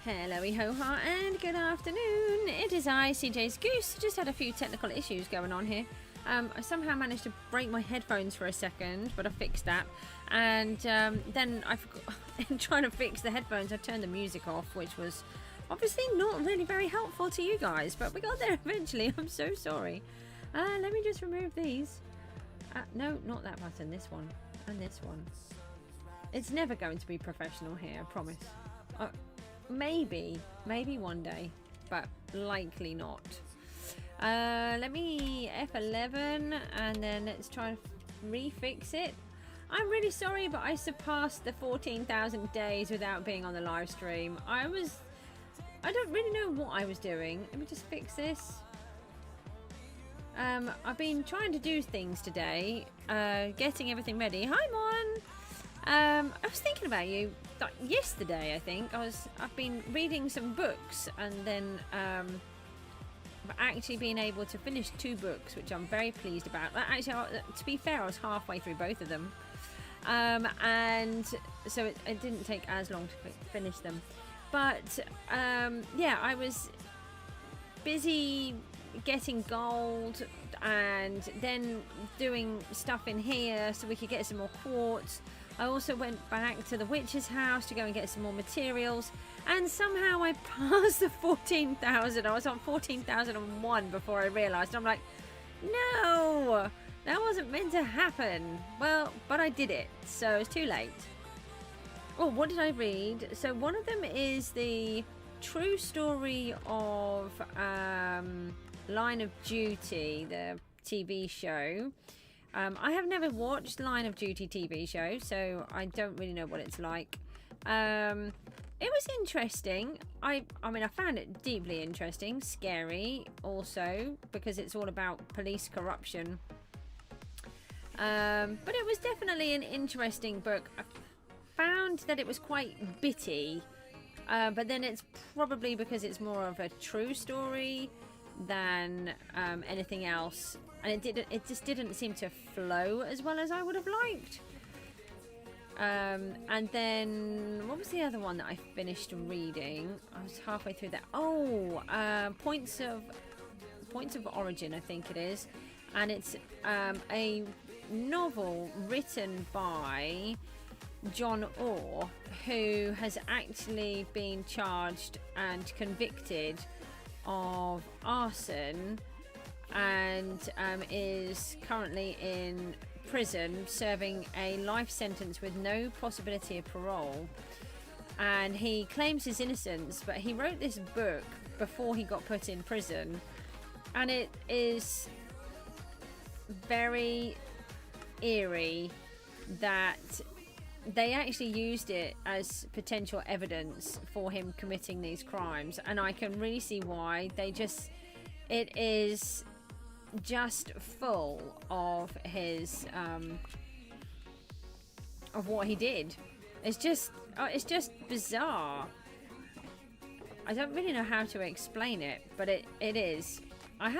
Hello ho-ha and good afternoon. It is I, CJSGOOSE. Just had a few technical issues going on here. I somehow managed to break my headphones for a second, but I fixed that. And then I forgot, in trying to fix the headphones, I turned the music off, which was obviously not really very helpful to you guys, but we got there eventually. I'm so sorry. Let me just remove these. No, not that button, this one. And this one. It's never going to be professional here, I promise. Maybe one day, but likely not. Let me F11 and then let's try to refix it. I'm really sorry, but I surpassed the 14,000 days without being on the live stream. I don't really know what I was doing. Let me just fix this. I've been trying to do things today, getting everything ready. Hi, Mon. I was thinking about you like yesterday. I think I've been reading some books, and then I've actually been able to finish 2 books, which I'm very pleased about. Actually, to be fair, I was halfway through both of them, and so it didn't take as long to finish them. But yeah, I was busy getting gold and then doing stuff in here so we could get some more quartz. I also went back to the witch's house to go and get some more materials, and somehow I passed the 14,000. I was on 14,001 before I realized. I'm like, no, that wasn't meant to happen. Well, but I did it, so it's too late. Oh, what did I read? So one of them is the true story of Line of Duty, the TV show. I have never watched Line of Duty TV show, so I don't really know what it's like. It was interesting. I mean, I found it deeply interesting, scary also, because it's all about police corruption. But it was definitely an interesting book. I found that it was quite bitty, but then it's probably because it's more of a true story than anything else, and it just didn't seem to flow as well as I would have liked. And then what was the other one that I finished reading? I was halfway through that. Oh, Points of Origin, I think it is, and it's a novel written by John Orr, who has actually been charged and convicted of arson, and is currently in prison serving a life sentence with no possibility of parole. And he claims his innocence, but he wrote this book before he got put in prison, and it is very eerie that they actually used it as potential evidence for him committing these crimes, and I can really see why. It is just full of his of what he did. It's just bizarre. I don't really know how to explain it, but it is. I'm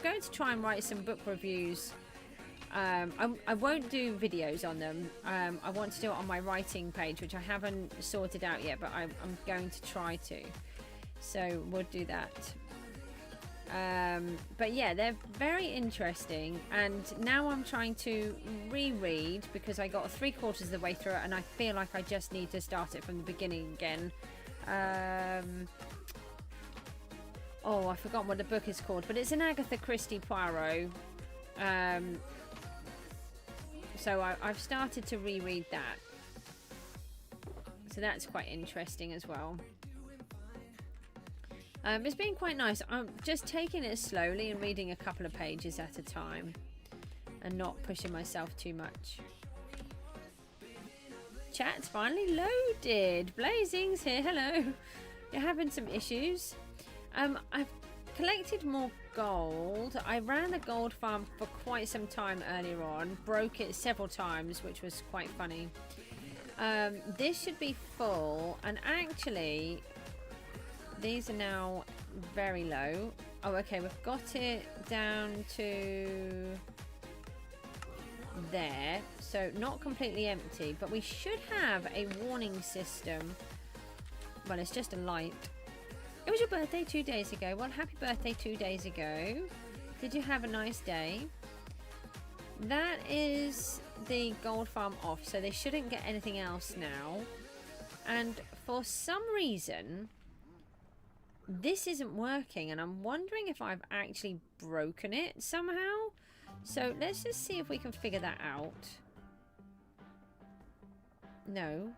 going to try and write some book reviews. I won't do videos on them. I want to do it on my writing page, which I haven't sorted out yet, but I'm going to try to. So we'll do that. But yeah, they're very interesting, and now I'm trying to reread because I got 3/4 of the way through it, and I feel like I just need to start it from the beginning again. Oh, I forgot what the book is called, but it's an Agatha Christie Poirot. So I've started to reread that. So that's quite interesting as well. It's been quite nice. I'm just taking it slowly and reading a couple of pages at a time and not pushing myself too much. Chat's finally loaded. Blazing's here. Hello. You're having some issues. I've collected more gold. I ran a gold farm for quite some time earlier on, broke it several times, which was quite funny. This should be full, and actually these are now very low. Oh, okay, we've got it down to there, so not completely empty, but we should have a warning system Well, it's just a light. It was your birthday 2 days ago. Well, happy birthday 2 days ago. Did you have a nice day? That is the gold farm off, so they shouldn't get anything else now. And for some reason, this isn't working, and I'm wondering if I've actually broken it somehow. So let's just see if we can figure that out. No.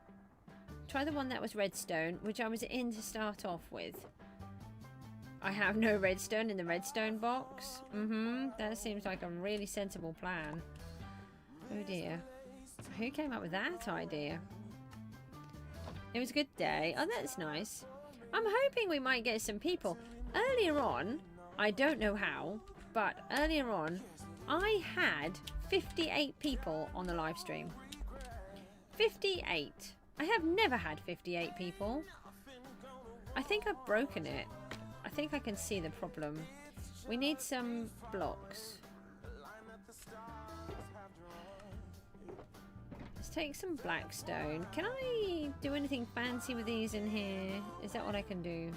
Try the one that was redstone, which I was in to start off with. I have no redstone in the redstone box. That seems like a really sensible plan. Oh dear. Who came up with that idea? It was a good day. Oh, that's nice. I'm hoping we might get some people. Earlier on, I don't know how, but earlier on, I had 58 people on the live stream. 58. I have never had 58 people. I think I've broken it. I think I can see the problem. We need some blocks. Let's take some blackstone. Can I do anything fancy with these in here? Is that what I can do?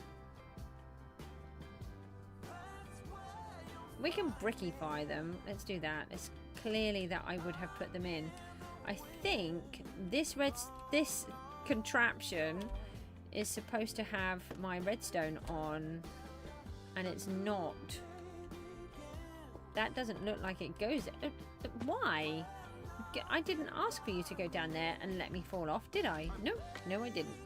We can brickify them. Let's do that. It's clearly that I would have put them in. I think this contraption is supposed to have my redstone on, and it's not. That doesn't look like it goes. Why? I didn't ask for you to go down there and let me fall off, did I? No, no, I didn't.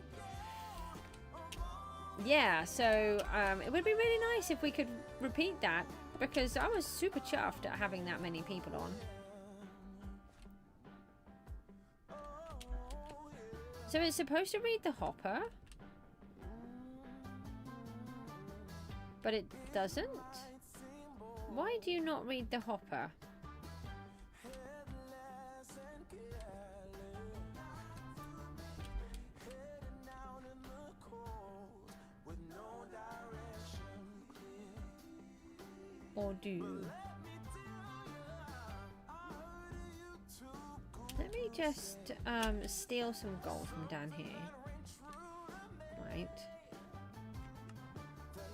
Yeah, so it would be really nice if we could repeat that, because I was super chuffed at having that many people on. So it's supposed to read the hopper, but it doesn't. Why do you not read the hopper? Or do? Let me just steal some gold from down here. Right.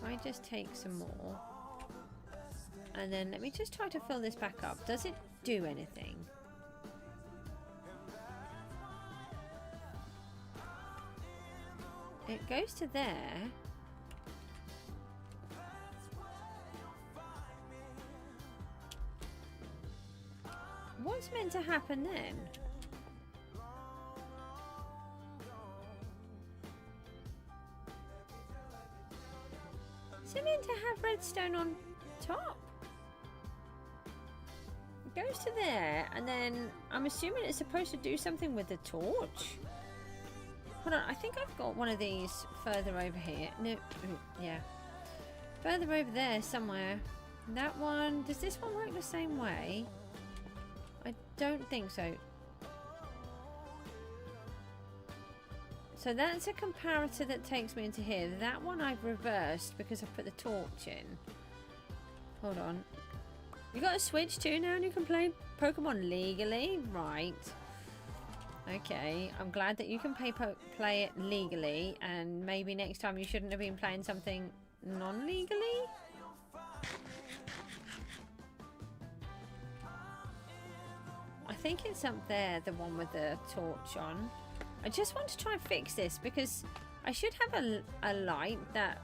I just take some more. And then let me just try to fill this back up. Does it do anything? It goes to there. What's meant to happen then? Is it meant to have redstone on top? It goes to there, and then I'm assuming it's supposed to do something with the torch. Hold on, I think I've got one of these further over here. No, yeah. Further over there somewhere. That one, does this one work the same way? I don't think so. So that's a comparator that takes me into here. That one I've reversed because I put the torch in. Hold on. You got a Switch too now and you can play Pokemon legally? Right. Okay. I'm glad that you can play it legally, and maybe next time you shouldn't have been playing something non-legally? I think it's up there, the one with the torch on. I just want to try and fix this because I should have a light that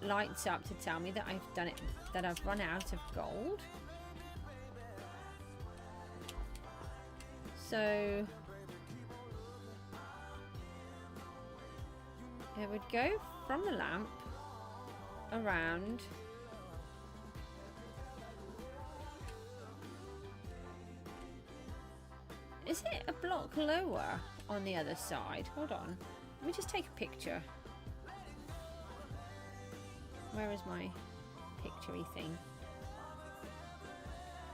lights up to tell me that I've done it, that I've run out of gold. So it would go from the lamp around. Is it a block lower on the other side? Hold on. Let me just take a picture. Where is my picture-y thing?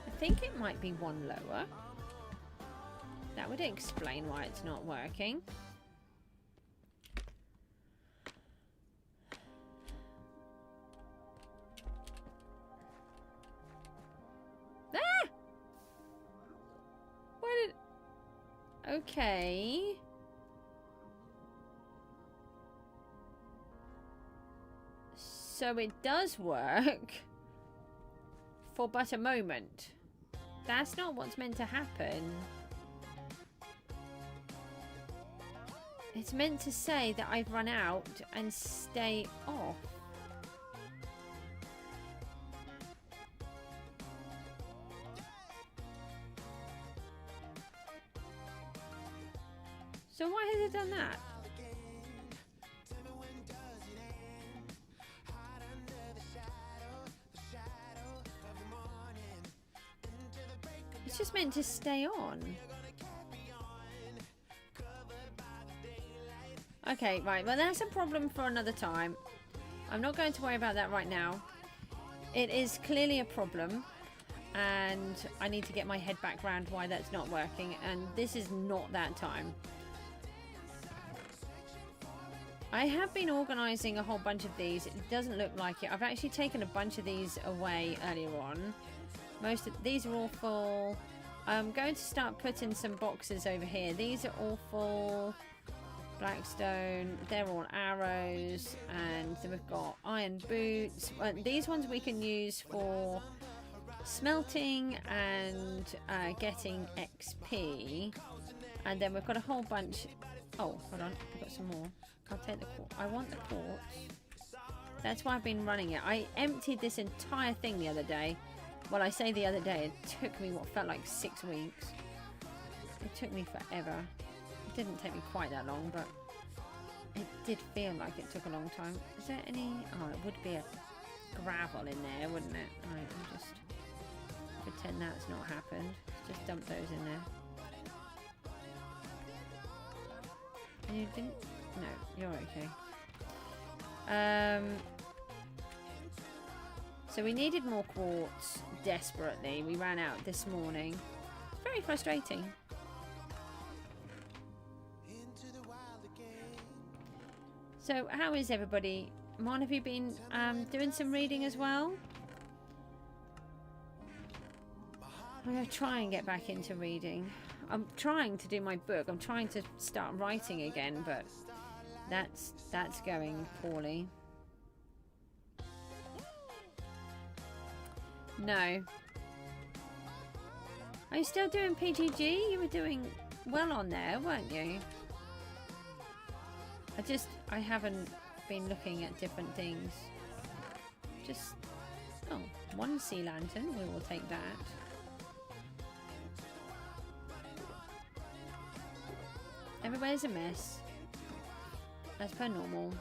I think it might be one lower. That would explain why it's not working. Ah! What did... Okay. So it does work for but a moment. That's not what's meant to happen. It's meant to say that I've run out and stay off. So why has it done that? It's just meant to stay on. Okay, right. Well, that's a problem for another time. I'm not going to worry about that right now. It is clearly a problem. And I need to get my head back around why that's not working. And this is not that time. I have been organising a whole bunch of these. It doesn't look like it. I've actually taken a bunch of these away earlier on. Most of these are all full. I'm going to start putting some boxes over here. These are all full. Blackstone, they're all arrows, and then we've got iron boots. These ones we can use for smelting and getting XP. And then we've got a whole bunch. Oh, hold on, we've got some more. I'll take the quartz. I want the quartz. That's why I've been running it. I emptied this entire thing the other day. Well, I say the other day, it took me what felt like 6 weeks. It took me forever. It didn't take me quite that long, but it did feel like it took a long time. Is there any... Oh, it would be a gravel in there, wouldn't it? Right, I'll just pretend that's not happened. Just dump those in there. And you didn't... No, you're okay. So we needed more quartz desperately. We ran out this morning. It's very frustrating. So how is everybody? Mon, have you been doing some reading as well? I'm going to try and get back into reading. I'm trying to do my book. I'm trying to start writing again, but that's going poorly. No. Are you still doing PGG? You were doing well on there, weren't you? I haven't been looking at different things. Just, oh, one sea lantern. We will take that. Everywhere's a mess. As per normal.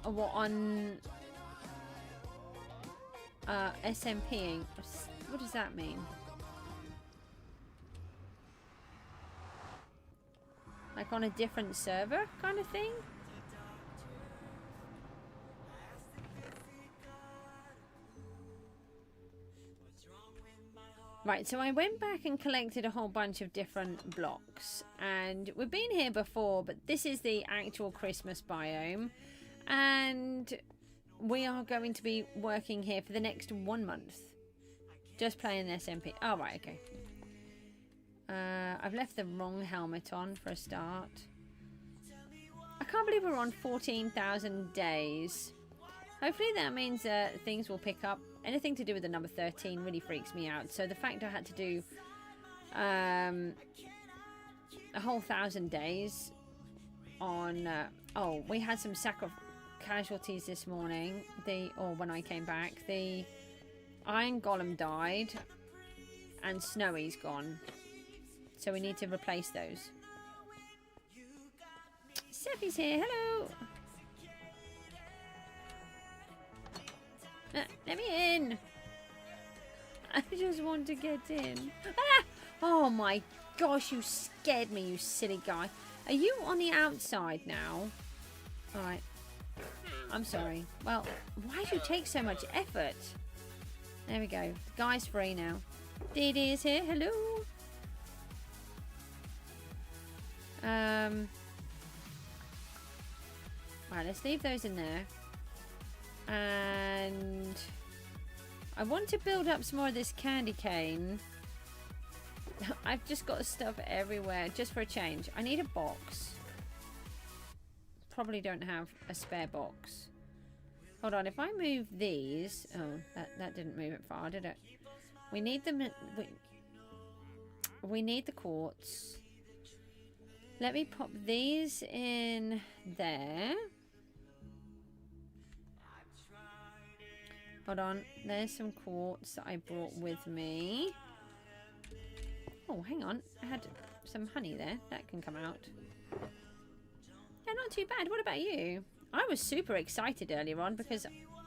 Oh, what on... SMPing. What does that mean? Like on a different server kind of thing? Right, so I went back and collected a whole bunch of different blocks. And we've been here before, but this is the actual Christmas biome. And we are going to be working here for the next 1 month. Just playing SMP. Oh, right, okay. I've left the wrong helmet on for a start. I can't believe we're on 14,000 days. Hopefully that means things will pick up. Anything to do with the number 13 really freaks me out. So the fact I had to do a whole 1,000 days on... oh, we had some casualties this morning. Or when I came back. The Iron Golem died. And Snowy's gone. So we need to replace those. Seffi's here. Hello. Let me in. I just want to get in. Ah! Oh my gosh, you scared me, you silly guy. Are you on the outside now? Alright. I'm sorry. Well, why do you take so much effort? There we go. The guy's free now. Dee Dee is here. Hello. Right, let's leave those in there. And I want to build up some more of this candy cane. I've just got stuff everywhere just for a change. I need a box. probably don't have a spare box. Hold on, if I move these... Oh, that didn't move it far, did it? We need them... We need the quartz. Let me pop these in there. Hold on, there's some quartz that I brought with me. Oh, hang on. I had some honey there. That can come out. Yeah, not too bad. What about you? I was super excited earlier on because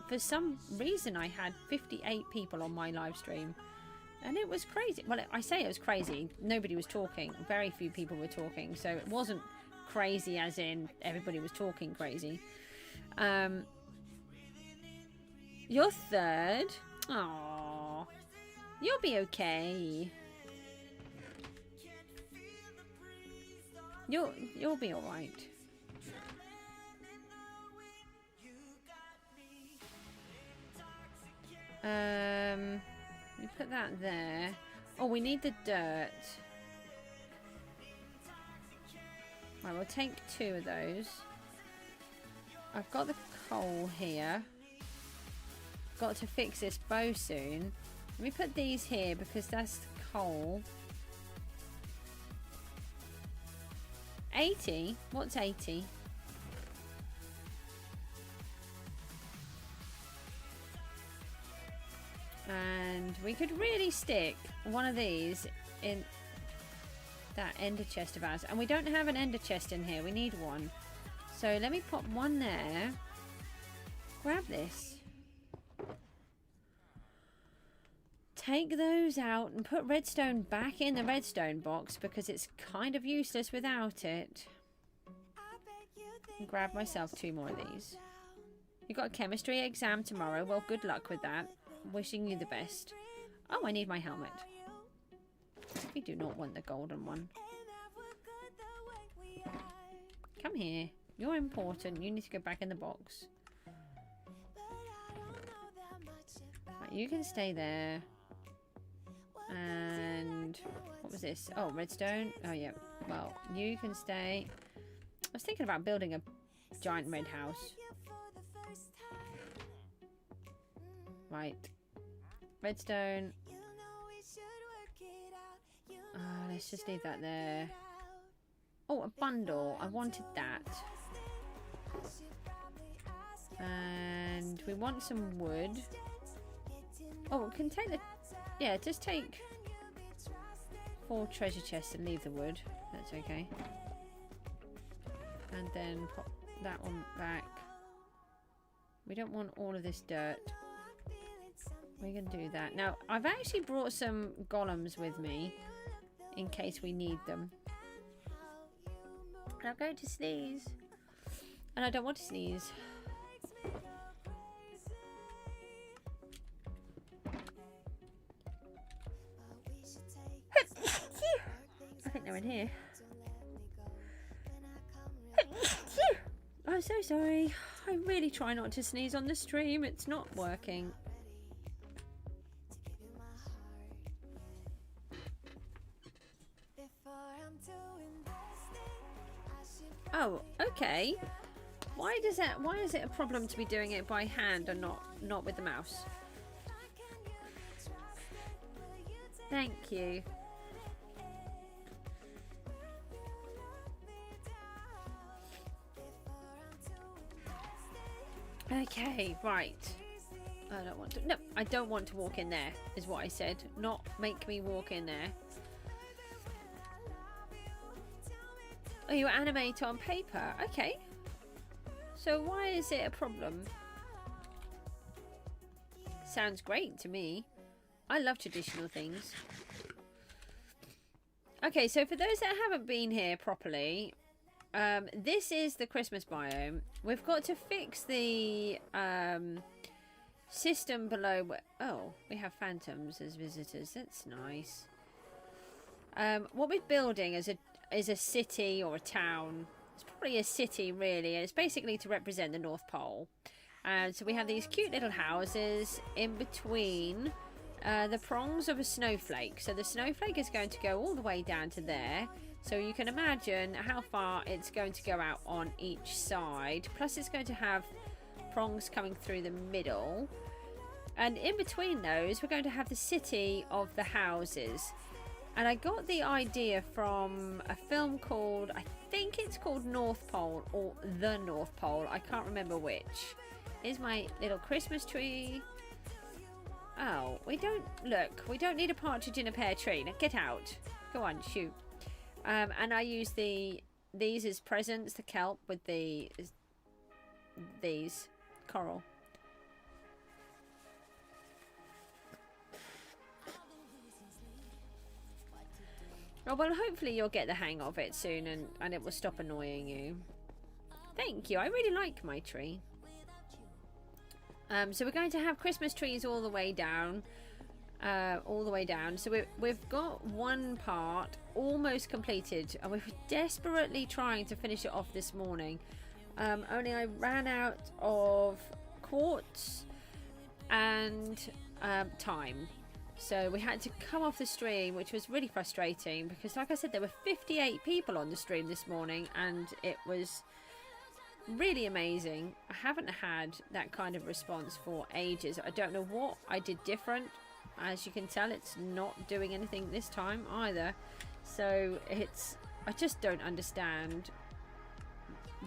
for some reason I had 58 people on my live stream. And it was crazy. Well, I say it was crazy. Nobody was talking. Very few people were talking. So it wasn't crazy as in everybody was talking crazy. You're third. Aww. You'll be okay. You'll be alright. We put that there. Oh, we need the dirt. Right, we'll take 2 of those. I've got the coal here. Got to fix this bow soon. Let me put these here because that's coal. 80? What's 80? And we could really stick one of these in that ender chest of ours. And we don't have an ender chest in here. We need one. So let me pop one there. Grab this. Take those out and put redstone back in the redstone box because it's kind of useless without it. And grab myself 2 more of these. You've got a chemistry exam tomorrow. Well, good luck with that. Wishing you the best. Oh, I need my helmet. We do not want the golden one. Come here. You're important. You need to go back in the box. Right, you can stay there. And what was this? Oh, redstone. Oh, yeah. Well, you can stay. I was thinking about building a giant red house. Right. Redstone. Let's just leave that there. Oh, a bundle. I wanted that. And we want some wood. Oh, we can take the... Yeah, just take 4 treasure chests and leave the wood. That's okay. And then pop that one back. We don't want all of this dirt. We can do that. Now, I've actually brought some golems with me in case we need them. And I'm going to sneeze. And I don't want to sneeze. I think they're in here. I'm so sorry. I really try not to sneeze on the stream. It's not working. Oh, okay. Why is it a problem to be doing it by hand and not with the mouse? Thank you. Okay, right. I don't want to. No, I don't want to walk in there, is what I said. Not make me walk in there. Oh, you animate on paper? Okay. So why is it a problem? Sounds great to me. I love traditional things. Okay, so for those that haven't been here properly, this is the Christmas biome. We've got to fix the system below. Oh, we have phantoms as visitors. That's nice. What we're building is a city or a town. It's probably a city, really. And it's basically to represent the North Pole. And so we have these cute little houses in between the prongs of a snowflake. So the snowflake is going to go all the way down to there. So you can imagine how far it's going to go out on each side. Plus it's going to have prongs coming through the middle. And in between those, we're going to have the city of the houses. And I got the idea from a film called, I think it's called North Pole or The North Pole. I can't remember which. Here's my little Christmas tree. Oh, we don't need a partridge in a pear tree. Now get out. Go on, shoot. And I use these as presents, the kelp with these coral. Oh, well, hopefully you'll get the hang of it soon and it will stop annoying you. Thank you. I really like my tree. So we're going to have Christmas trees all the way down. So we've got one part almost completed, and we're desperately trying to finish it off this morning. Only I ran out of quartz and time. So we had to come off the stream, which was really frustrating because, like I said, there were 58 people on the stream this morning and it was really amazing. I haven't had that kind of response for ages. I don't know what I did different. As you can tell, it's not doing anything this time either. So I just don't understand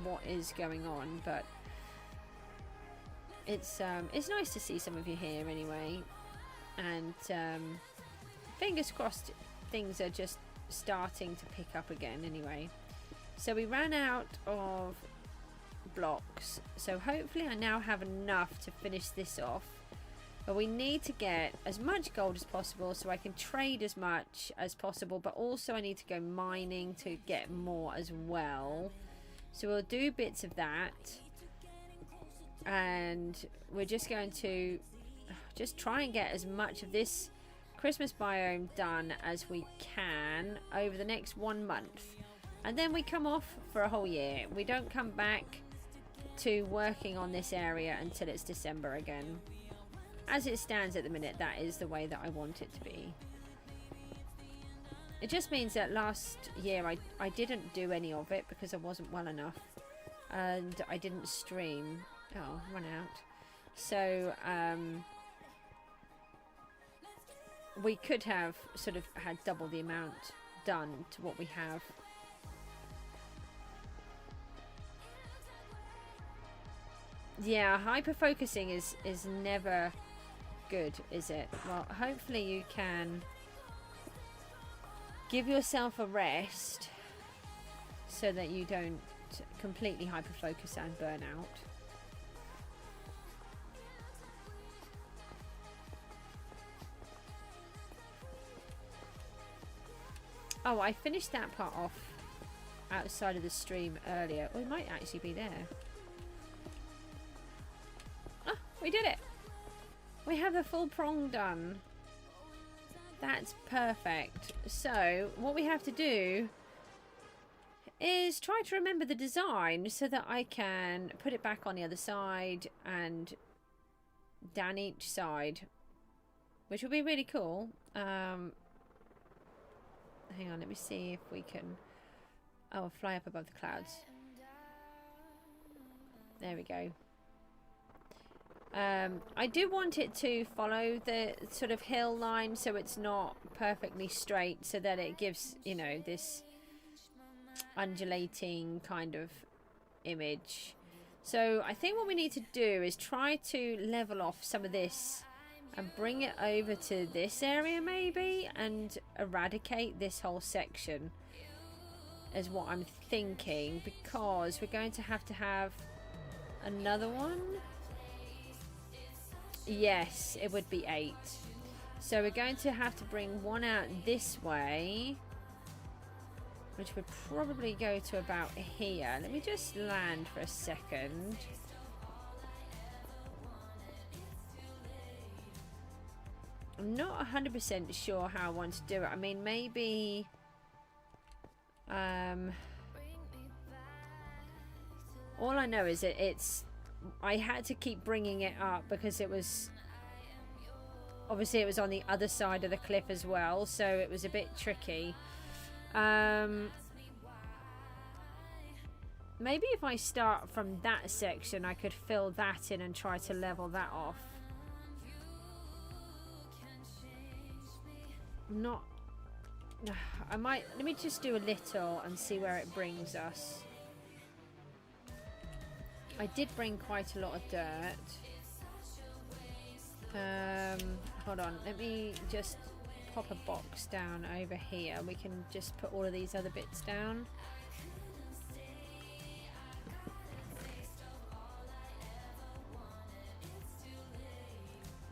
what is going on, but it's nice to see some of you here anyway. And fingers crossed things are just starting to pick up again anyway. So we ran out of blocks, so hopefully I now have enough to finish this off. But we need to get as much gold as possible so I can trade as much as possible, but also I need to go mining to get more as well. So we'll do bits of that, and we're just going to just try and get as much of this Christmas biome done as we can over the next 1 month, and then we come off for a whole year. We don't come back to working on this area until it's December again. As it stands at the minute, that is the way that I want it to be. It just means that last year I didn't do any of it because I wasn't well enough, and I didn't stream. Oh, run out. So we could have sort of had double the amount done to what we have. Yeah, hyper focusing is never good, is it? Well, hopefully you can give yourself a rest so that you don't completely hyper focus and burn out. Oh, I finished that part off outside of the stream earlier. Oh, it might actually be there. Oh, we did it. We have the full prong done. That's perfect. So what we have to do is try to remember the design so that I can put it back on the other side and down each side, which will be really cool. Hang on, let me see if we can... Oh, fly up above the clouds. There we go. I do want it to follow the sort of hill line so it's not perfectly straight, so that it gives, you know, this undulating kind of image. So I think what we need to do is try to level off some of this and bring it over to this area maybe, and eradicate this whole section is what I'm thinking, because we're going to have another one. Yes, it would be 8. So we're going to have to bring one out this way, which would probably go to about here. Let me just land for a second. I'm not 100% sure how I want to do it. I mean, maybe... all I know is that I had to keep bringing it up because it was... Obviously, it was on the other side of the cliff as well, so it was a bit tricky. Maybe if I start from that section, I could fill that in and try to level that off. Not... I might... Let me just do a little and see where it brings us. I did bring quite a lot of dirt. Hold on. Let me just pop a box down over here. We can just put all of these other bits down.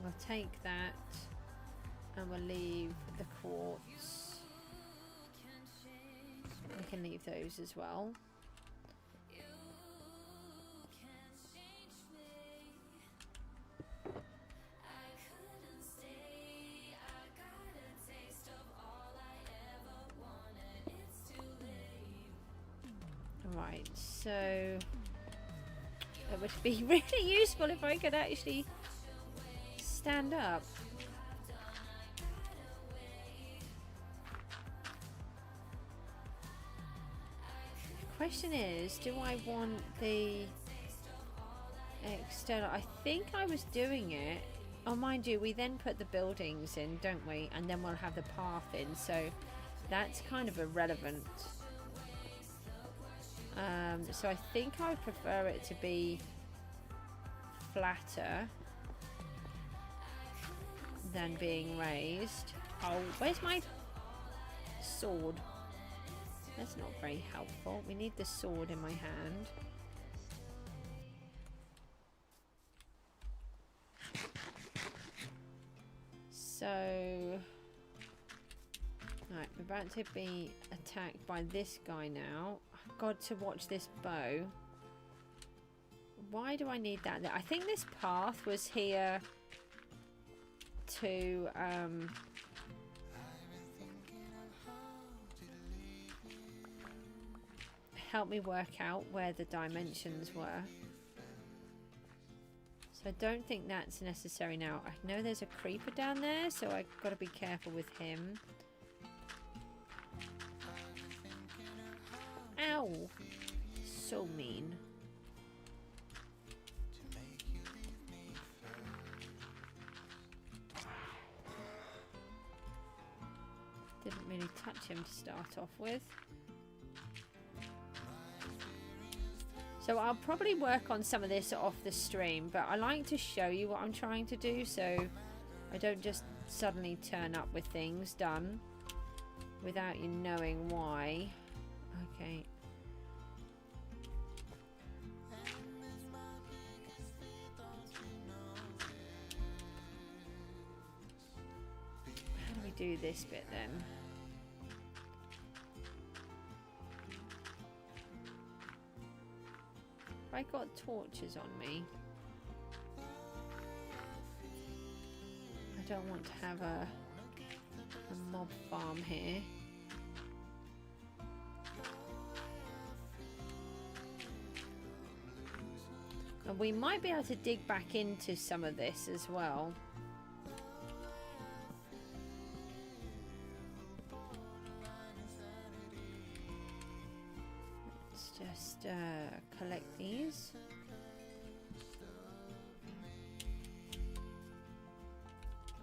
We'll take that and we'll leave the quartz. We can leave those as well. Right, so it would be really useful if I could actually stand up. The question is, do I want the external? I think I was doing it. Oh, mind you, we then put the buildings in, don't we? And then we'll have the path in, so that's kind of irrelevant. So I think I would prefer it to be flatter than being raised. Oh, where's my sword? That's not very helpful. We need the sword in my hand. So, right, we're about to be attacked by this guy now. I've got to watch this bow. Why do I need that? I think this path was here to help me work out where the dimensions were. So I don't think that's necessary now. I know there's a creeper down there, so I've got to be careful with him. Ow! So mean. Didn't really touch him to start off with. So I'll probably work on some of this off the stream, but I like to show you what I'm trying to do so I don't just suddenly turn up with things done without you knowing why. Okay. How do we do this bit then? I got torches on me. I don't want to have a mob farm here. And we might be able to dig back into some of this as well. Let's just collect these.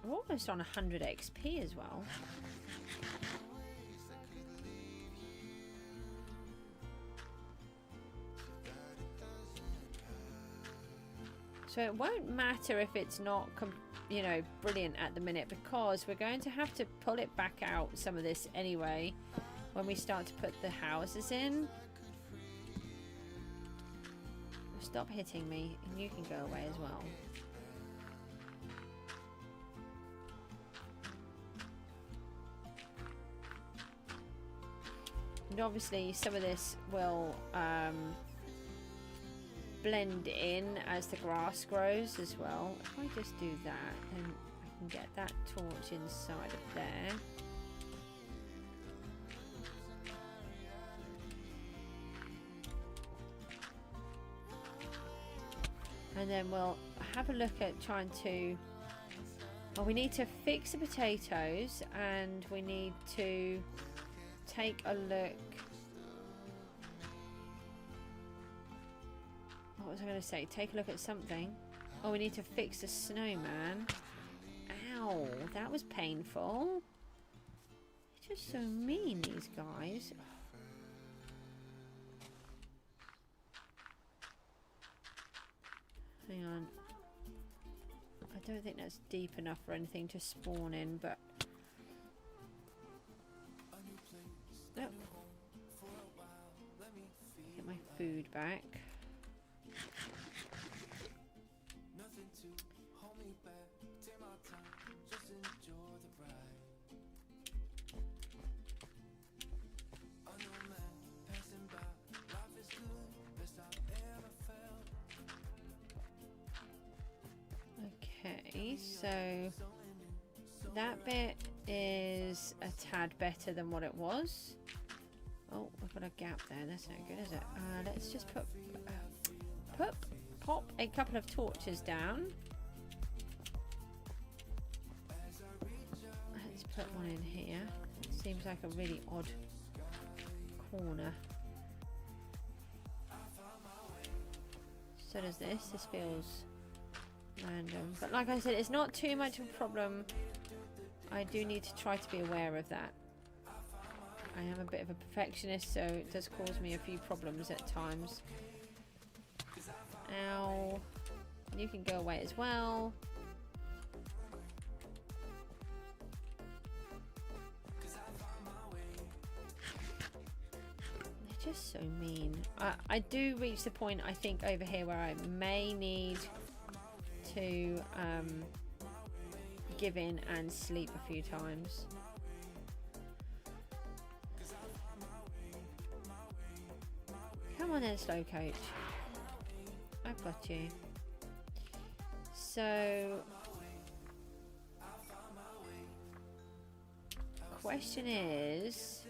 We're almost on 100 XP as well. So it won't matter if it's not, you know, brilliant at the minute, because we're going to have to pull it back out, some of this anyway, when we start to put the houses in. Stop hitting me, and you can go away as well. And obviously some of this will blend in as the grass grows as well. If I just do that, then I can get that torch inside of there. And then we'll have a look at trying to... Well, we need to fix the potatoes, and we need to take a look What was I going to say? Take a look at something. Oh, we need to fix the snowman. Ow, that was painful. They're just so mean, these guys. Hang on. I don't think that's deep enough for anything to spawn in, but... Oh. Get my food back. Okay, so that bit is a tad better than what it was. Oh, we've got a gap there. That's no good, is it? Let's just pop a couple of torches down. Let's put one in here. Seems like a really odd corner. So does this. This feels random. But like I said, it's not too much of a problem. I do need to try to be aware of that. I am a bit of a perfectionist, so it does cause me a few problems at times. Ow. You can go away as well. They're just so mean. I do reach the point, I think, over here where I may need to give in and sleep a few times. Come on then, slow coach. I've got you. So, question is,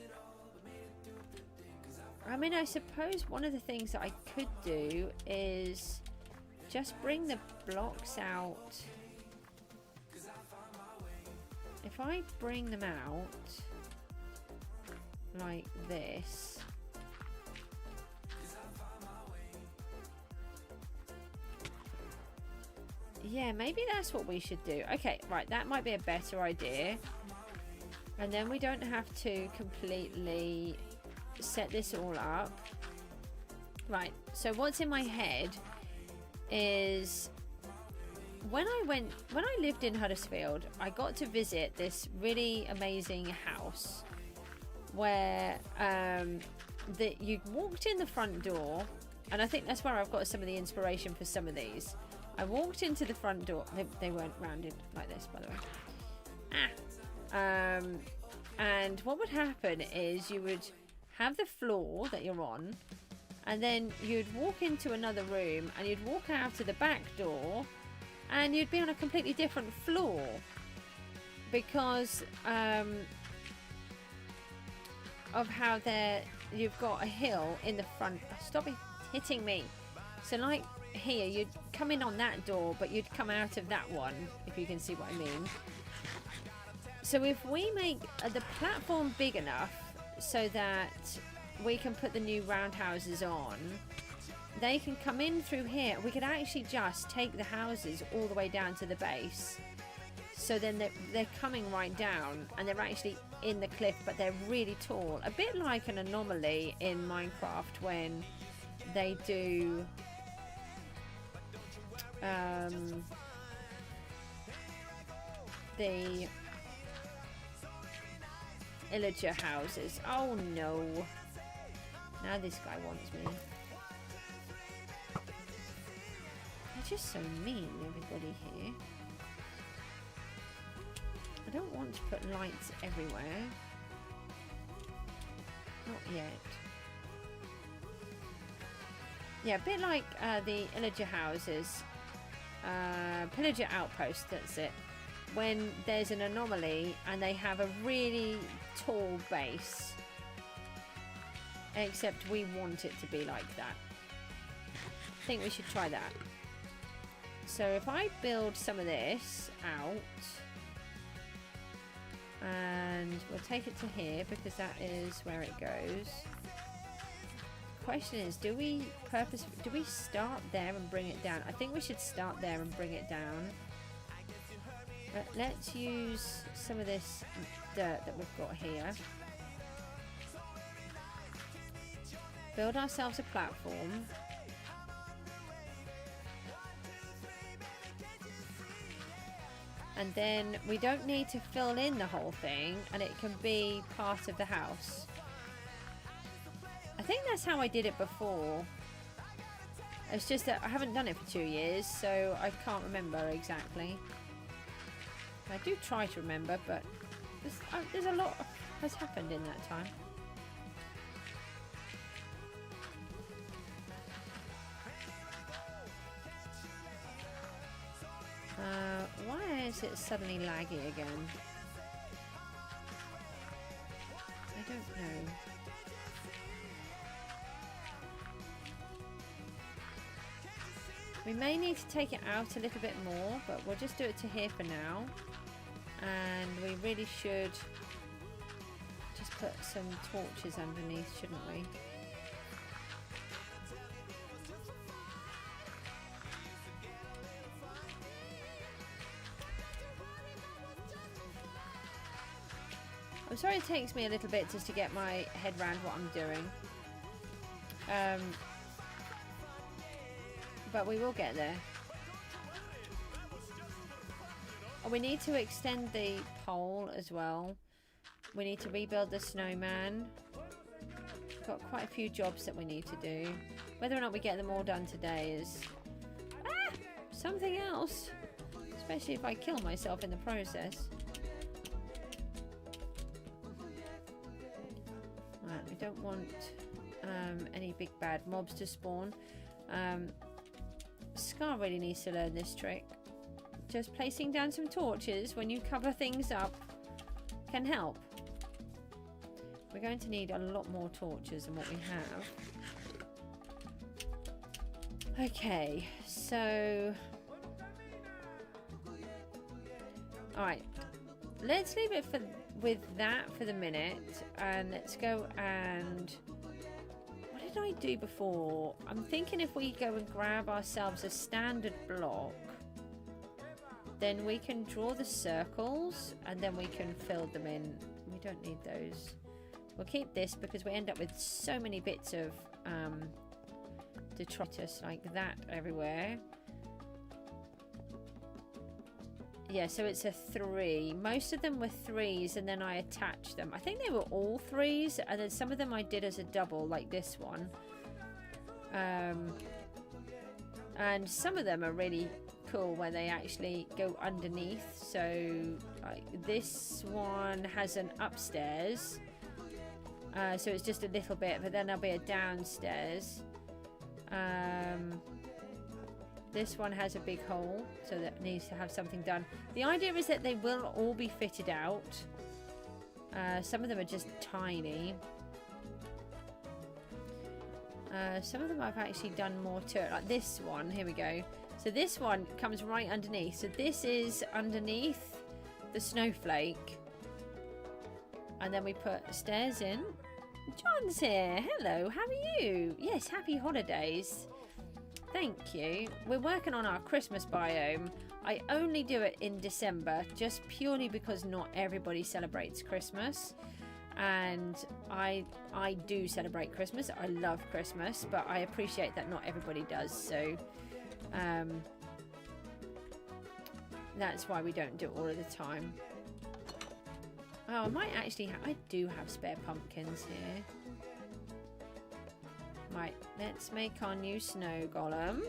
I mean, I suppose one of the things that I could do is just bring the blocks out. If I bring them out like this, yeah, maybe that's what we should do. Okay, right, that might be a better idea. And then we don't have to completely set this all up. Right, so what's in my head is when I lived in Huddersfield, I got to visit this really amazing house where that you walked in the front door, and I think that's where I've got some of the inspiration for some of these. I walked into the front door. They weren't rounded like this, by the way. And what would happen is you would have the floor that you're on, and then you'd walk into another room, and you'd walk out to the back door, and you'd be on a completely different floor because of how you've got a hill in the front. Stop hitting me. So like here, you'd come in on that door, but you'd come out of that one, if you can see what I mean. So if we make the platform big enough so that we can put the new roundhouses on, they can come in through here. We could actually just take the houses all the way down to the base. So then they're coming right down, and they're actually in the cliff, but they're really tall. A bit like an anomaly in Minecraft when they do the villager houses. Oh no. Now this guy wants me. They're just so mean, everybody here. I don't want to put lights everywhere. Not yet. Yeah, a bit like the villager houses. Pillager outpost, that's it. When there's an anomaly and they have a really tall base. Except we want it to be like that. I think we should try that. So if I build some of this out, and we'll take it to here because that is where it goes. question is, do we start there and bring it down? I think we should start there and bring it down. Let's use some of this dirt that we've got here. Build ourselves a platform. And then we don't need to fill in the whole thing, and it can be part of the house. I think that's how I did it before. It's just that I haven't done it for 2 years, so I can't remember exactly. I do try to remember, but there's a lot has happened in that time. Why is it suddenly laggy again? I don't know. We may need to take it out a little bit more, but we'll just do it to here for now. And we really should just put some torches underneath, shouldn't we? I'm sorry it takes me a little bit just to get my head around what I'm doing. But we will get there. Oh, we need to extend the pole as well. We need to rebuild the snowman. We've got quite a few jobs that we need to do. Whether or not we get them all done today is something else. Especially if I kill myself in the process. Right, we don't want any big bad mobs to spawn. Scar really needs to learn this trick. Just placing down some torches when you cover things up can help. We're going to need a lot more torches than what we have. Okay, so... Alright, let's leave it with that for the minute. And let's go and... What did I do before? I'm thinking if we go and grab ourselves a standard block, then we can draw the circles and then we can fill them in. We don't need those. We'll keep this because we end up with so many bits of detritus like that everywhere. Yeah, so it's a 3. Most of them were 3s and then I attached them. I think they were all 3s and then some of them I did as a double, like this one. And some of them are really cool where they actually go underneath. So like this one has an upstairs. So it's just a little bit, but then there'll be a downstairs. This one has a big hole, so that needs to have something done. The idea is that they will all be fitted out. Some of them are just tiny. Some of them I've actually done more to it, like this one. Here we go. So this one comes right underneath. So this is underneath the snowflake. And then we put stairs in. John's here. Hello, how are you? Yes, happy holidays. Thank you. We're working on our Christmas biome. I only do it in December just purely because not everybody celebrates Christmas. And I do celebrate Christmas. I love Christmas, but I appreciate that not everybody does. So that's why we don't do it all of the time. Oh, I might actually I do have spare pumpkins here. Right, let's make our new snow golem.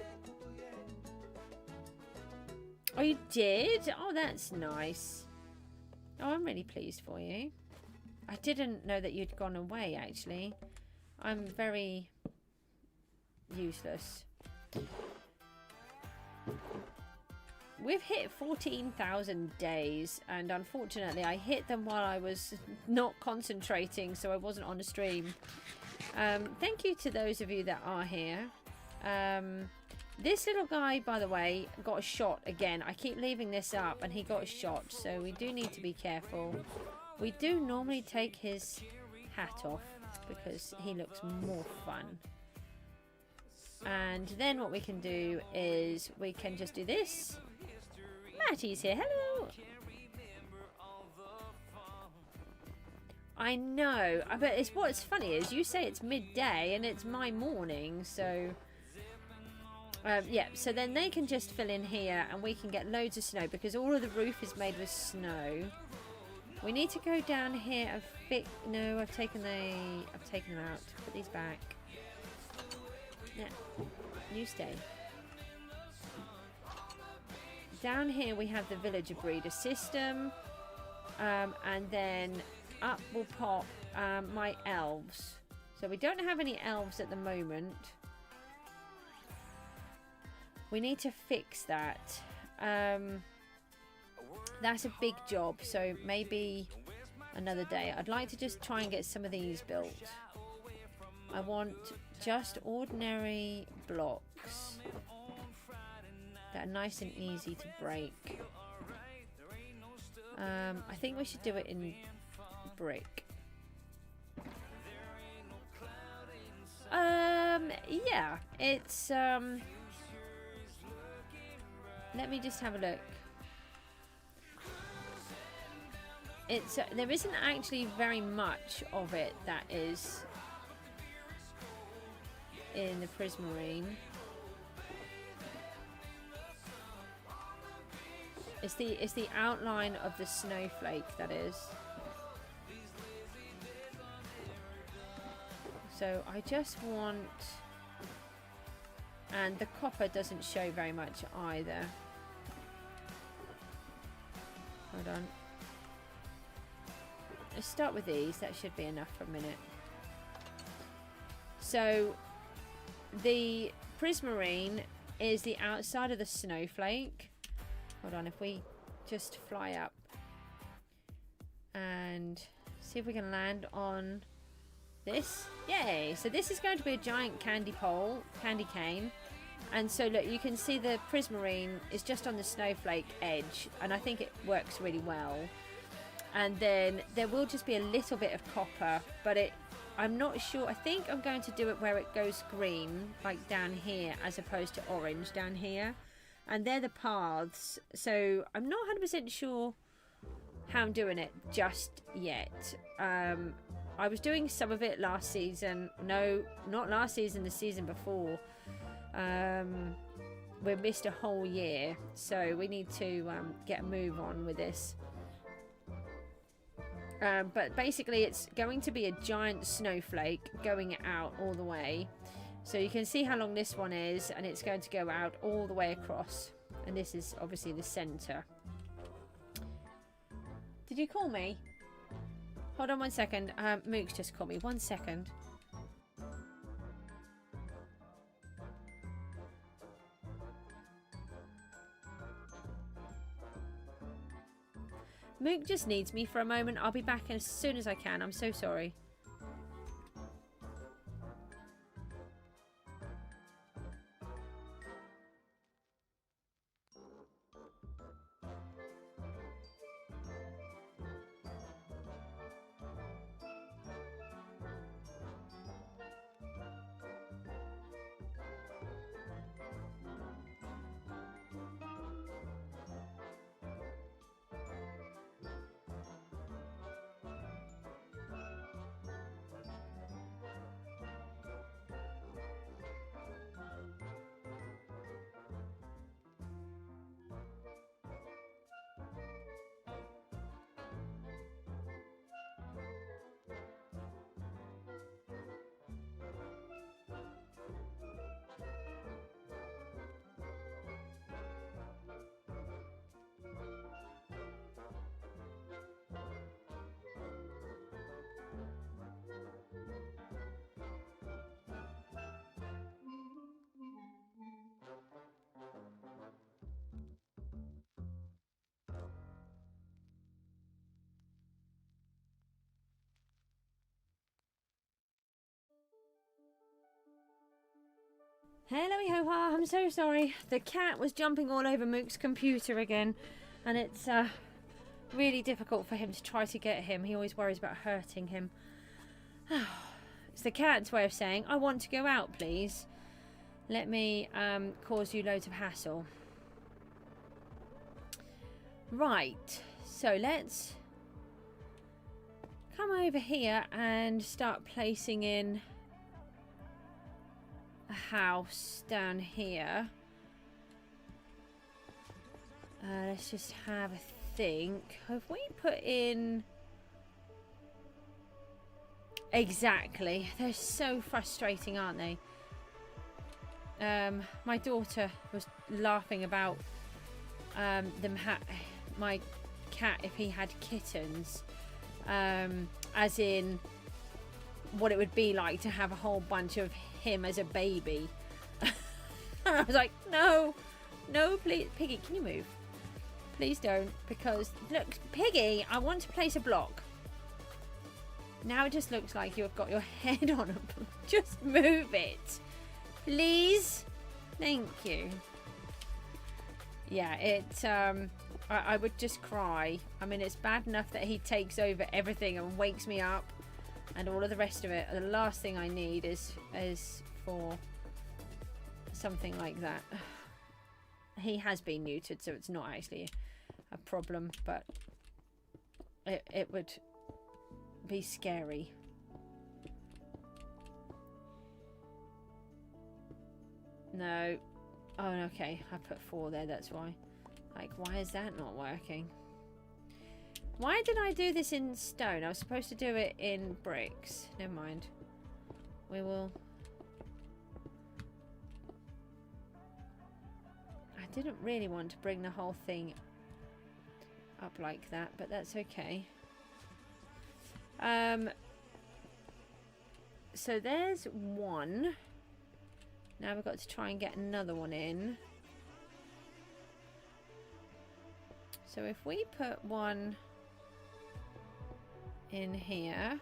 Oh, you did? Oh, that's nice. Oh, I'm really pleased for you. I didn't know that you'd gone away, actually. I'm very useless. We've hit 14,000 days, and unfortunately I hit them while I was not concentrating, so I wasn't on the stream. Thank you to those of you that are here. This little guy, by the way, got a shot again. I keep leaving this up and he got a shot, so we do need to be careful. We do normally take his hat off because he looks more fun. And then what we can do is we can just do this. Mattie's here. Hello. I know, but it's what's funny is you say it's midday and it's my morning, so yeah. So then they can just fill in here, and we can get loads of snow because all of the roof is made with snow. We need to go down here and fix. No, I've taken them out. Put these back. Yeah, you stay. Down here we have the villager breeder system, and then up will pop my elves. So we don't have any elves at the moment. We need to fix that. That's a big job, so maybe another day. I'd like to just try and get some of these built. I want just ordinary blocks that are nice and easy to break. I think we should do it in brick. Yeah, it's let me just have a look. It's there isn't actually very much of it that is in the Prismarine. It's the outline of the snowflake that is. So I just want, and the copper doesn't show very much either. Hold on. Let's start with these. That should be enough for a minute. So the Prismarine is the outside of the snowflake. Hold on, if we just fly up and see if we can land on this. Yay! So this is going to be a giant candy cane. And so look, you can see the Prismarine is just on the snowflake edge, and I think it works really well. And then there will just be a little bit of copper, but I'm not sure. I think I'm going to do it where it goes green, like down here, as opposed to orange down here. And they're the paths, so I'm not 100% sure how I'm doing it just yet. I was doing some of it last season. No, not last season, the season before. We missed a whole year, so we need to get a move on with this. But basically it's going to be a giant snowflake going out all the way. So you can see how long this one is, and it's going to go out all the way across. And this is obviously the center. Did you call me? Hold on one second. Mook's just called me. 1 second. Mook just needs me for a moment. I'll be back as soon as I can. I'm so sorry. Hello, ho-ha, I'm so sorry. The cat was jumping all over Mook's computer again, and it's really difficult for him to try to get him. He always worries about hurting him. It's the cat's way of saying, I want to go out, please. Let me cause you loads of hassle. Right, so let's come over here and start placing in a house down here. Let's just have a think. Have we put in... Exactly. They're so frustrating, aren't they? My daughter was laughing about my cat if he had kittens, as in what it would be like to have a whole bunch of him as a baby. I was like, no, please, Piggy, can you move? Please don't, because look, Piggy, I want to place a block. Now it just looks like you've got your head on a block. Just move it, please. Thank you. Yeah, I would just cry. I mean, it's bad enough that he takes over everything and wakes me up and all of the rest of it. The last thing I need is for something like that. He has been neutered, so it's not actually a problem, but it would be scary. No. Oh, okay. I put 4 there, that's why. Like, why is that not working? Why did I do this in stone? I was supposed to do it in bricks. Never mind. We will... I didn't really want to bring the whole thing up like that, but that's okay. So there's one. Now we've got to try and get another one in. So if we put one in here.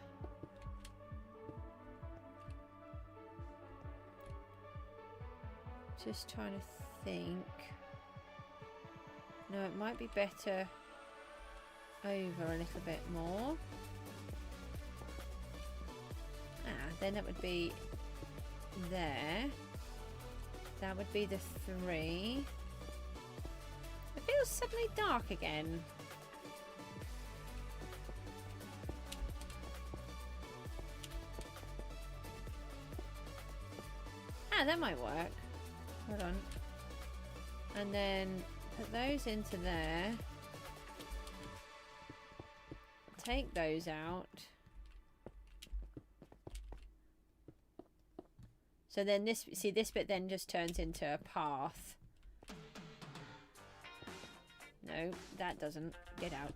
Just trying to think. No, it might be better over a little bit more. Then that would be there. That would be the 3. It feels suddenly dark again. That might work. Hold on. And then put those into there. Take those out. So then this, see, this bit then just turns into a path. No, that doesn't. Get out.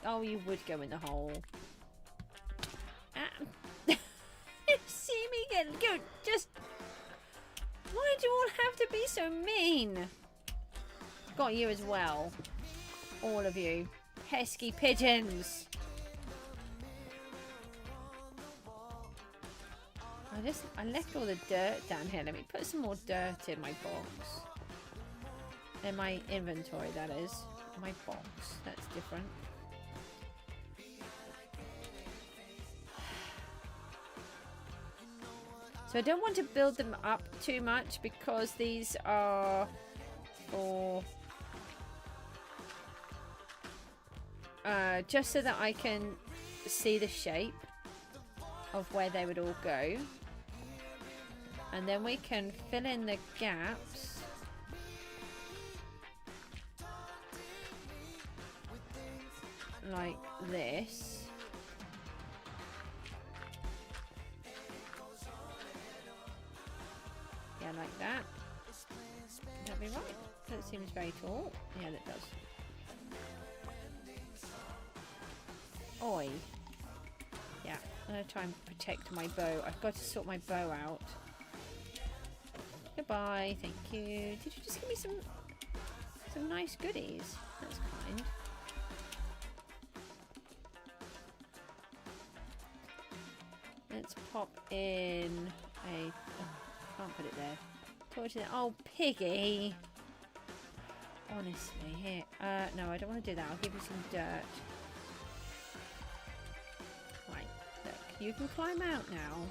Oh, you would go in the hole. See me get good. Just... Why do you all have to be so mean? Got you as well. All of you. Pesky pigeons. I left all the dirt down here. Let me put some more dirt in my box. In my inventory, that is. My box. That's different. So I don't want to build them up too much because these are for... just so that I can see the shape of where they would all go. And then we can fill in the gaps. Like this. Yeah, like that. That'd be right. That seems very tall. Yeah, that does. Oi. Yeah, I'm going to try and protect my bow. I've got to sort my bow out. Goodbye, thank you. Did you just give me some nice goodies? That's kind. Let's pop in a... Oh, can't put it there. Torch there. Oh, Piggy! Honestly, here. No, I don't want to do that. I'll give you some dirt. Right, look. You can climb out now.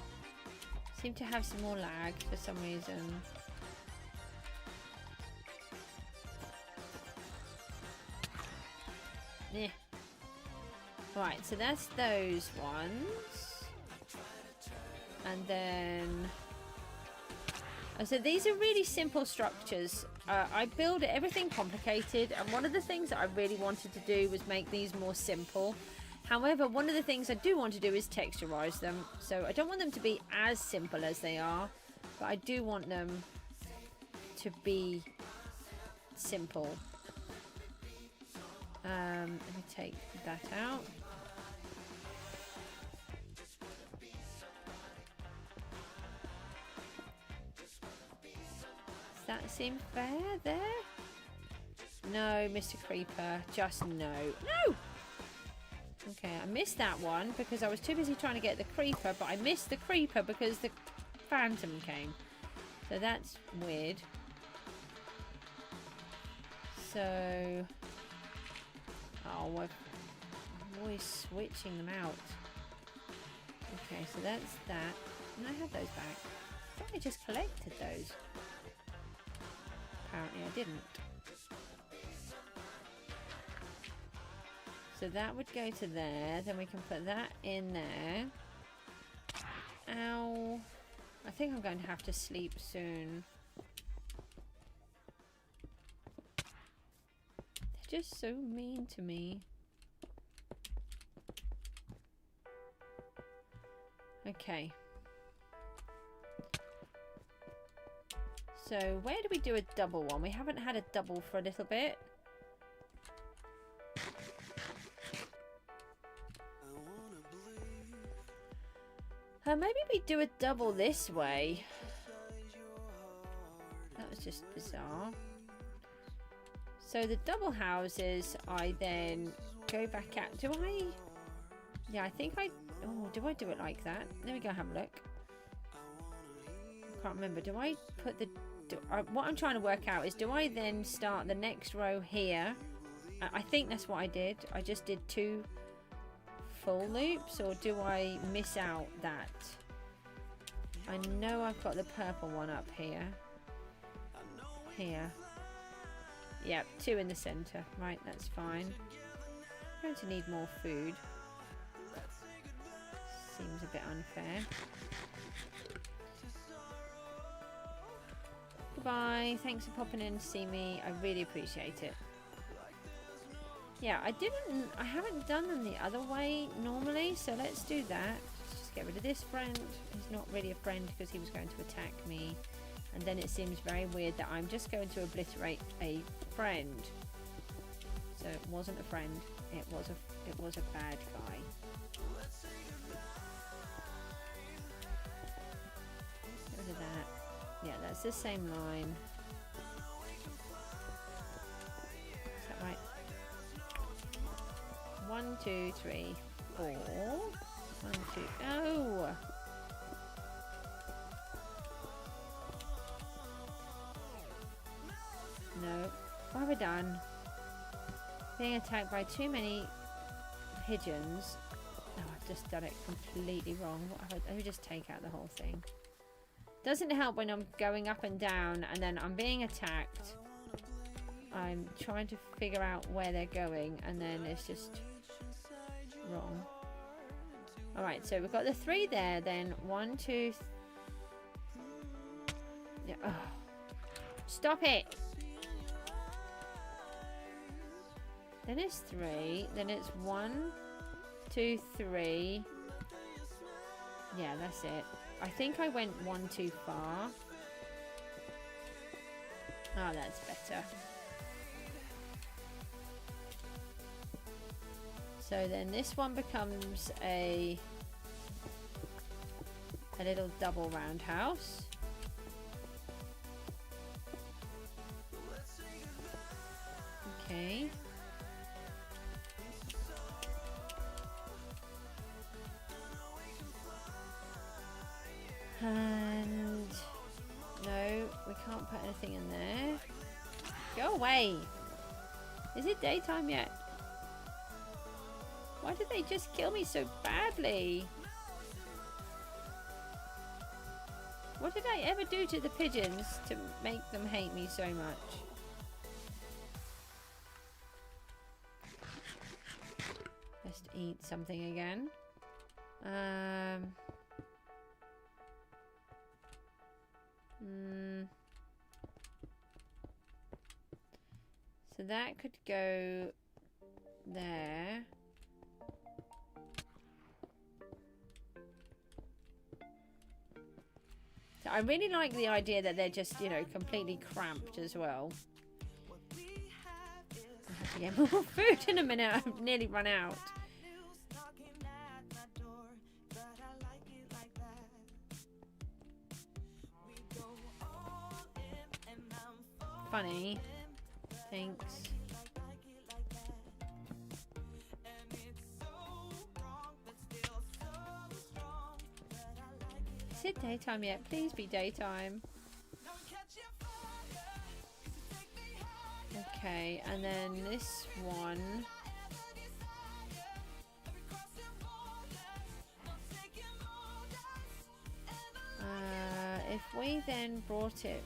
Seem to have some more lag for some reason. Yeah. Right, so that's those ones. And then... so these are really simple structures. I build everything complicated, and one of the things that I really wanted to do was make these more simple. However, one of the things I do want to do is texturize them. So I don't want them to be as simple as they are, but I do want them to be simple. Let me take that out. Does that seem fair there? No, Mr. Creeper, just no. No! Okay, I missed that one because I was too busy trying to get the creeper, but I missed the creeper because the phantom came. So that's weird. So... oh, I'm always switching them out. Okay, so that's that. Can I have those back? I thought I just collected those. Apparently I didn't. So that would go to there. Then we can put that in there. Ow. I think I'm going to have to sleep soon. They're just so mean to me. Okay. So where do we do a double one? We haven't had a double for a little bit. Maybe we do a double this way. That was just bizarre. So the double houses, I then go back out. Do I? Yeah, I think I... oh, do I do it like that? Let me go have a look. I can't remember. Do I put the... what I'm trying to work out is, do I then start the next row here? I think that's what I did. I just did 2 full loops, or do I miss out that? I know I've got the purple one up here. Here. Yep, 2 in the center. Right, that's fine. I'm going to need more food. Seems a bit unfair. Goodbye. Thanks for popping in to see me. I really appreciate it. Yeah, I haven't done them the other way normally, so let's do that. Let's just get rid of this friend. He's not really a friend because he was going to attack me. And then it seems very weird that I'm just going to obliterate a friend. So it wasn't a friend. It was a bad guy. Get rid of that. Yeah, that's the same line. Is that right? 1, 2, 3, 4. 1, 2. Oh! No. What have I done? Being attacked by too many pigeons. No, I've just done it completely wrong. What have I... let me just take out the whole thing. Doesn't help when I'm going up and down and then I'm being attacked. I'm trying to figure out where they're going and then it's just wrong. Alright, so we've got the 3 there, then 1, 2... yeah. Oh. Stop it! Then it's 3, then it's 1, 2, 3. Yeah, that's it. I think I went 1 too far. Oh, that's better. So then this one becomes a little double roundhouse. Okay. And no, we can't put anything in there. Go away. Is it daytime yet? Why did they just kill me so badly? What did I ever do to the pigeons to make them hate me so much? Let's eat something again. So that could go there. So I really like the idea that they're just, you know, completely cramped as well. I have to get more food in a minute. I've nearly run out. Funny. Thanks. Is it daytime yet? Please be daytime. Okay, and then this one. If we then brought it.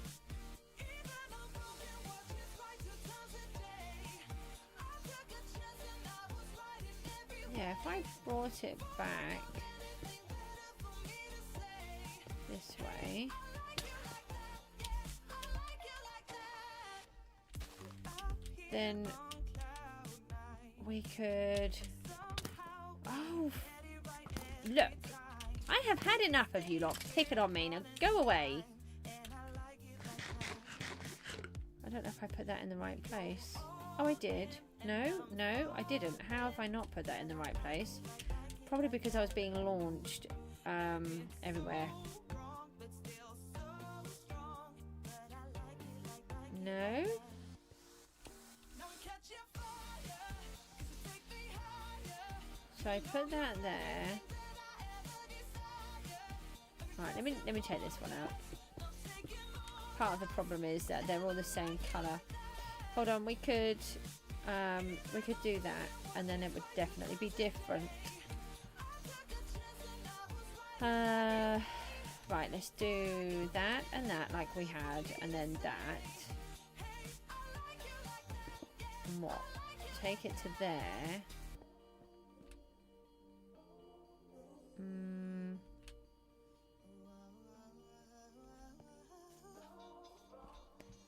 Yeah, if I brought it back this way. Then we could... Oh, look. I have had enough of you lot. Pick it on me. Now go away. I don't know if I put that in the right place. Oh, I did. No, I didn't. How have I not put that in the right place? Probably because I was being launched everywhere. No. So I put that there. Right, let me take this one out. Part of the problem is that they're all the same colour. Hold on, we could do that, and then it would definitely be different. Right, let's do that and that like we had, and then that. And what? Take it to there.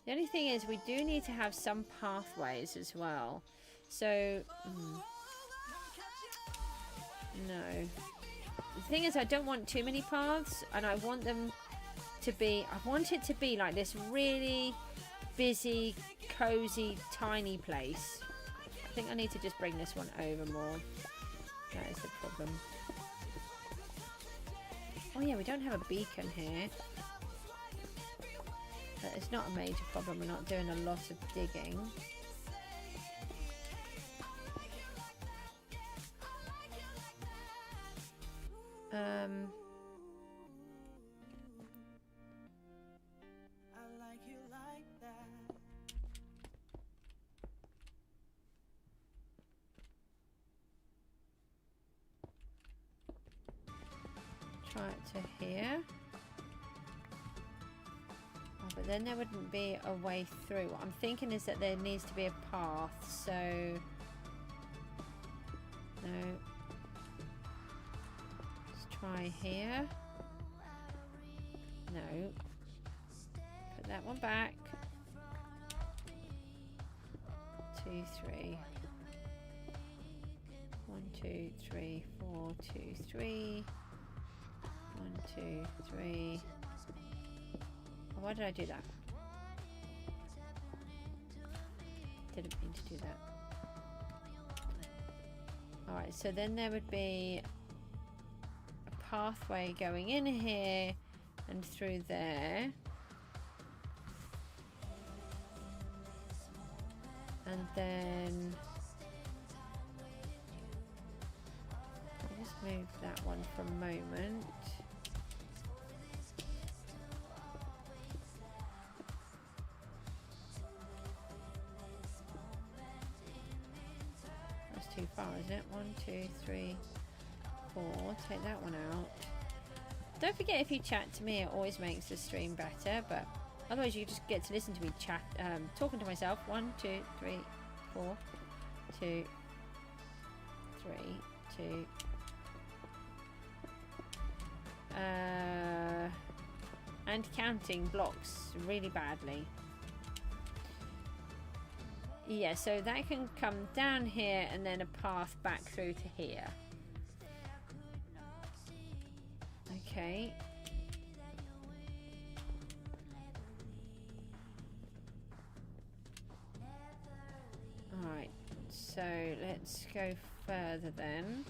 The only thing is we do need to have some pathways as well. So, no. The thing is I don't want too many paths, and I want them to be, I want it to be like this really busy, cozy, tiny place. I think I need to just bring this one over more. That is the problem. Oh yeah, we don't have a beacon here. But it's not a major problem. We're not doing a lot of digging. Try it to here. But then there wouldn't be a way through. What I'm thinking is that there needs to be a path, so no. Let's try here. No. Put that one back. 2, 3. 1, 2, 3, 4, 2, 3. 1, 2, 3. Why did I do that? Didn't mean to do that. Alright, so then there would be a pathway going in here and through there. And then I'll just move that one for a moment. Too far, isn't it? 1, 2, 3, 4. Take that one out. Don't forget, if you chat to me, it always makes the stream better, but otherwise you just get to listen to me chat, talking to myself. 1, 2, 3, 4, 2, 3, 2. And counting blocks really badly. Yeah, so that can come down here and then a path back through to here. Okay. Alright, so let's go further then.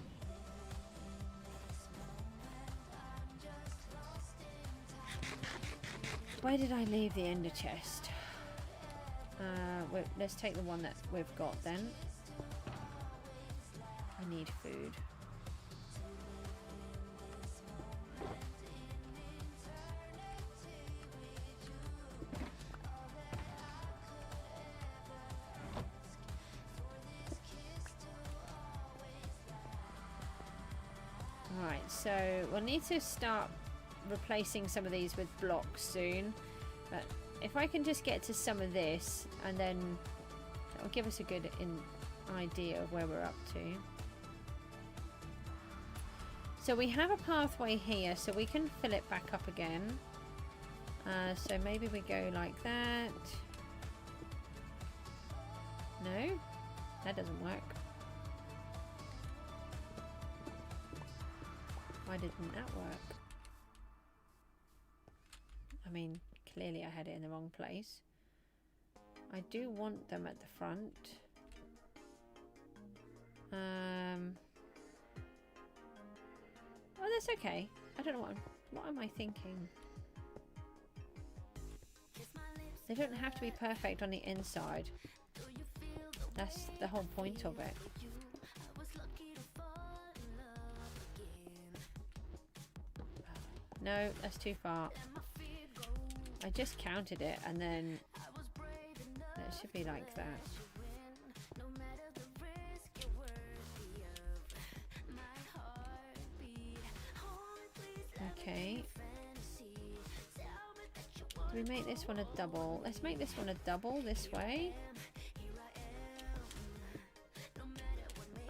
Where did I leave the ender chest? Let's take the one that we've got then. I need food. Alright, so we'll need to start replacing some of these with blocks soon. But if I can just get to some of this, and then that'll give us a good idea of where we're up to. So we have a pathway here, so we can fill it back up again. So maybe we go like that. No, that doesn't work. Why didn't that work? I mean, clearly I had it in the wrong place. I do want them at the front. Oh, that's okay. I don't know what am I thinking? They don't have to be perfect on the inside. That's the whole point of it. No, that's too far. I just counted it and then it should be like that. Okay. Do we make this one a double? Let's make this one a double this way.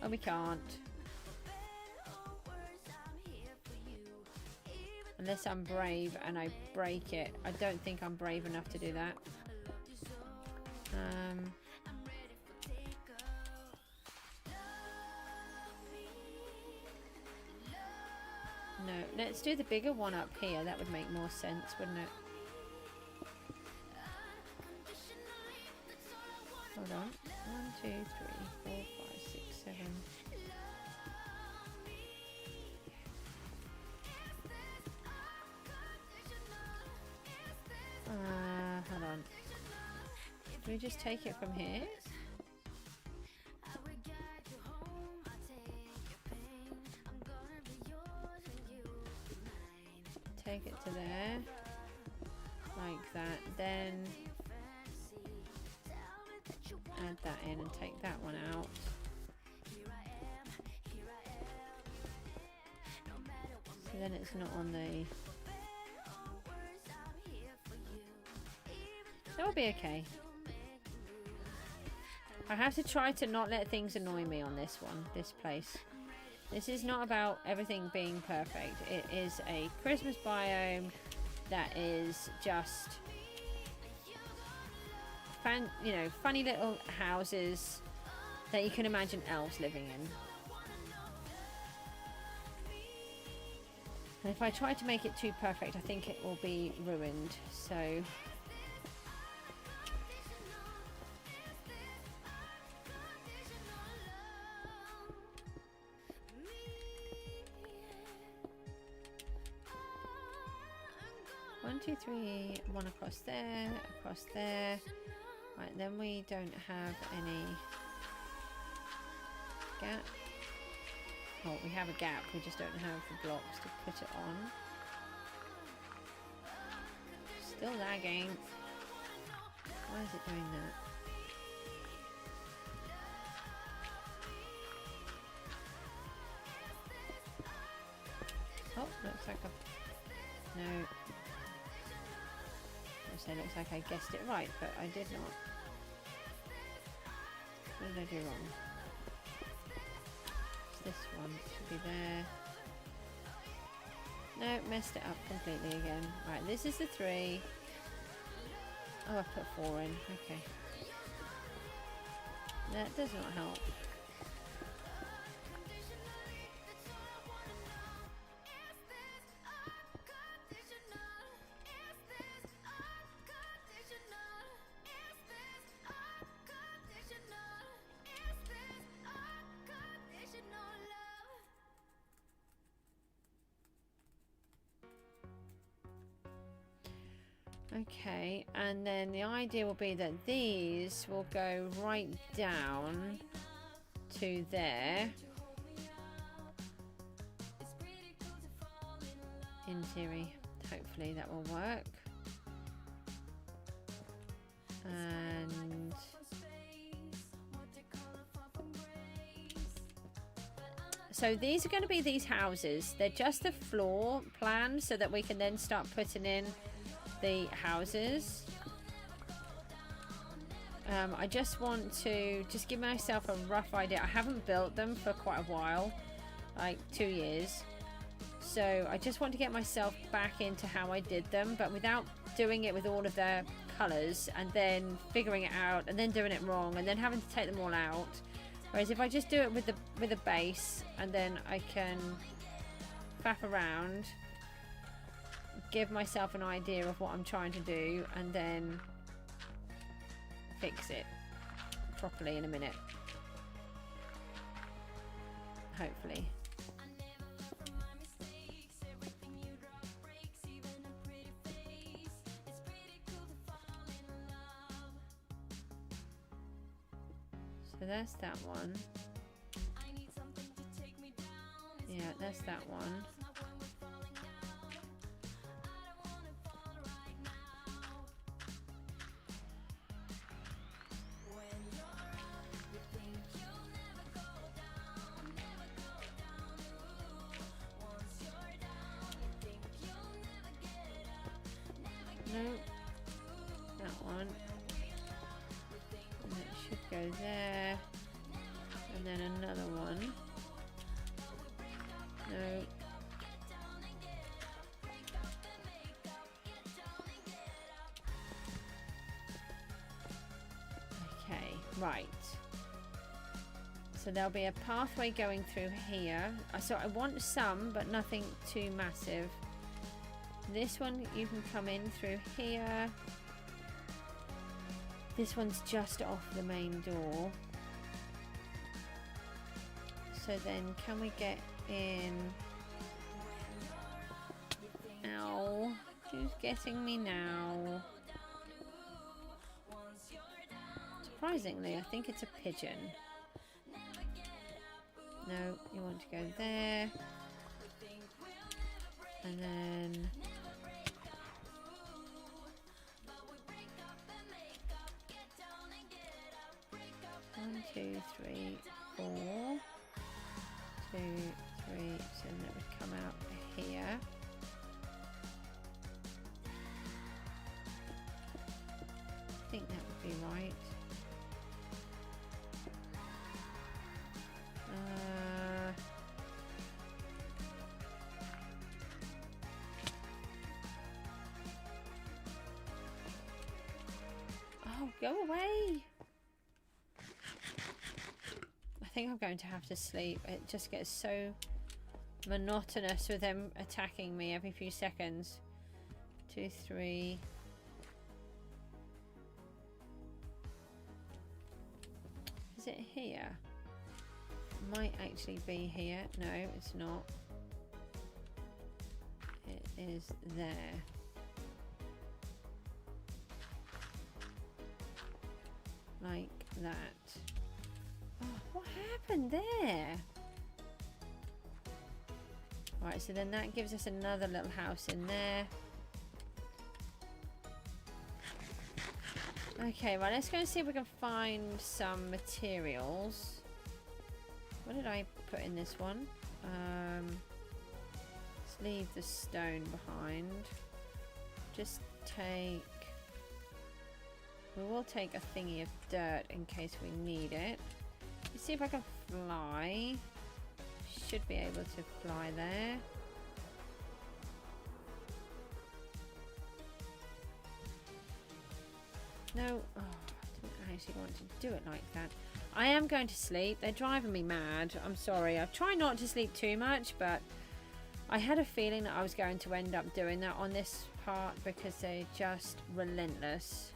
Oh, we can't. Unless I'm brave and I break it. I don't think I'm brave enough to do that. No, let's do the bigger one up here. That would make more sense, wouldn't it? Hold on. 1, 2, 3, 4, 5, 6, 7. Hold on. Do we just take it from here? Take it to there. Like that. Then add that in and take that one out. So then it's not on the... That will be okay. I have to try to not let things annoy me on this one, this place. This is not about everything being perfect. It is a Christmas biome that is just funny little houses that you can imagine elves living in. And if I try to make it too perfect, I think it will be ruined. So... One, two, three, one across there, across there. Right, then we don't have any gap. Oh, we have a gap, we just don't have the blocks to put it on. Still lagging. Why is it doing that? Oh, looks like I've No. So it looks like I guessed it right, but I did not. What did I do wrong? This one should be there. No, messed it up completely again. Right, this is the 3. Oh, I put 4 in. Okay. That does not help. Okay, and then the idea will be that these will go right down to there. In theory, hopefully that will work. And so these are going to be these houses. They're just a floor plan so that we can then start putting in the houses. I just want to just give myself a rough idea. I haven't built them for quite a while, like 2 years. So I just want to get myself back into how I did them, but without doing it with all of their colors and then figuring it out and then doing it wrong and then having to take them all out. Whereas if I just do it with a base and then I can faff around, give myself an idea of what I'm trying to do and then fix it properly in a minute. Hopefully. So that's that one. Yeah, that's that one. No, that one. And it should go there. And then another one. No. Okay, right. So there'll be a pathway going through here. So I want some, but nothing too massive. This one you can come in through here. This one's just off the main door. So then can we get in? Ow. Who's getting me now? Surprisingly, I think it's a pigeon. No, you want to go there. And then... 1, 2, 3, 4. 2, 3, so then it would come out here. I think that would be right. Oh, go away! I think I'm going to have to sleep. It just gets so monotonous with them attacking me every few seconds. 2, 3. Is it here? It might actually be here. No, it's not. It is there. Like that. Oh, what happened there? Right, so then that gives us another little house in there. Okay, right, let's go and see if we can find some materials. What did I put in this one? leave the stone behind. Just take... We will take a thingy of dirt in case we need it. Let's see if I can fly. Should be able to fly there. No, oh, I didn't actually want to do it like that. I am going to sleep. They're driving me mad. I'm sorry. I try not to sleep too much, but I had a feeling that I was going to end up doing that on this part because they're just relentless.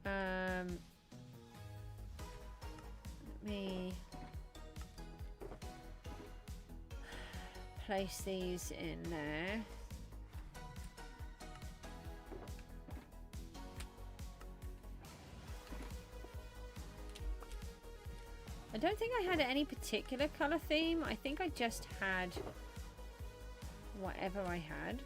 Let me place these in there. I don't think I had any particular colour theme. I think I just had whatever I had.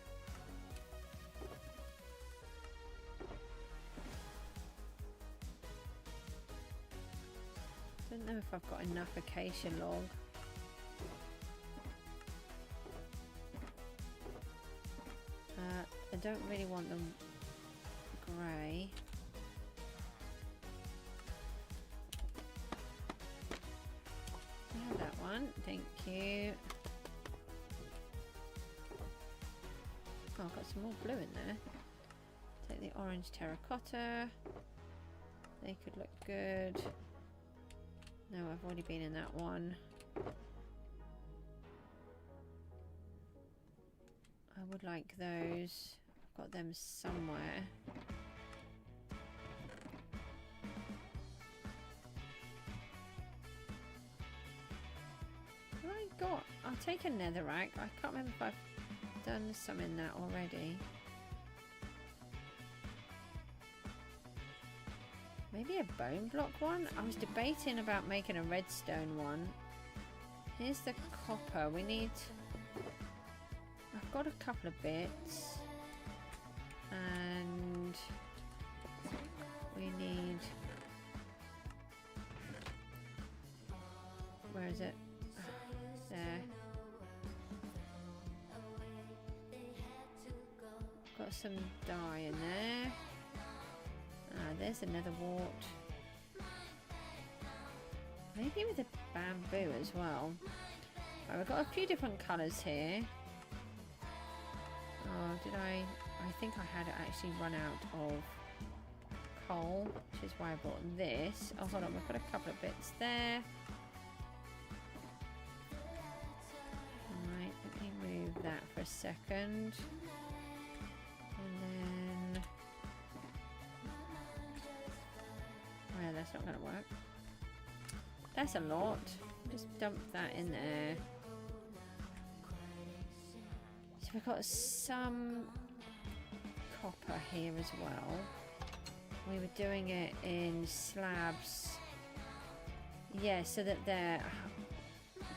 I don't know if I've got enough acacia log. I don't really want them grey. Yeah, that one. Thank you. Oh, I've got some more blue in there. Take the orange terracotta. They could look good. No, I've already been in that one. I would like those. I've got them somewhere. What have I got? I'll take a netherrack. I can't remember if I've done some in that already. Maybe a bone block one? I was debating about making a redstone one. Here's the copper. We need... I've got a couple of bits. And... we need... Where is it? There. Got some dye in there. There's another wart. Maybe with a bamboo as well. Right, we've got a few different colours here. Oh, did I think I had actually run out of coal, which is why I bought this. Oh, hold on, we've got a couple of bits there. Alright, let me move that for a second. And then... well, that's not going to work. That's a lot. Just dump that in there. So we've got some copper here as well. We were doing it in slabs. Yeah, so that they're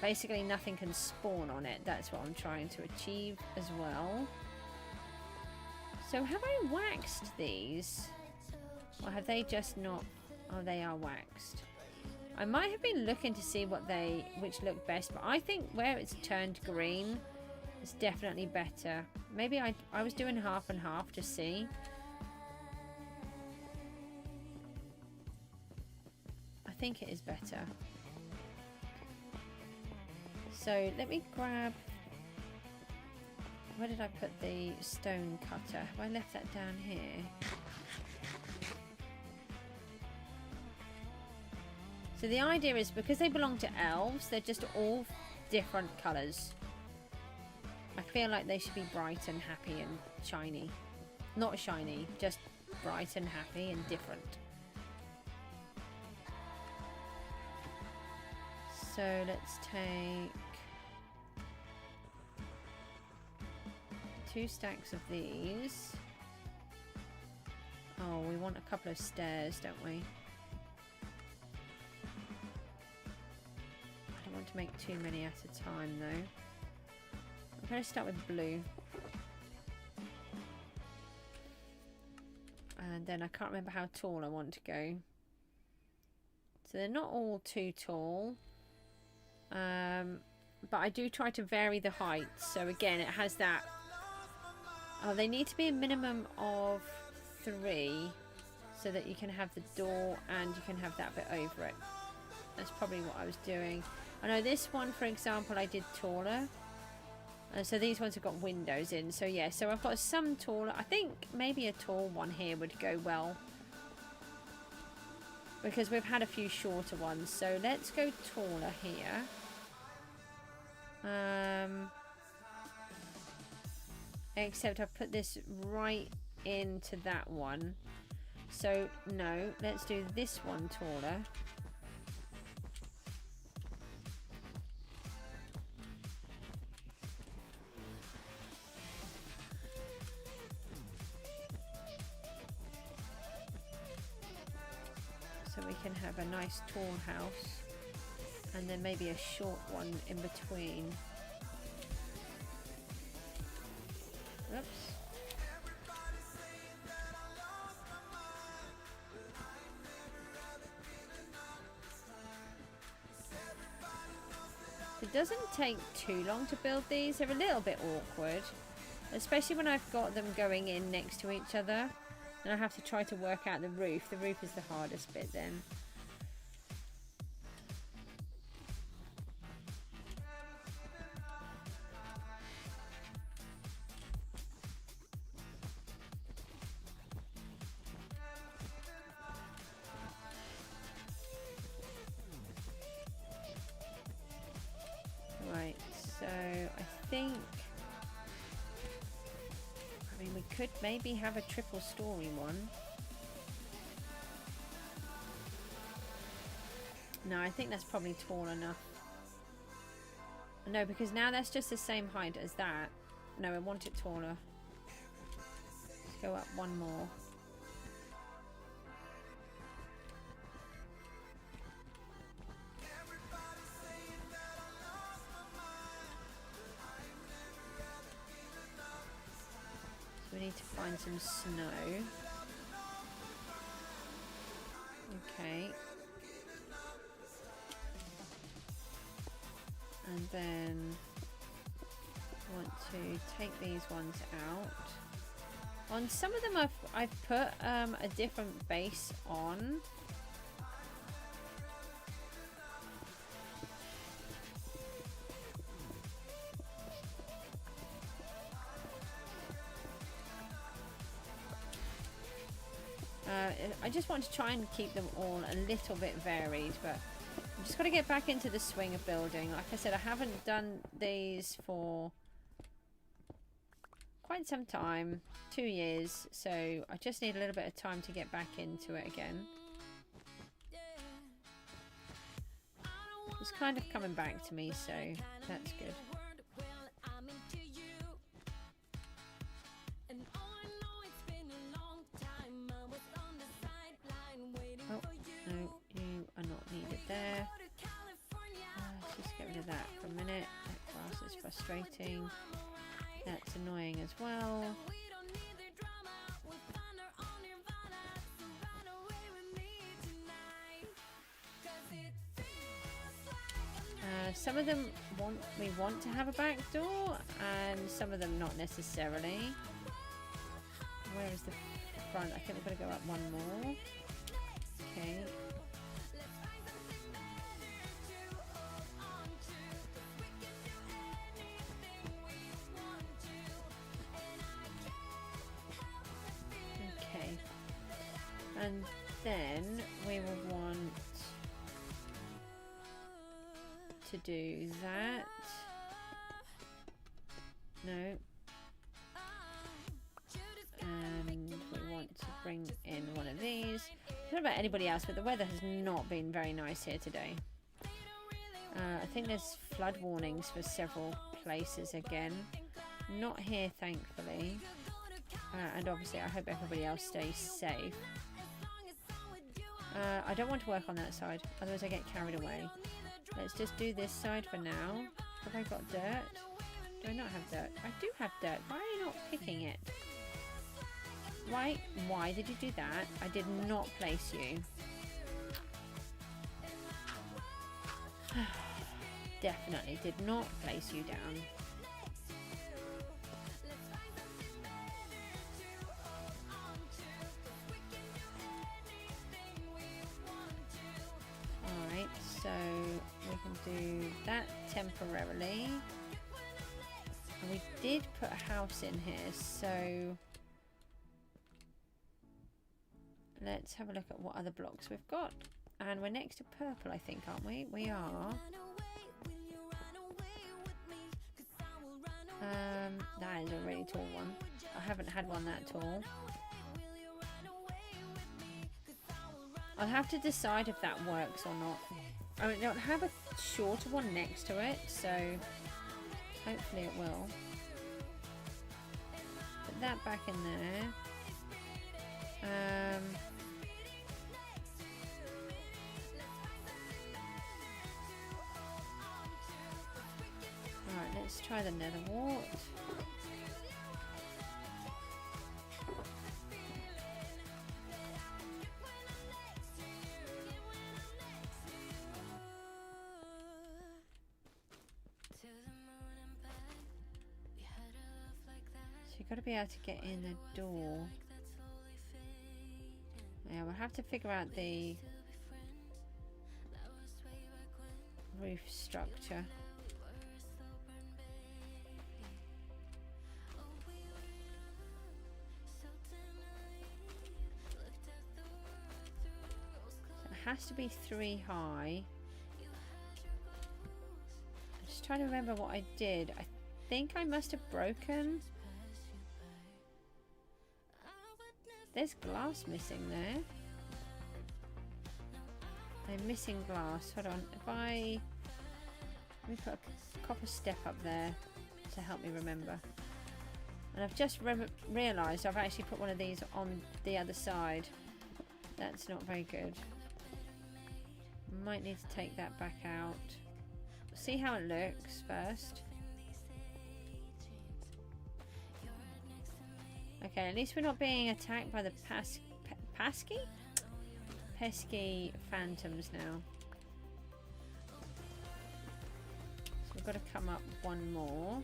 basically nothing can spawn on it. That's what I'm trying to achieve as well. So have I waxed these? Or have they just not... oh, they are waxed. I might have been looking to see which look best, but I think where it's turned green is definitely better. Maybe I was doing half and half to see. I think it is better. So let me grab... where did I put the stone cutter? Have I left that down here? So the idea is, because they belong to elves, they're just all different colours. I feel like they should be bright and happy and shiny. Not shiny, just bright and happy and different. So let's take 2 stacks of these. Oh, we want a couple of stairs, don't we? I don't want to make too many at a time though. I'm going to start with blue. And then I can't remember how tall I want to go. So they're not all too tall. but I do try to vary the height. So again, it has that. Oh, they need to be a minimum of 3 so that you can have the door and you can have that bit over it. That's probably what I was doing. I know this one, for example, I did taller. So these ones have got windows in. So yeah, so I've got some taller. I think maybe a tall one here would go well, because we've had a few shorter ones. So let's go taller here. Except I've put this right into that one. So no, let's do this one taller. So we can have a nice tall house, and then maybe a short one in between. Oops. It doesn't take too long to build these. They're a little bit awkward, especially when I've got them going in next to each other. And I have to try to work out the roof. The roof is the hardest bit then. Right, so I think... I mean, we could maybe have a triple story one. No, I think that's probably tall enough. No, because now that's just the same height as that. No, I want it taller. Let's go up one more. We need to find some snow. Okay. And then I want to take these ones out. On some of them I've put a different base on. I just want to try and keep them all a little bit varied, but I'm just got to get back into the swing of building. Like I said, I haven't done these for quite some time, 2 years, so I just need a little bit of time to get back into it again. It's kind of coming back to me, so that's good. Oh, no, you are not needed there. Let's just get rid of that for a minute. That grass is frustrating. That's annoying as well. Some of them we want to have a back door, and some of them not necessarily. Where is the front? I think we're going to go up one more. Okay. Okay. And then we will want to do that. No. And we want to bring in one of these. I don't know about anybody else, but the weather has not been very nice here today. I think there's flood warnings for several places again. Not here, thankfully. And obviously, I hope everybody else stays safe. I don't want to work on that side, otherwise I get carried away. Let's just do this side for now. Have I got dirt? Do I not have dirt? I do have dirt. Why are you not picking it? Why did you do that? I did not place you. definitely did not place you down. Alright, so we can do that temporarily. And we did put a house in here, so let's have a look at what other blocks we've got. And we're next to purple, I think, aren't we? We are. That is a really tall one. I haven't had one that tall. I'll have to decide if that works or not. I mean, I'll have a shorter one next to it, so hopefully it will. Put that back in there. Alright, let's try the nether wart. So you've got to be able to get in the door. Yeah, we'll have to figure out the roof structure. So it has to be 3 high. I'm just trying to remember what I did. I think I must have broken. There's glass missing there. I'm missing glass. Hold on. If let me put a copper step up there to help me remember. And I've just realised I've actually put one of these on the other side. That's not very good. Might need to take that back out. See how it looks first. Okay, at least we're not being attacked by the pesky phantoms now. So we've got to come up one more.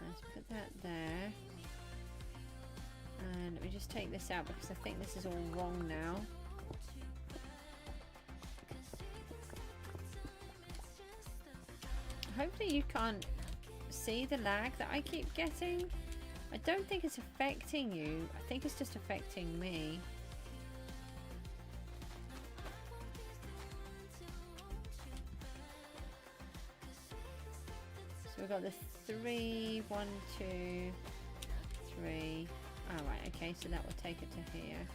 Let's put that there. And let me just take this out because I think this is all wrong now. Hopefully you can't see the lag that I keep getting. I don't think it's affecting you. I think it's just affecting me. So we've got the 3, 1, 2, 3. Alright, okay, so that will take it to here.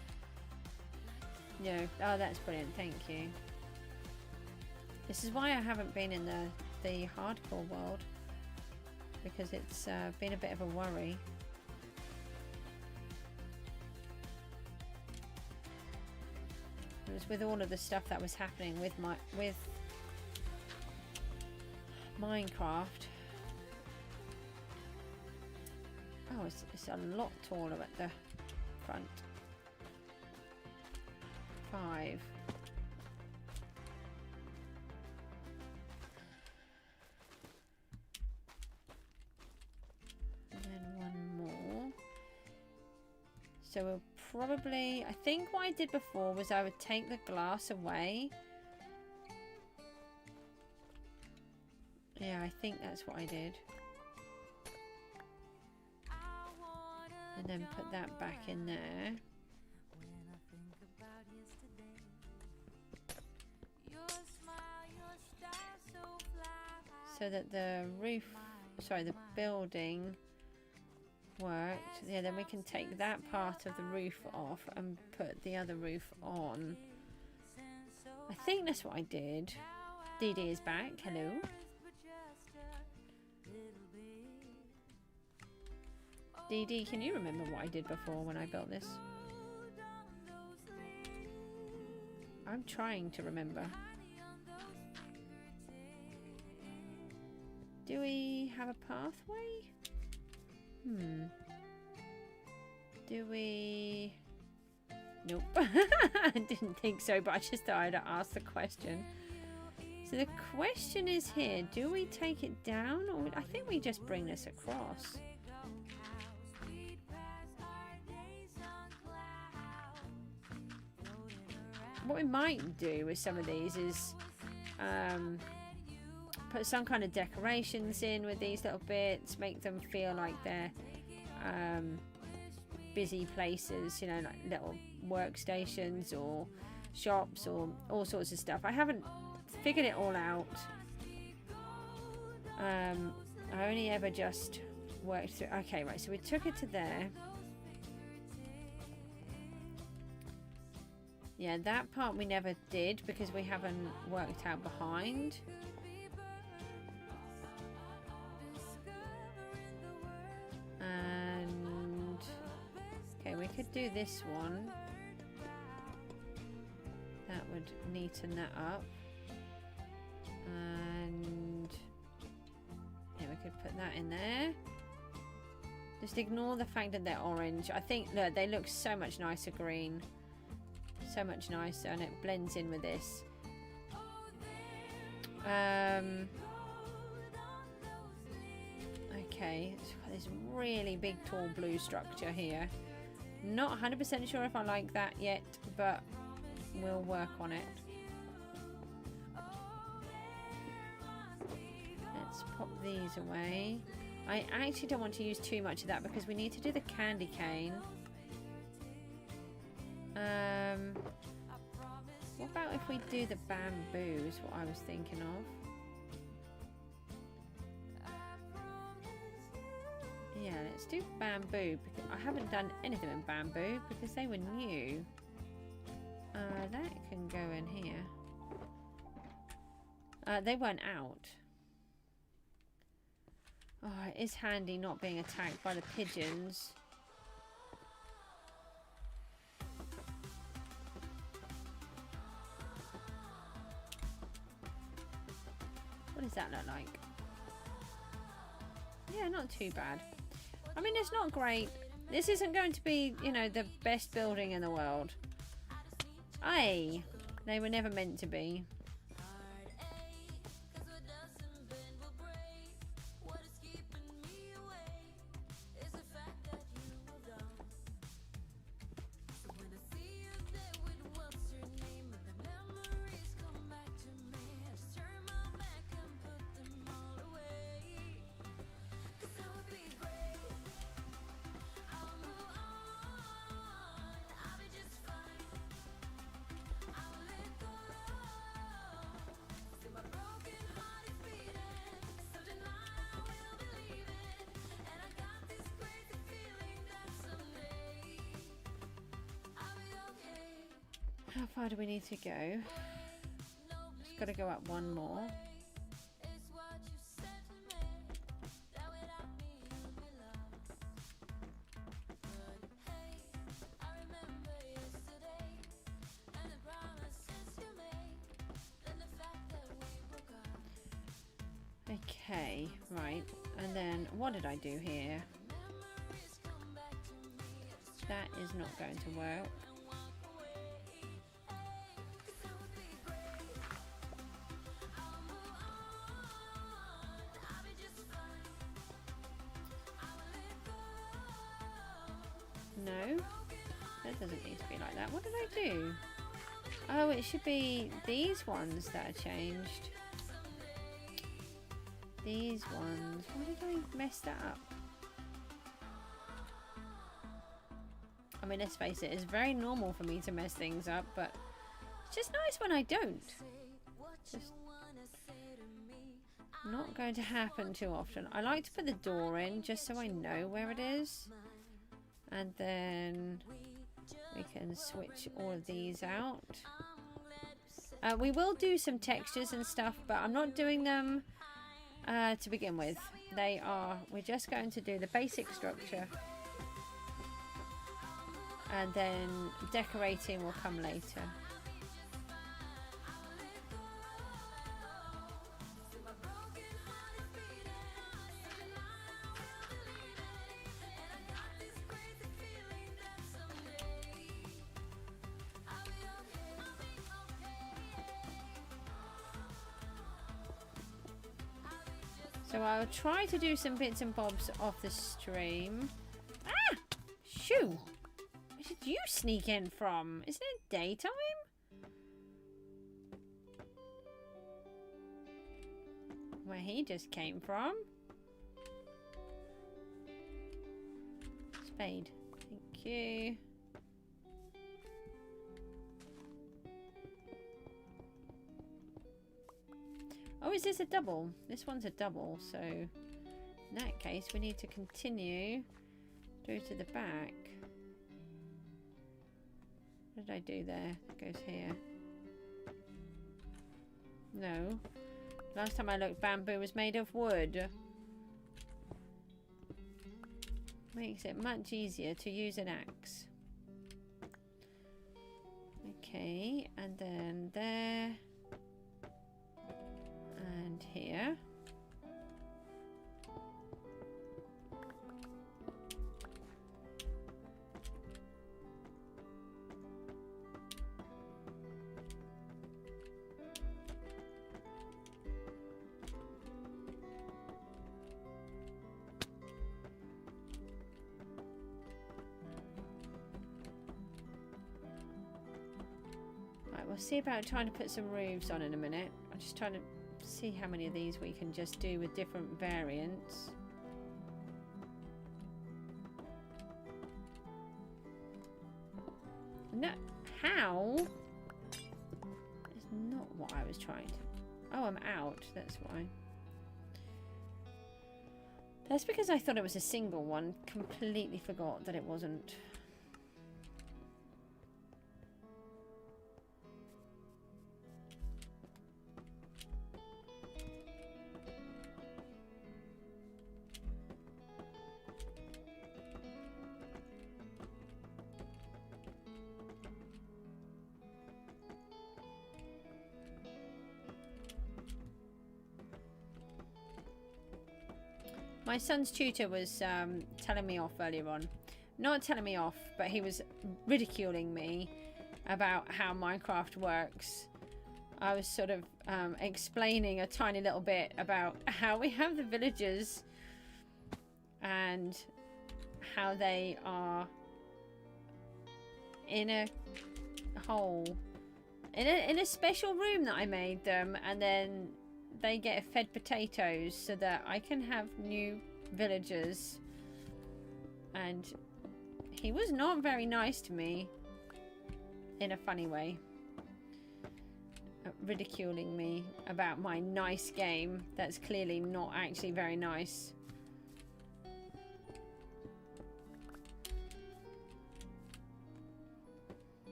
No, oh, that's brilliant, thank you. This is why I haven't been in the hardcore world, because it's been a bit of a worry. It was with all of the stuff that was happening with Minecraft. Oh, it's a lot taller at the front. 5. And then one more. So we'll probably, I think what I did before was I would take the glass away. Yeah, I think that's what I did. And then put that back in there. So that the roof, sorry, the building worked. Yeah, then we can take that part of the roof off and put the other roof on. I think that's what I did. DD is back. Hello. DD, can you remember what I did before when I built this? I'm trying to remember. Do we have a pathway? Do we? Nope. I didn't think so, but I just thought I'd ask the question. So the question is here, do we take it down, or I think we just bring this across? What we might do with some of these is put some kind of decorations in with these little bits, make them feel like they're busy places, you know, like little workstations or shops or all sorts of stuff. I haven't figured it all out. I only ever just worked through. Okay, right, so we took it to there. Yeah, that part we never did because we haven't worked out behind. And okay, we could do this one. That would neaten that up. And yeah, we could put that in there. Just ignore the fact that they're orange. I think that they look so much nicer green. So much nicer, and it blends in with this. Okay, it's got this really big tall blue structure here. Not 100% sure if I like that yet, but we'll work on it. Let's pop these away. I actually don't want to use too much of that because we need to do the candy cane. What about if we do the bamboo is what I was thinking of. Yeah, let's do bamboo because I haven't done anything in bamboo because they were new. That can go in here. They weren't out. Oh, it is handy not being attacked by the pigeons. What does that look like? Yeah, not too bad. I mean, it's not great. This isn't going to be, you know, the best building in the world. Aye, they were never meant to be. How far do we need to go? Just got to go up one more. Okay, right. And then what did I do here? That is not going to work. No, that doesn't need to be like that. What did I do? Oh, it should be these ones that are changed. These ones. Why did I mess that up? I mean, let's face it, it's very normal for me to mess things up, but it's just nice when I don't. Just not going to happen too often. I like to put the door in just so I know where it is. And then we can switch all of these out. We will do some textures and stuff, but I'm not doing them to begin with. We're just going to do the basic structure. And then decorating will come later. So I'll try to do some bits and bobs off the stream. Ah! Shoo! Where did you sneak in from? Isn't it daytime? Where he just came from. Spade. Thank you. Oh, is this a double? This one's a double, so in that case we need to continue through to the back. What did I do there? That goes here. No. Last time I looked, bamboo was made of wood. Makes it much easier to use an axe. Okay, and then there. And here. Right, we'll see about trying to put some roofs on in a minute. I'm just trying to see how many of these we can just do with different variants. No, how? It's not what I was trying to. Oh, I'm out. That's why. That's because I thought it was a single one. Completely forgot that it wasn't. My son's tutor was telling me off earlier on. Not telling me off, but he was ridiculing me about how Minecraft works. I was sort of explaining a tiny little bit about how we have the villagers and how they are in a hole. In a special room that I made them, and then they get fed potatoes so that I can have new villagers. And he was not very nice to me in a funny way, ridiculing me about my nice game that's clearly not actually very nice.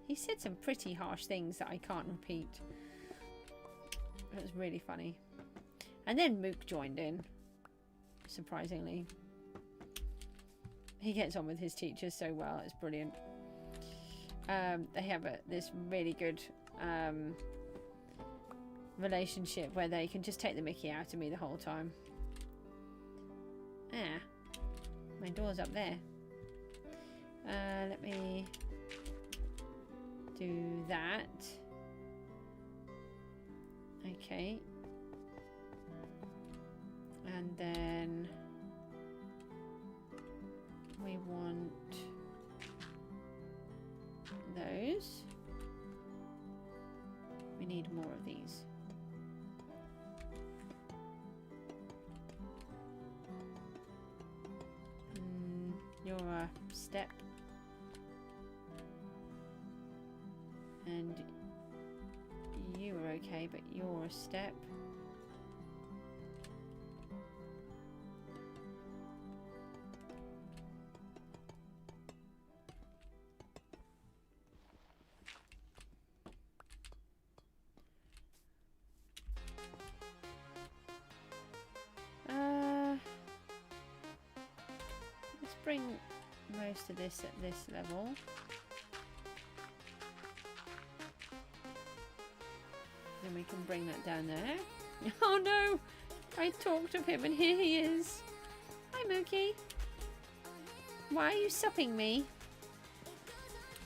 He said some pretty harsh things that I can't repeat. It was really funny. And then Mook joined in, surprisingly. He gets on with his teachers so well. It's brilliant. They have this really good relationship where they can just take the mickey out of me the whole time. Ah, my door's up there. Let me do that. Okay. And then we want those. We need more of these. You're a step. And you are okay, but you're a step. Let's bring most of this at this level. Then we can bring that down there. Oh no! I talked of him and here he is. Hi Mookie. Why are you supping me?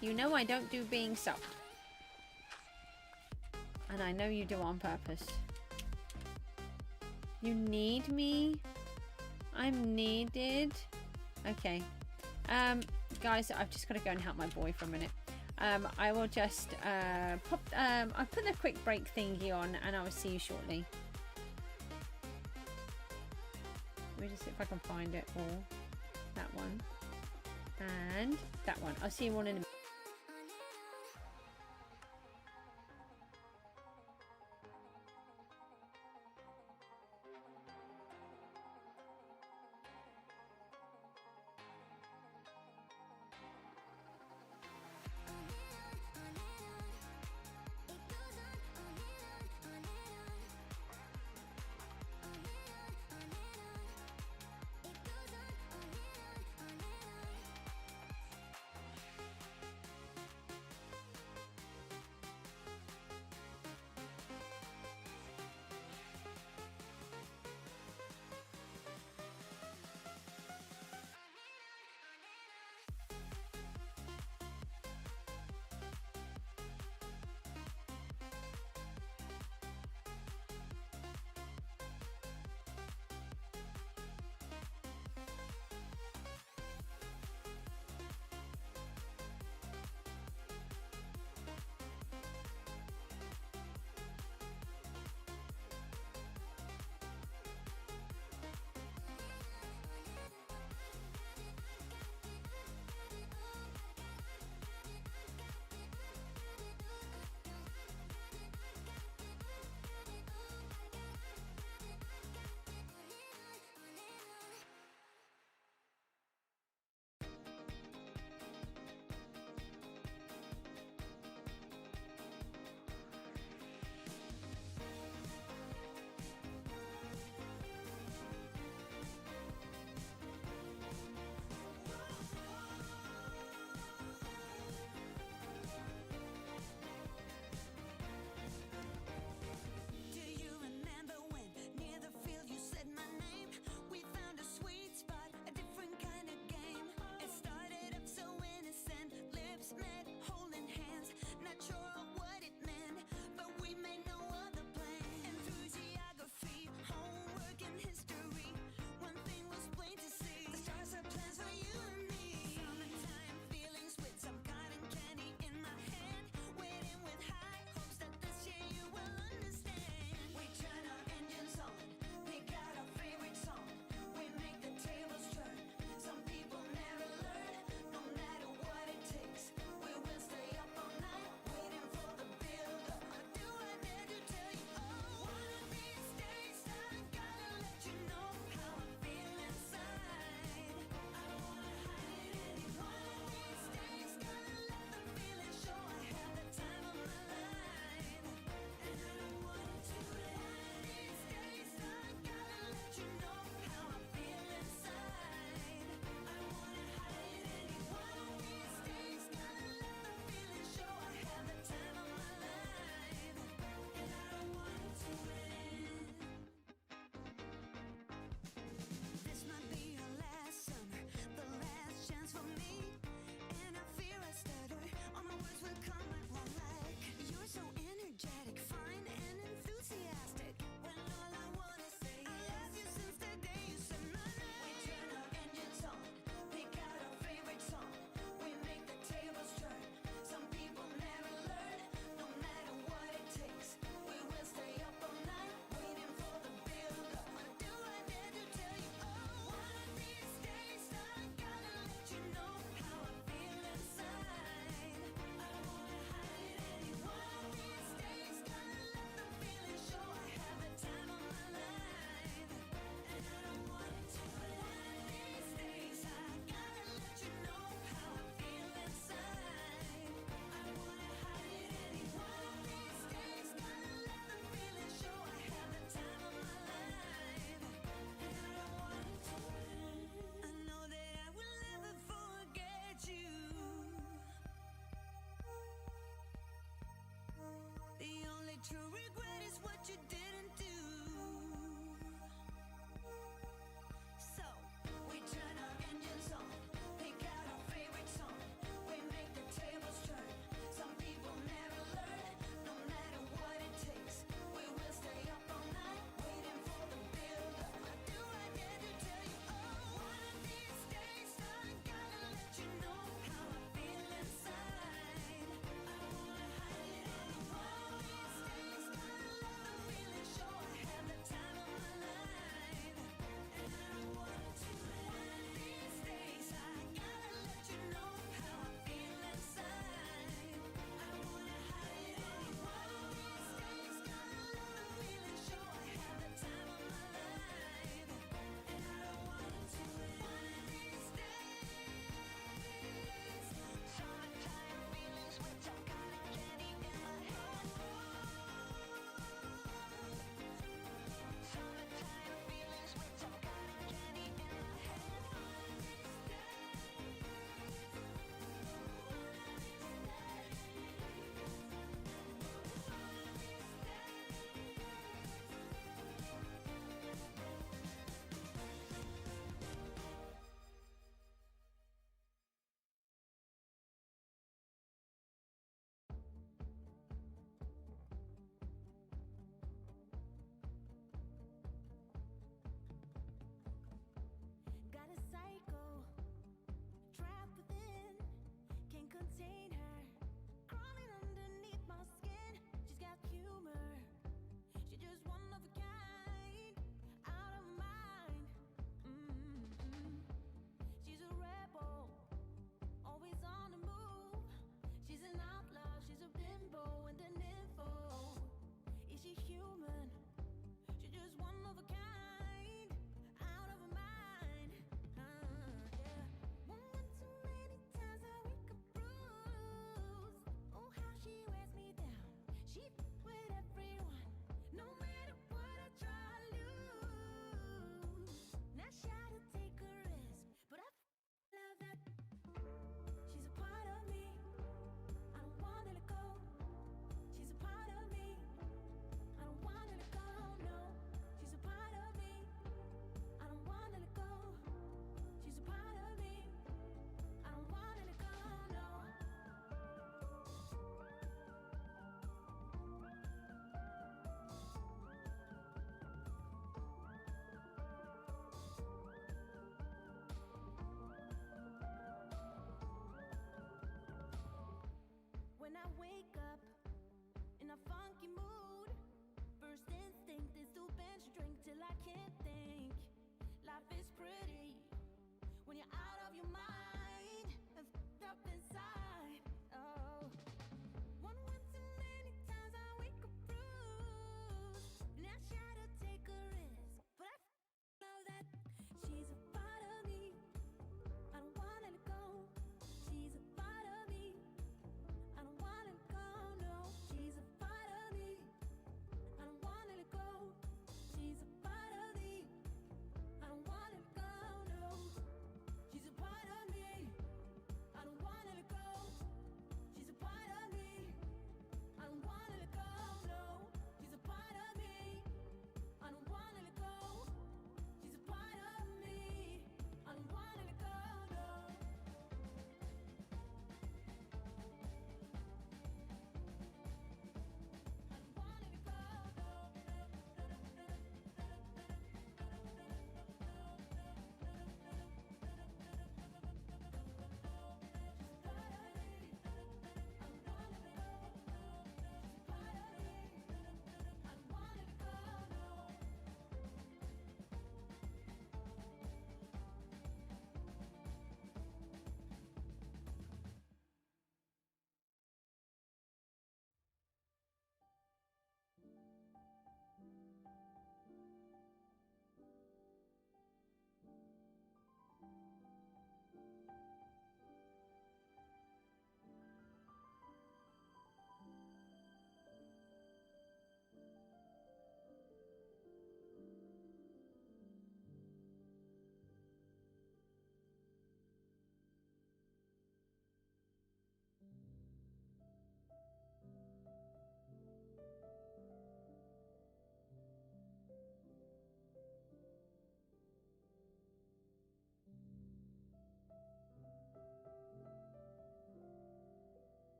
You know I don't do being supped. And I know you do on purpose. You need me? I'm needed. Okay. Guys, I've just got to go and help my boy for a minute. I will just pop. I'll put the quick break thingy on, and I will see you shortly. Let me just see if I can find it all. That one and that one. I'll see you all in a minute.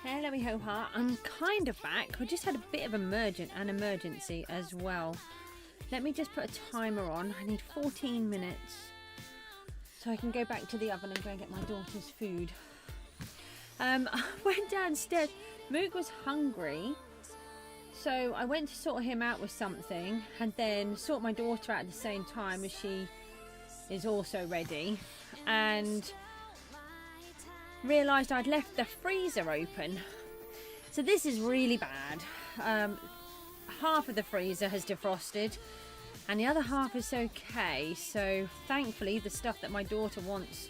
Hello, ho ha. I'm kind of back. We just had a bit of an emergency as well. Let me just put a timer on. I need 14 minutes so I can go back to the oven and go and get my daughter's food. I went downstairs. Moog was hungry, so I went to sort him out with something and then sort my daughter out at the same time as she is also ready, and realised I'd left the freezer open. So this is really bad. Half of the freezer has defrosted and the other half is okay. So thankfully the stuff that my daughter wants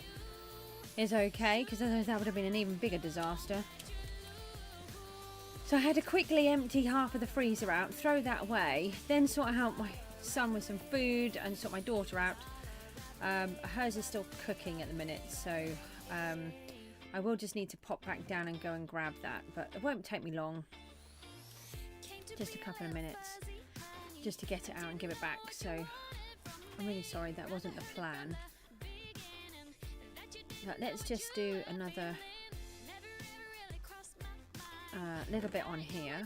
is okay, because otherwise that would have been an even bigger disaster. So I had to quickly empty half of the freezer out, throw that away, then sort out my son with some food and sort my daughter out. Hers is still cooking at the minute, so I will just need to pop back down and go and grab that, but it won't take me long. Just a couple of minutes just to get it out and give it back. So I'm really sorry, that wasn't the plan. But let's just do another little bit on here.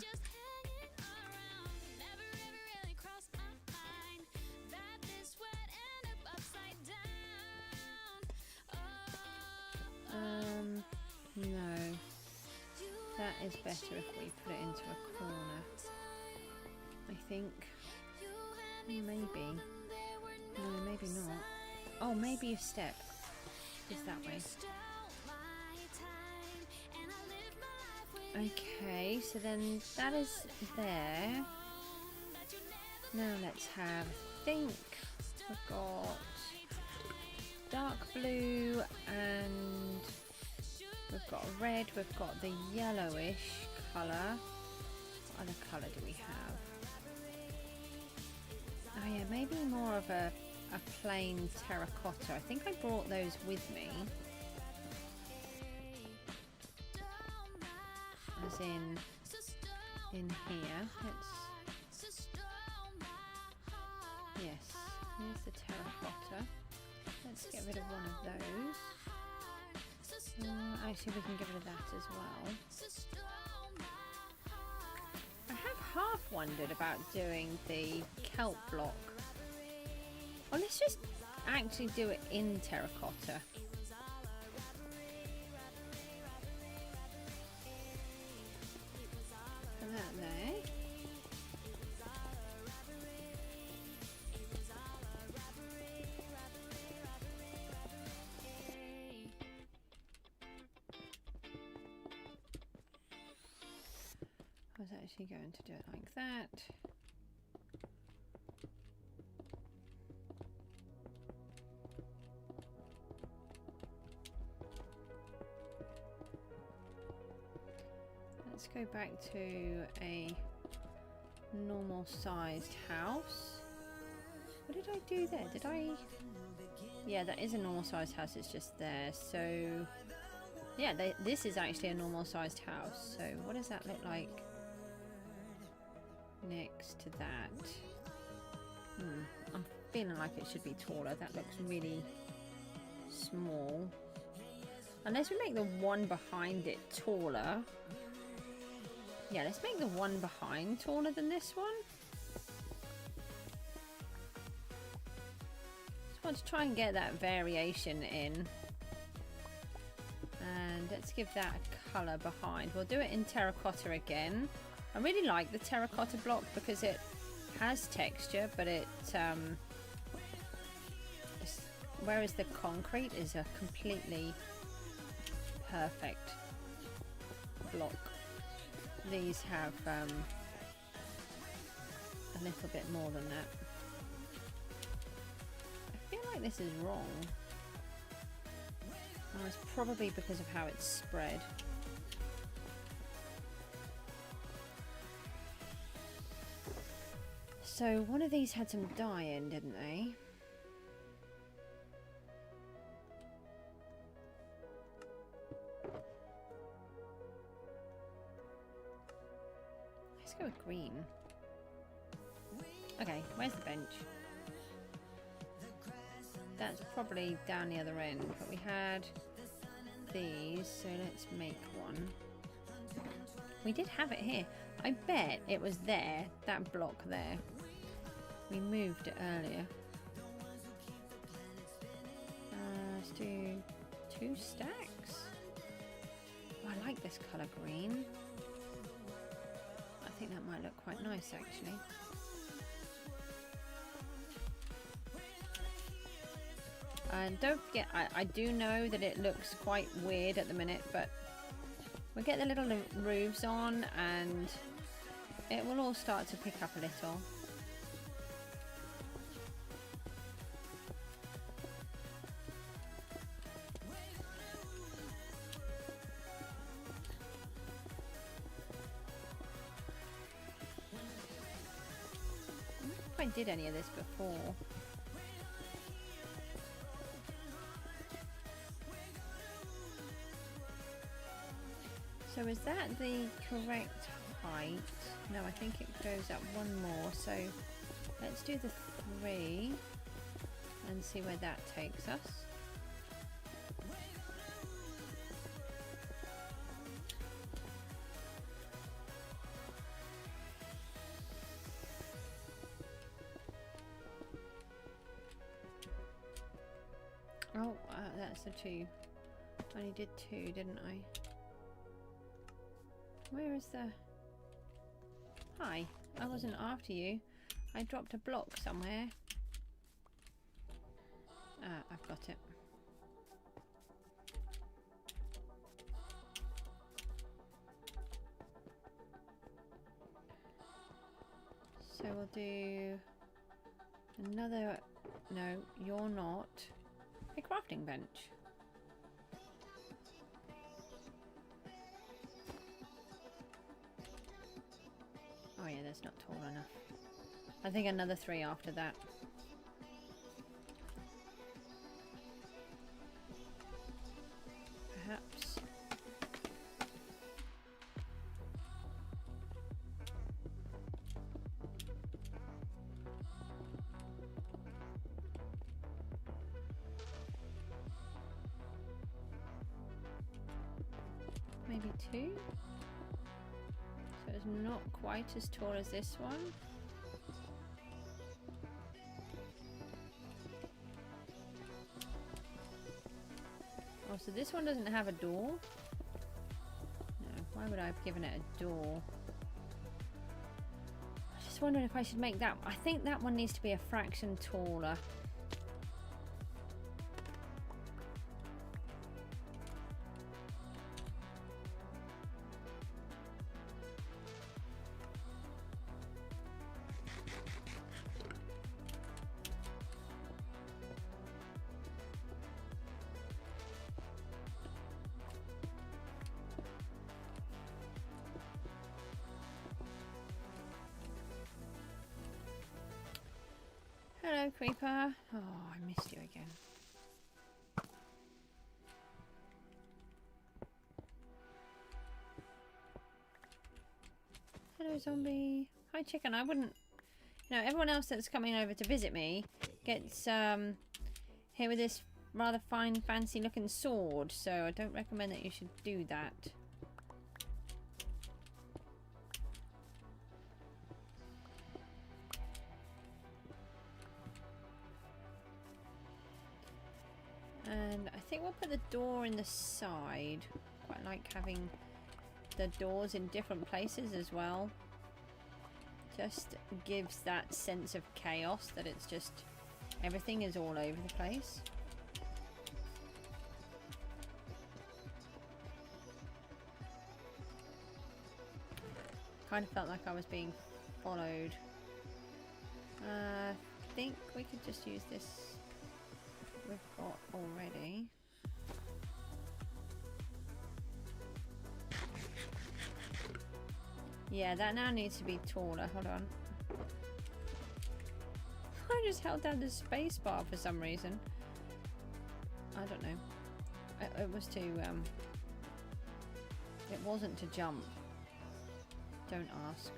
No, that is better if we put it into a corner, I think. Maybe. No, maybe not. Oh, maybe a step is that way. Okay, so then that is there. Now let's have, I think we've got dark blue and we've got red, we've got the yellowish colour. What other colour do we have? Oh yeah, maybe more of a plain terracotta. I think I brought those with me. As in here. Yes, here's the terracotta. Let's get rid of one of those. Actually, we can get rid of that as well. I have half wondered about doing the kelp block. Well, let's just actually do it in terracotta. Put that there. I was actually going to do it like that. Let's go back to a normal sized house. What did I do there? Did I? Yeah, that is a normal sized house. It's just there. So yeah, this is actually a normal sized house. So what does that look like next to that? I'm feeling like it should be taller. That looks really small. Unless we make the one behind it taller. Yeah, let's make the one behind taller than this one. Just want to try and get that variation in. And let's give that a colour behind. We'll do it in terracotta again. I really like the terracotta block because it has texture, but it whereas the concrete is a completely perfect block. These have a little bit more than that. I feel like this is wrong. Oh, it's probably because of how it's spread. So one of these had some dye in, didn't they? Let's go with green. Okay, where's the bench? That's probably down the other end, but we had these, so let's make one. We did have it here. I bet it was there, that block there. We moved it earlier. Let's do 2 stacks. Oh, I like this colour green. I think that might look quite nice actually. And don't forget, I do know that it looks quite weird at the minute, but we'll get the little roofs on and it will all start to pick up a little. I don't know if I did any of this before. So is that the correct height? No, I think it goes up one more. So let's do the 3 and see where that takes us. Oh, that's the 2. I only did 2, didn't I? Where is the... Hi, I wasn't after you. I dropped a block somewhere. Ah, I've got it. So we'll do another... No, you're not. A crafting bench. Oh yeah, that's not tall enough. I think another 3 after that. Perhaps. Maybe 2? So it's not quite as tall as this one. Oh, so this one doesn't have a door? No, why would I have given it a door? I just wondered if I should make that. I think that one needs to be a fraction taller. Hello, creeper. Oh, I missed you again. Hello, zombie. Hi, chicken. I wouldn't... You know, everyone else that's coming over to visit me gets here with this rather fine, fancy-looking sword. So I don't recommend that you should do that. And I think we'll put the door in the side. Quite like having the doors in different places as well. Just gives that sense of chaos that it's just everything is all over the place. Kind of felt like I was being followed. I think we could just use this we've got already. Yeah, that now needs to be taller. Hold on. I just held down the space bar for some reason. I don't know. It was to it wasn't to jump. Don't ask.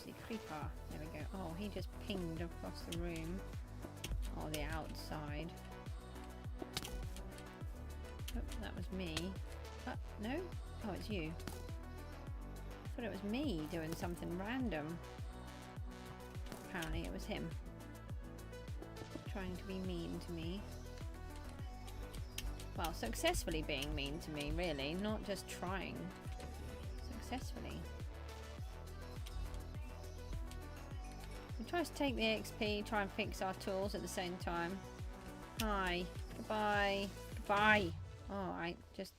ghostly creeper. There we go. Oh, he just pinged across the room. Or the outside. Oh, that was me. No? Oh, it's you. I thought it was me doing something random. Apparently it was him. Trying to be mean to me. Well, successfully being mean to me, really. Not just trying. Successfully. We try to take the XP, try and fix our tools at the same time. Hi. Goodbye. Goodbye. Alright, just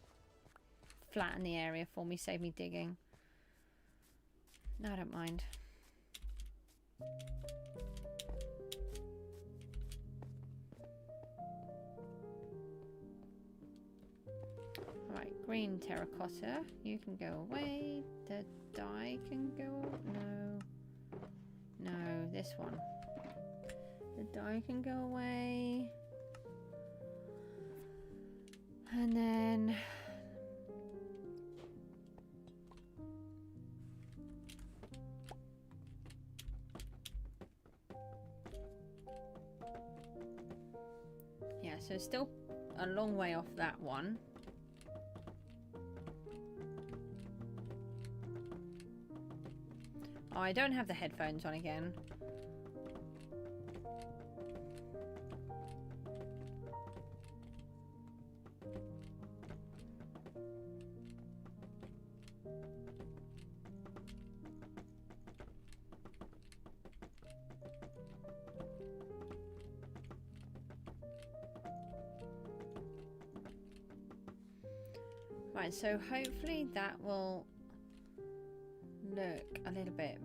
flatten the area for me, save me digging. No, I don't mind. Alright, green terracotta. You can go away. The dye can go... No. No, this one. The dye can go away. And then... yeah, so still a long way off that one. Oh, I don't have the headphones on again. Right, so hopefully that will look a little bit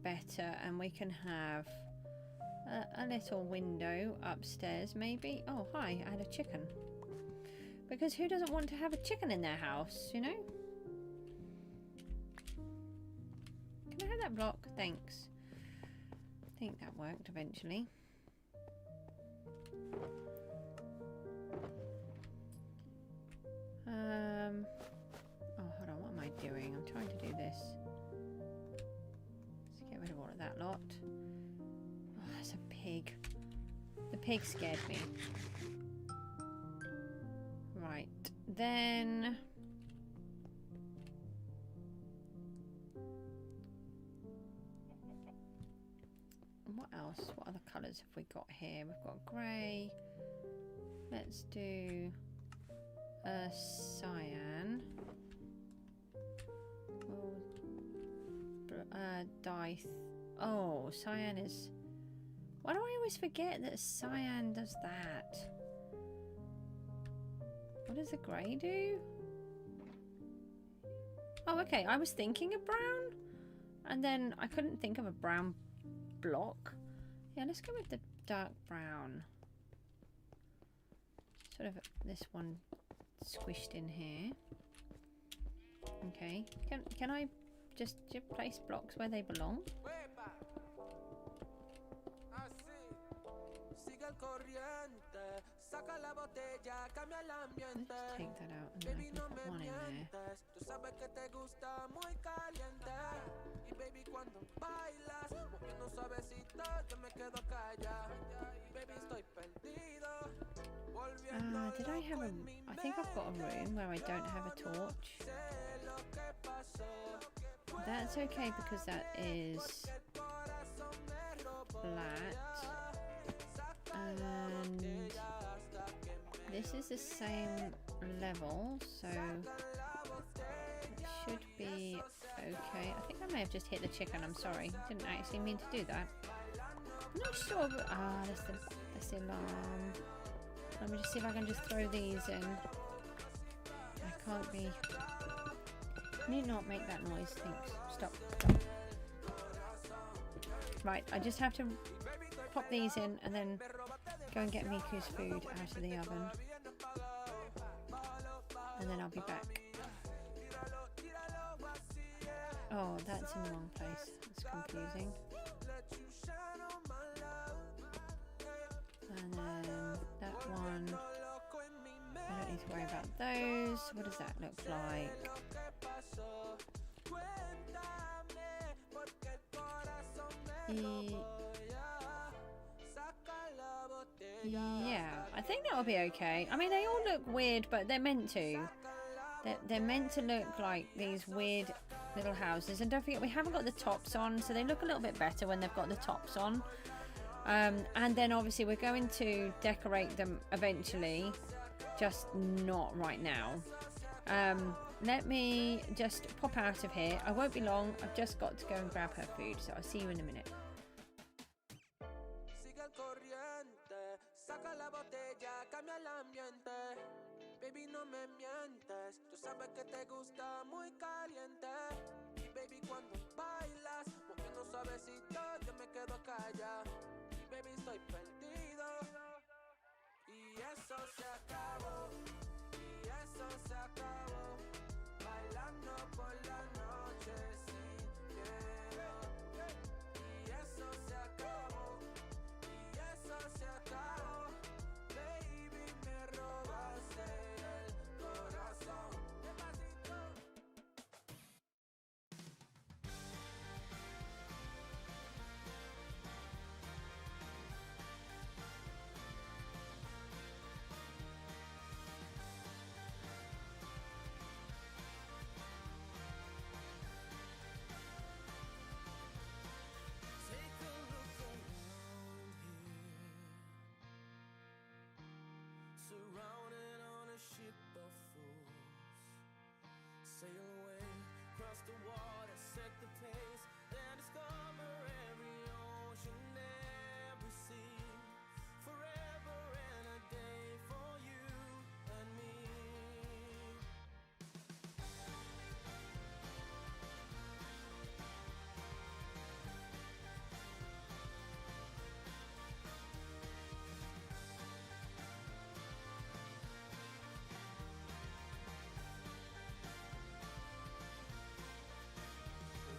better and we can have a little window upstairs maybe. Oh, hi, I had a chicken. Because who doesn't want to have a chicken in their house, you know? Can I have that block? Thanks. I think that worked eventually. Oh, hold on, what am I doing? I'm trying to do this. Let's get rid of all of that lot. Oh, that's a pig. The pig scared me. Right, then... what else? What other colours have we got here? We've got grey. Let's do... cyan. Dye. Oh, cyan is... why do I always forget that cyan does that? What does the grey do? Oh, okay. I was thinking of brown. And then I couldn't think of a brown block. Yeah, let's go with the dark brown. Sort of this one squished in here. Okay. Can I just place blocks where they belong? Let's take that out and then I can put one in there. Did I have a... I think I've got a room where I don't have a torch. That's okay because that is flat. And this is the same level, so it should be okay. I think I may have just hit the chicken, I'm sorry. Didn't actually mean to do that. I'm not sure, but... ah, that's the alarm. Let me just see if I can just throw these in. I can't be... need not make that noise, thanks. Stop. Right, I just have to pop these in and then go and get Miku's food out of the oven. And then I'll be back. Oh, that's in the wrong place. It's confusing. And then that one. I don't need to worry about those. What does that look like? Yeah, I think that'll be okay. I mean, they all look weird, but they're meant to. They're meant to look like these weird little houses. And don't forget, we haven't got the tops on, so they look a little bit better when they've got the tops on. And then obviously we're going to decorate them eventually, just not right now. Let me just pop out of here. I won't be long. I've just got to go and grab her food, so I'll see you in a minute. Baby, no me mientes, tú sabes que te gusta muy caliente. Y baby, cuando bailas, moviendo suavecito, yo me quedo callado. Y baby, estoy perdido. Y eso se acabó, y eso se acabó. Bailando por la noche sin miedo. Y eso se acabó, y eso se acabó. Baby, me robaste el corazón. Despacito. Take a look around here, surrounded on a ship of fools. Sail away, cross the water, set the pace, and discover every ocean, every sea. Forever and a day for you and me.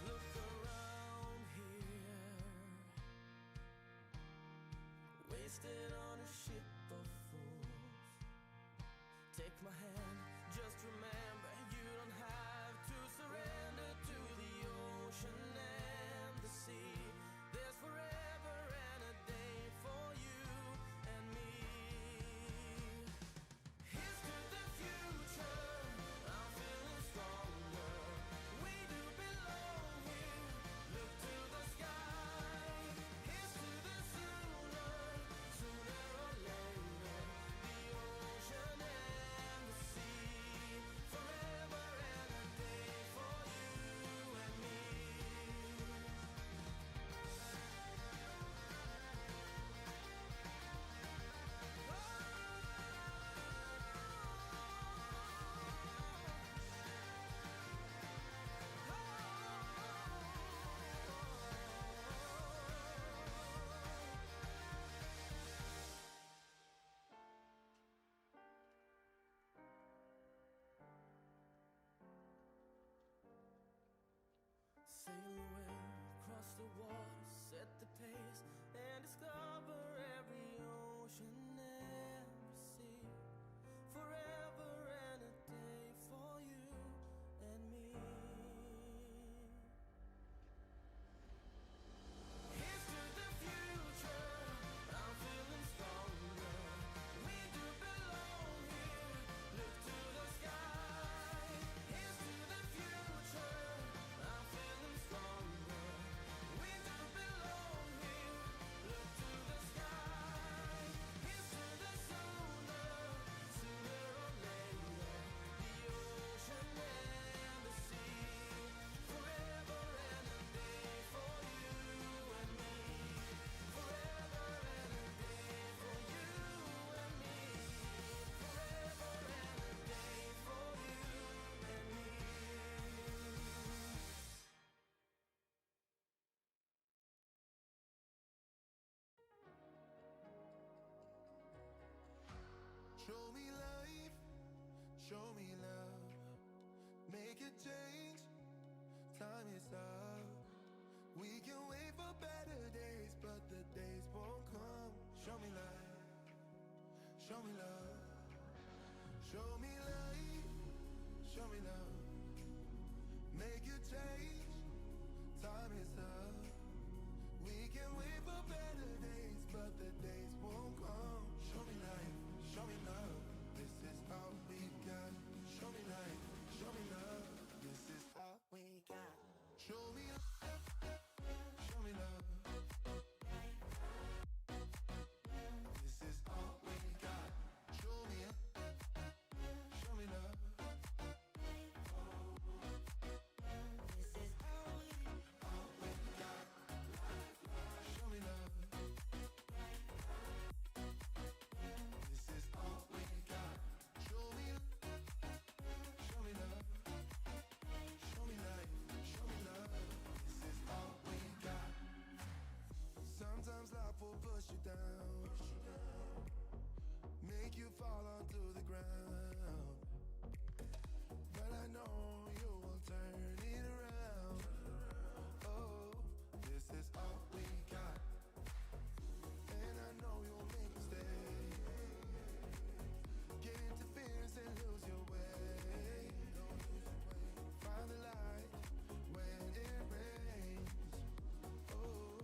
Look around here, wasted on a ship of fools. Take my hand, just remember you don't have to surrender to the ocean and the sea. There's forever and a day for you and me. Here's to the future, I'm feeling stronger. We do belong here, look to the sky. Here's to the sooner, sooner or later, the ocean and the sea. Forever and a day for you and me. Sail away, cross the water, set the pace, and discover every ocean, every sea. Forever and a day for you and me. Here's to the future, I'm feeling stronger. We do belong here, look to the sky. Here's to the future, I'm feeling stronger. We do belong here, look to the sky. Here's to the sooner, sooner or later, the ocean and the sea. Forever and a day for you and me. Forever and a day for you and me. Forever and a day for you and me. Show me life, show me love, make a change, time is up. We can wait for better days, but the days won't come. Show me life, show me love, show me life, show me love, make a change, time is up. We push you down, make you fall onto the ground. But I know you will turn it around. Oh, this is all we got, and I know you'll make a mistake. Get interference and lose your way. Find the light when it rains. Oh,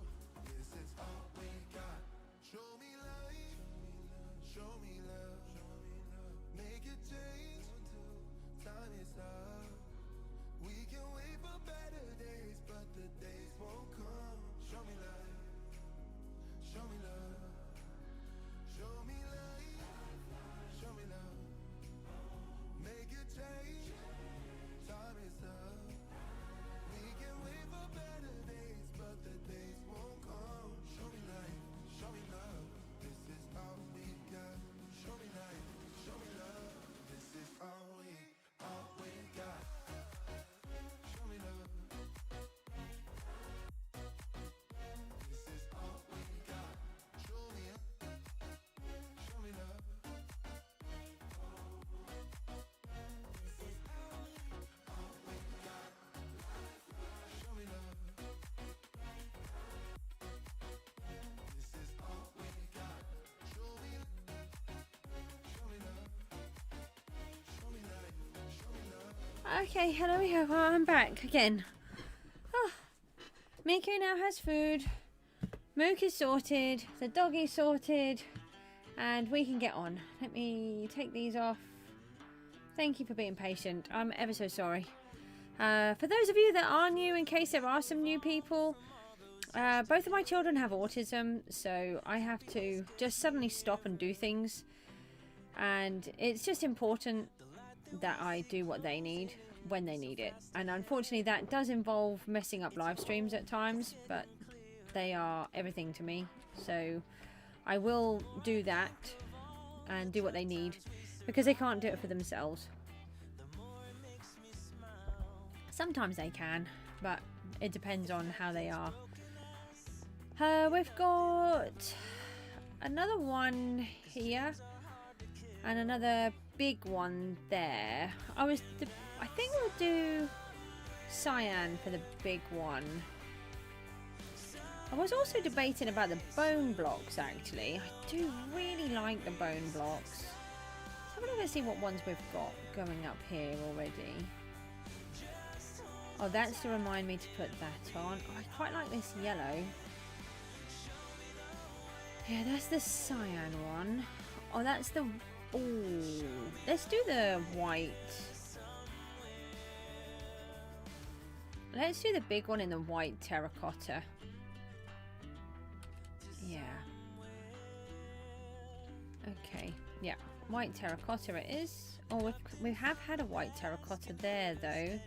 this is all we got. Show me light, show me love, make a change. Time is up. We can wait for better days, but the days won't come. Show me light, show me love, show me light, show me love, make a change. Time is up. We can wait for better days, but the days won't come. Show me light, show me love. This is all we got. Show me light, show me love. This is all we got. Show me love. This is all we got. Show me love. This is all we got. Show me love. This is all we got. Show me love. Show me light. Show me love. Okay, hello, I'm back again. Oh, Miku now has food. Mook is sorted. The doggy's sorted. And we can get on. Let me take these off. Thank you for being patient. I'm ever so sorry. For those of you that are new, in case there are some new people, both of my children have autism, so I have to just suddenly stop and do things. And it's just important that I do what they need when they need it. And unfortunately that does involve messing up live streams at times, but they are everything to me. So I will do that and do what they need because they can't do it for themselves. Sometimes they can, but it depends on how they are. We've got another one here and another big one there. I think we'll do cyan for the big one. I was also debating about the bone blocks actually. I do really like the bone blocks. So I'm going to see what ones we've got going up here already. Oh, that's to remind me to put that on. Oh, I quite like this yellow. Yeah, that's the cyan one. Oh, that's the... Oh, let's do the white. Let's do the big one in the white terracotta. Yeah. Okay. Yeah. White terracotta it is. Oh, we have had a white terracotta there though.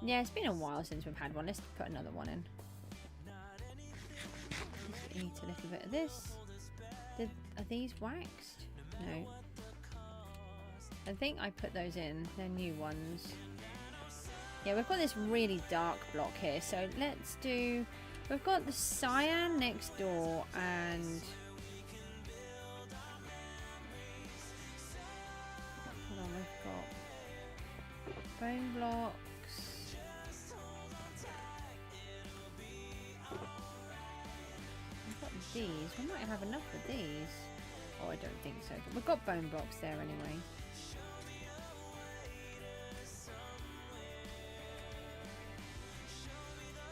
Yeah, it's been a while since we've had one. Let's put another one in. Just eat a little bit of this. Are these waxed? No. I think I put those in. They're new ones. Yeah, we've got this really dark block here. So let's do... We've got the cyan next door and... Hold on, we've got... bone blocks. We've got these. We might have enough of these. Oh, I don't think so. But we've got bone blocks there anyway.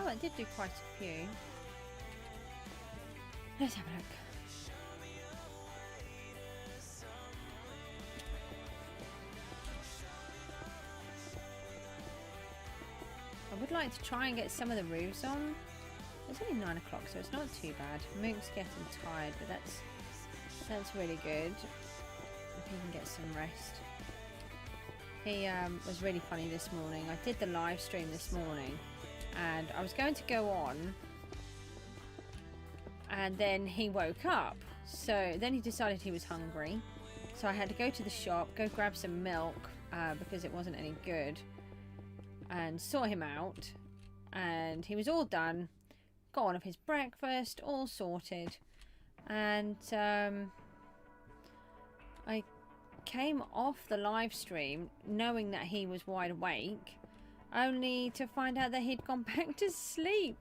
Oh, it did do quite a few. Let's have a look. I would like to try and get some of the roofs on. It's only 9 o'clock, so it's not too bad. Mook's getting tired, but that's really good. If he can get some rest. He was really funny this morning. I did the live stream this morning. And I was going to go on and then he woke up, so then he decided he was hungry, so I had to go to the shop, go grab some milk because it wasn't any good, and sort him out, and he was all done, got all of his breakfast, all sorted. And I came off the live stream knowing that he was wide awake, only to find out that he'd gone back to sleep.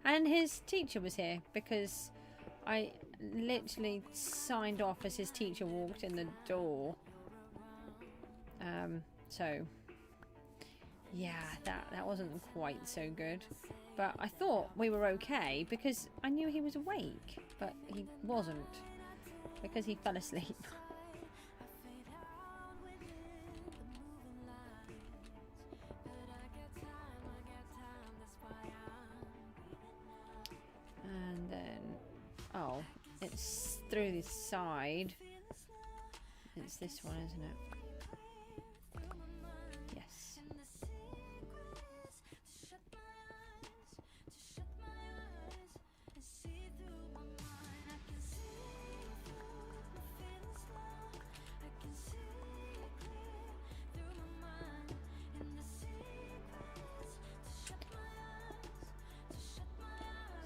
And his teacher was here because I literally signed off as his teacher walked in the door. So yeah, that wasn't quite so good. But I thought we were okay because I knew he was awake, but he wasn't because he fell asleep. And then, oh, it's through this side. It's this one, isn't it? Yes.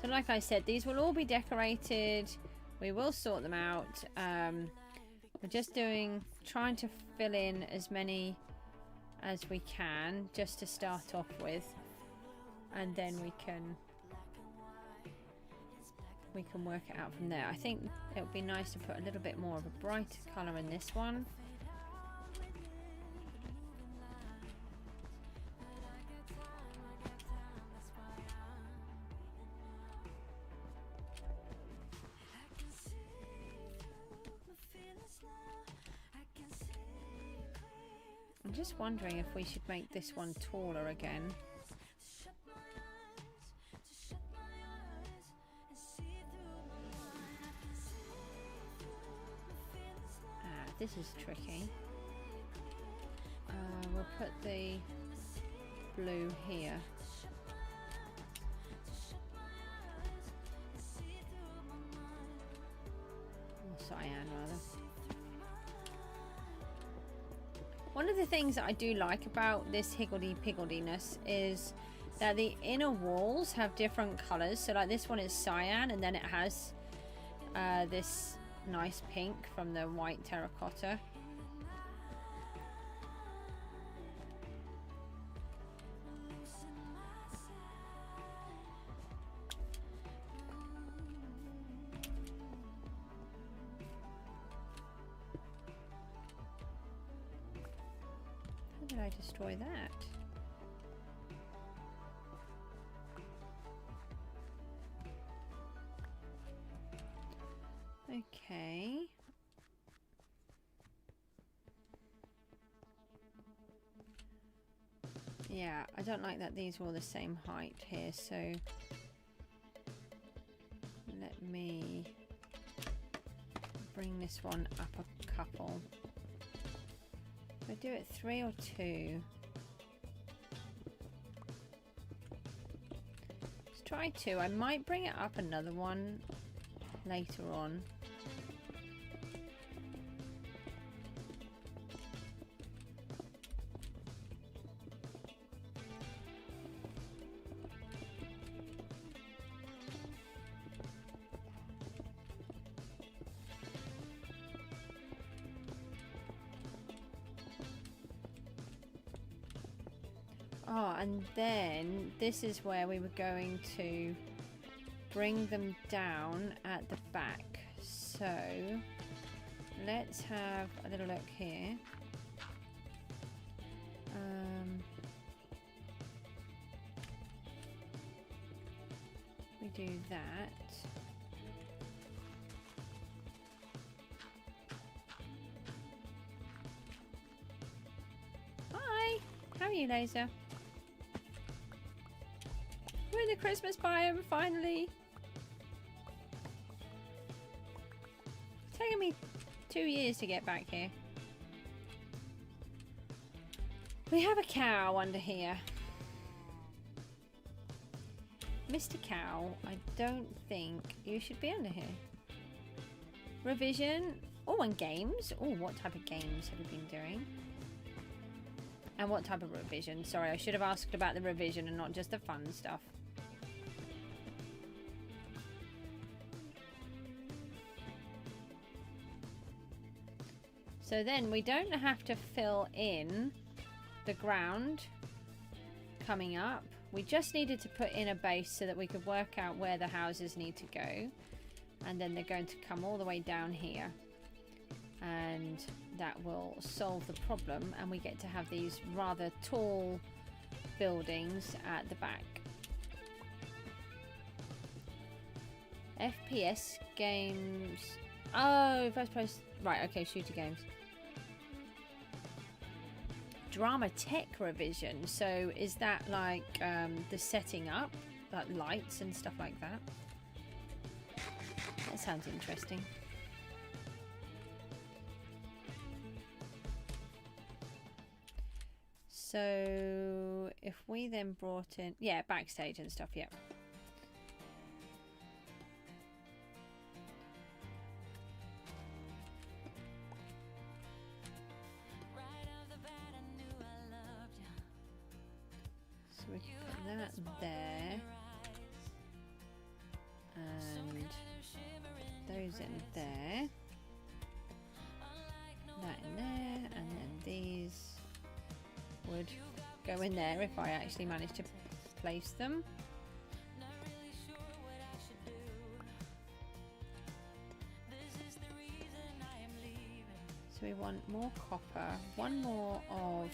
So like I said, these will all be decorated. We will sort them out. We're just trying to fill in as many as we can just to start off with, and then we can work it out from there. I think it would be nice to put a little bit more of a brighter colour in this one. I'm just wondering if we should make this one taller again. This is tricky. We'll put the blue here. Or cyan rather. One of the things that I do like about this higgledy-pigglediness is that the inner walls have different colours. So like this one is cyan, and then it has this nice pink from the white terracotta. How did I destroy that? Okay. Yeah, I don't like that these are all the same height here, so let me bring this one up a couple. Do I do it 3 or 2? Let's try 2. I might bring it up another one later on. Oh, and then this is where we were going to bring them down at the back. So let's have a little look here. We do that. Hi, how are you, Laser? We're in the Christmas biome, finally. It's taken me 2 years to get back here. We have a cow under here. Mr. Cow, I don't think you should be under here. Revision. Oh, and games. Oh, what type of games have you been doing? And what type of revision? Sorry, I should have asked about the revision and not just the fun stuff. So then we don't have to fill in the ground coming up. We just needed to put in a base so that we could work out where the houses need to go. And then they're going to come all the way down here. And that will solve the problem. And we get to have these rather tall buildings at the back. FPS games. Oh, first person. Right, okay, shooter games. Drama tech revision. So is that like the setting up, like lights and stuff like that? That sounds interesting. So if we then brought in, yeah, backstage and stuff, yeah. So we can put that there, and those in there, that in there, and then these would go in there if I actually managed to place them. So we want more copper, one more of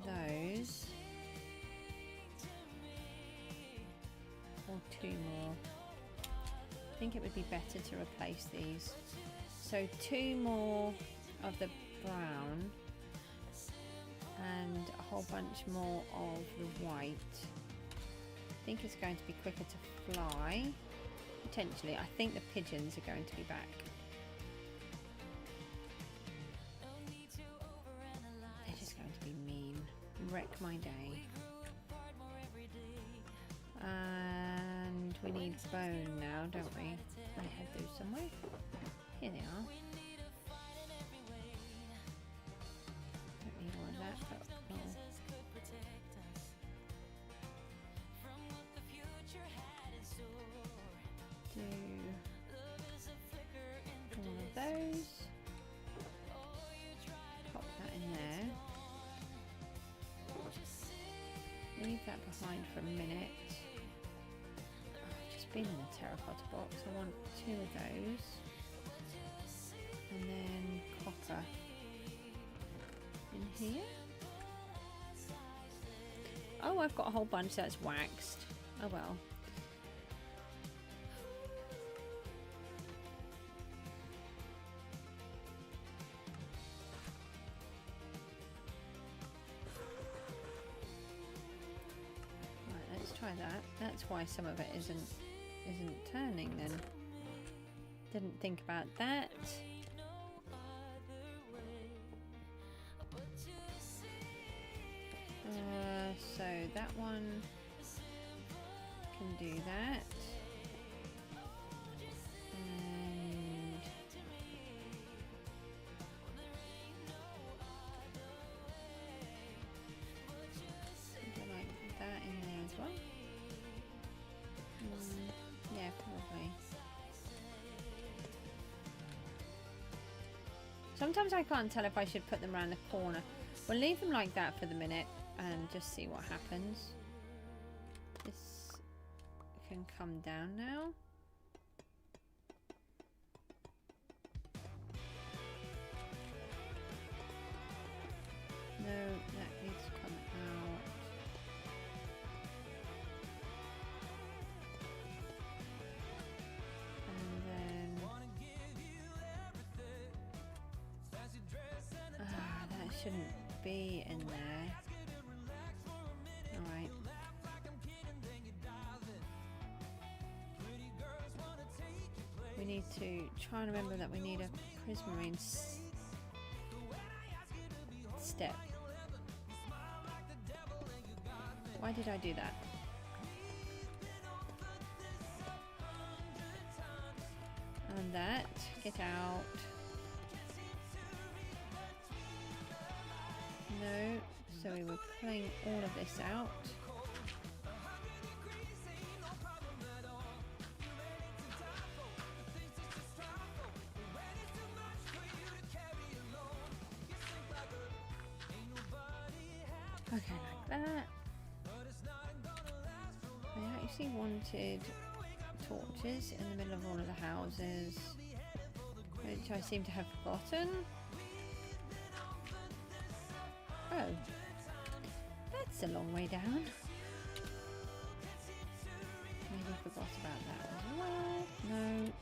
those, or two more. I think it would be better to replace these. So two more of the brown and a whole bunch more of the white. I think it's going to be quicker to fly. Potentially. I think the pigeons are going to be back. They're just going to be mean. Wreck my day. And we need bone now, don't we? I had those somewhere. Here they are. Don't need all of that, but we'll do all of those. Pop that in there. Leave that behind for a minute. I've just been in a terracotta box. I want two of those. And then copper in here. Oh, I've got a whole bunch that's waxed. Oh well. Right, let's try that. That's why some of it isn't turning then. Didn't think about that. So that one can do that, and something like that in there as well. Yeah, probably. Sometimes I can't tell if I should put them around the corner. We'll leave them like that for the minute and just see what happens. This can come down now. No, that needs to come out. And then that shouldn't be in there. Alright. We need to try and remember that we need a prismarine step. Why did I do that? And that, get out. No, so we were pulling all of this out. Okay, like that. I actually wanted torches in the middle of all of the houses, which I seem to have forgotten. Oh, that's a long way down. Maybe I forgot about that as well. No.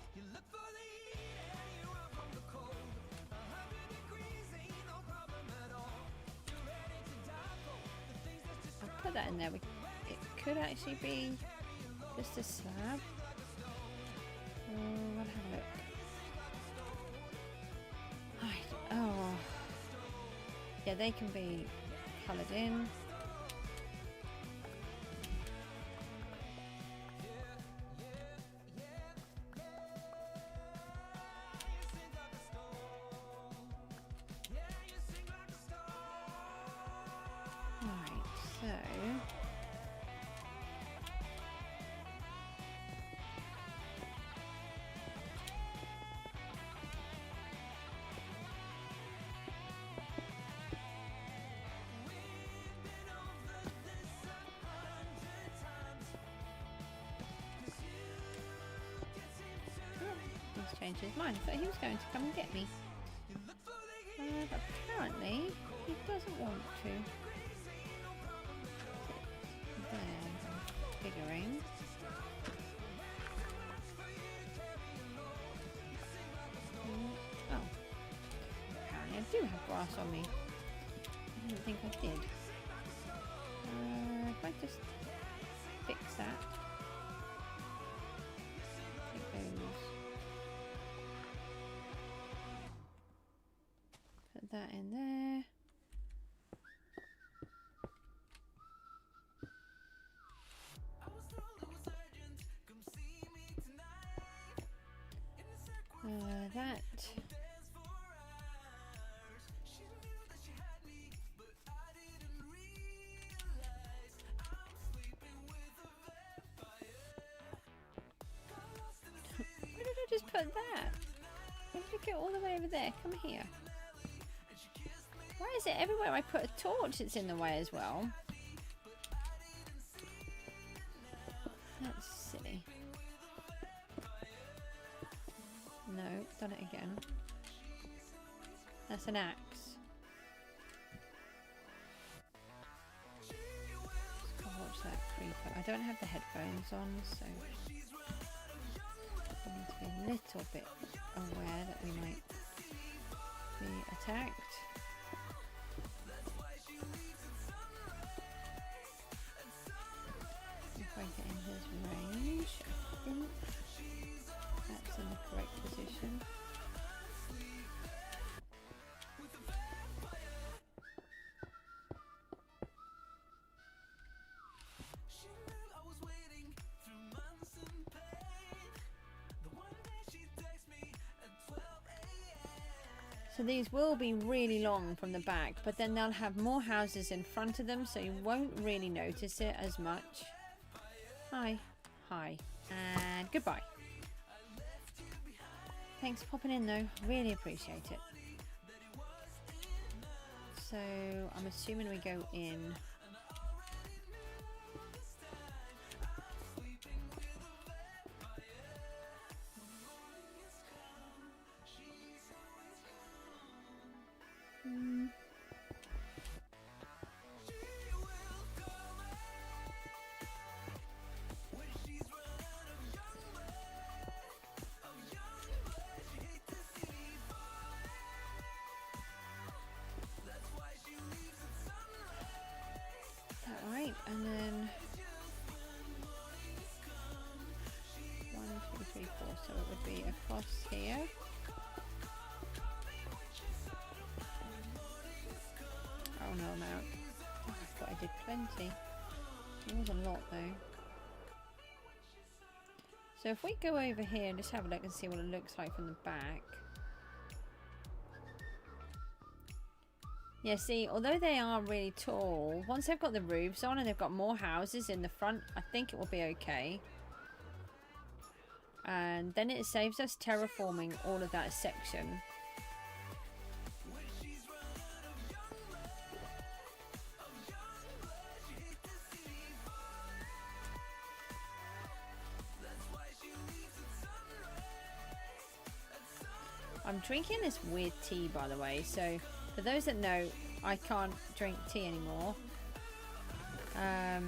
I'll put that in there. It could actually be just a slab. Oh, we'll have a look. Right. Oh. Yeah, they can be coloured in. Right, so he's changed his mind. I thought he was going to come and get me. But apparently he doesn't want to. There, I'm figuring. Oh, apparently I do have grass on me. I didn't think I did. If I just fix that, it goes. Put that in there. That. Where did I just put that? Why did it go all the way over there? Come here. Why is it everywhere I put a torch it's in the way as well? That's silly. No, done it again. That's an axe. I'll watch that creeper. I don't have the headphones on, so I need to be a little bit aware that we might be attacked. If I get in his range, I think that's in the correct position. So these will be really long from the back, but then they'll have more houses in front of them, so you won't really notice it as much. Hi. Hi. And goodbye. Thanks for popping in though, really appreciate it. So I'm assuming we go in. Right, and then 1, 2, 3, 4, so it would be across here. Oh no, I'm out. Oh, I thought I did plenty. It was a lot though. So if we go over here and just have a look and see what it looks like from the back. Yeah, see, although they are really tall, once they've got the roofs on and they've got more houses in the front, I think it will be okay. And then it saves us terraforming all of that section. I'm drinking this weird tea, by the way. So for those that know, I can't drink tea anymore. As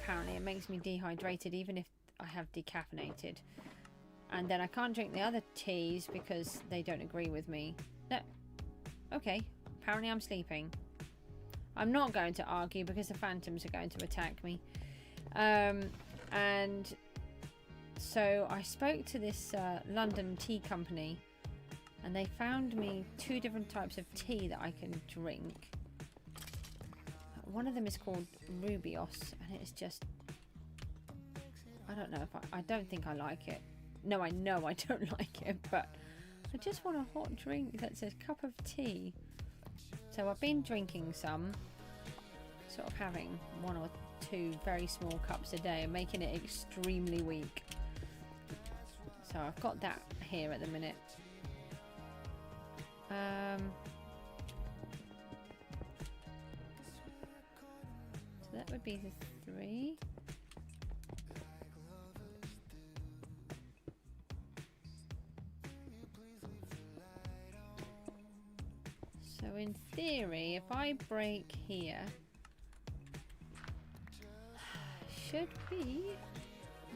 apparently it makes me dehydrated even if I have decaffeinated. And then I can't drink the other teas because they don't agree with me. No. Okay. Apparently I'm sleeping. I'm not going to argue because the phantoms are going to attack me. And so I spoke to this London tea company, and they found me 2 different types of tea that I can drink. One of them is called Rubios, and it's just, I don't know if I don't think I like it. No, I know I don't like it, but I just want a hot drink that says cup of tea. So I've been drinking some, sort of having 1 or 2 very small cups a day and making it extremely weak. So I've got that here at the minute. So that would be the 3. So in theory, if I break here, should be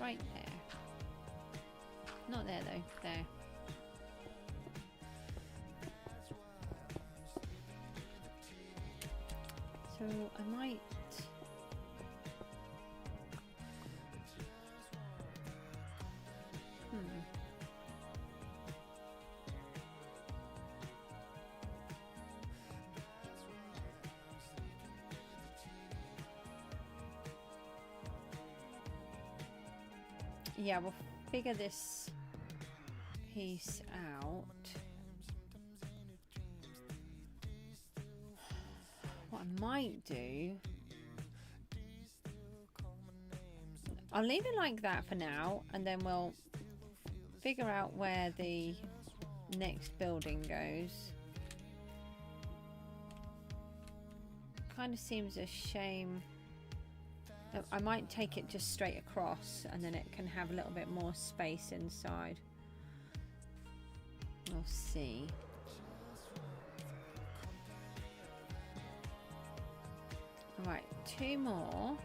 right there. Not there though, there. So I might... Yeah, we'll figure this piece out. What I might do, I'll leave it like that for now, and then we'll figure out where the next building goes. Kind of seems a shame. I might take it just straight across, and then it can have a little bit more space inside. We'll see. Alright, 2 more.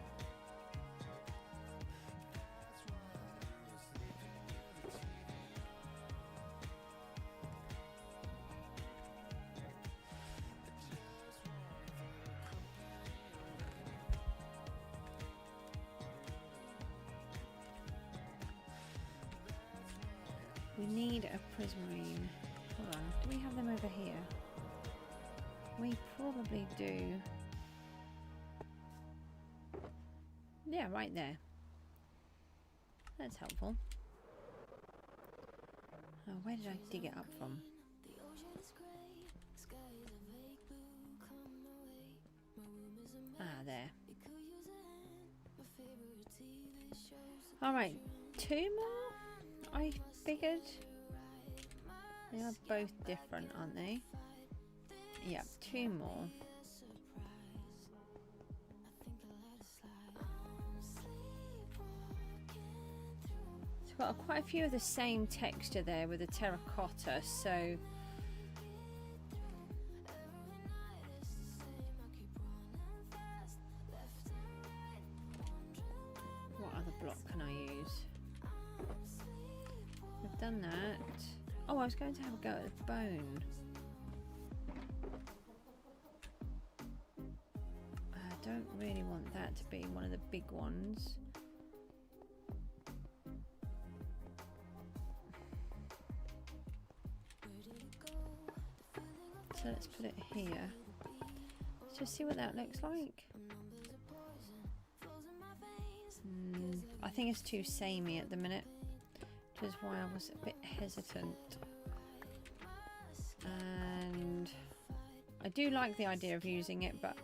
We need a prismarine. Hold on, do we have them over here? We probably do. Yeah, right there. That's helpful. Oh, where did I dig it up from? Ah, there. Alright, 2 more? I figured. They are both different, aren't they? Yep, 2 more. It's got quite a few of the same texture there with the terracotta, so what other block can I use? We've done that. Oh, I was going to have a go at the bone. I don't really want that to be one of the big ones. So let's put it here. Let's just see what that looks like. I think it's too samey at the minute, which is why I was a bit hesitant. And I do like the idea of using it, but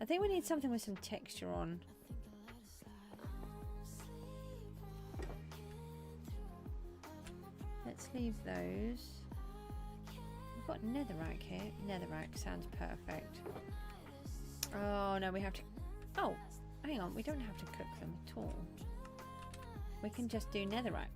I think we need something with some texture on. Let's leave those. We've got netherrack here. Netherrack sounds perfect. Oh no, we have to... Oh, hang on, we don't have to cook them at all. We can just do netherrack.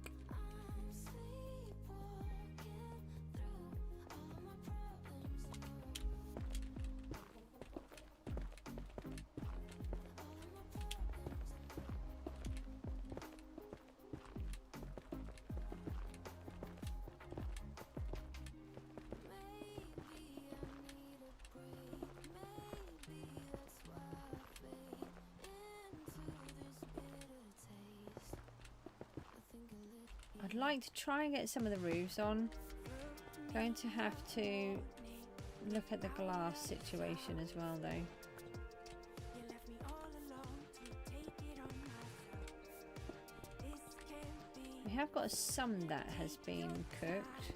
I'd like to try and get some of the roofs on. Going to have to look at the glass situation as well though. We have got some that has been cooked.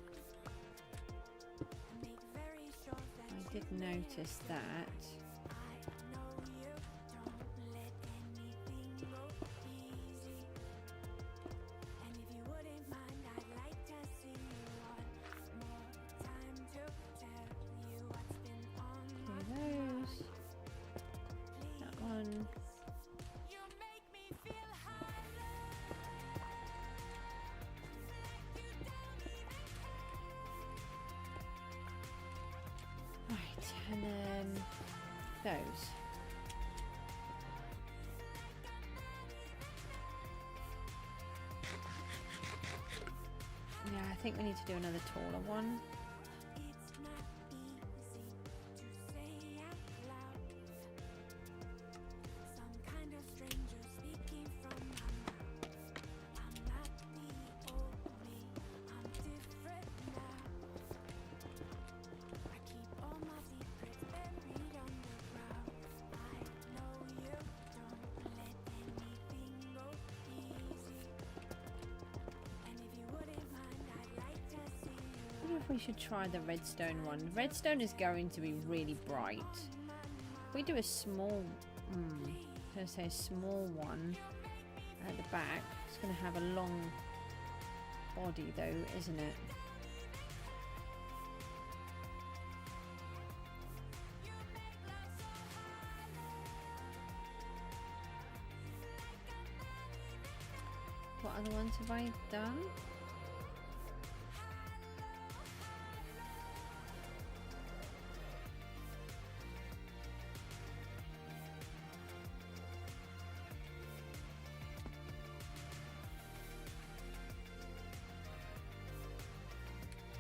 I did notice that. And then those. Yeah, I think we need to do another taller one. We should try the redstone one. Redstone is going to be really bright. If we do a small, let's say a small one at the back, it's going to have a long body though, isn't it? What other ones have I done?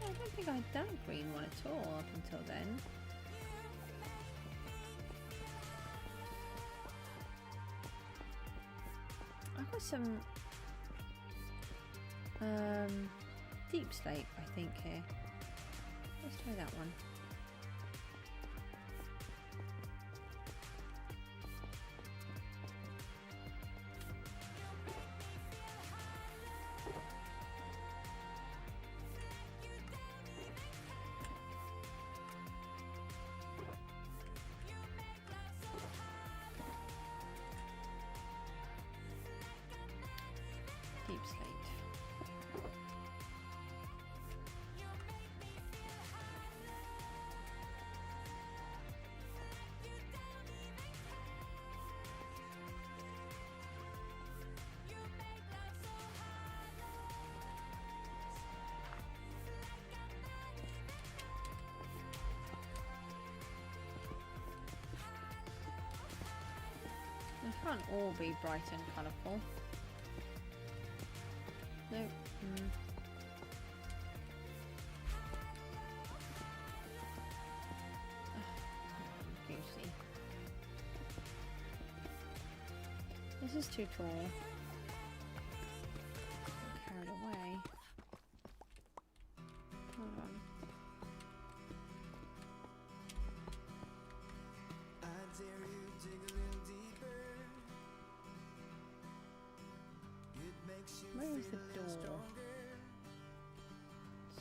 I don't think I'd done a green one at all up until then. I've got some deep slate, I think, here. Let's try that one. Deep slate. They can't all be bright and colourful. No. Goosey. This is too tall. Carried away. Hold on. Where is the door?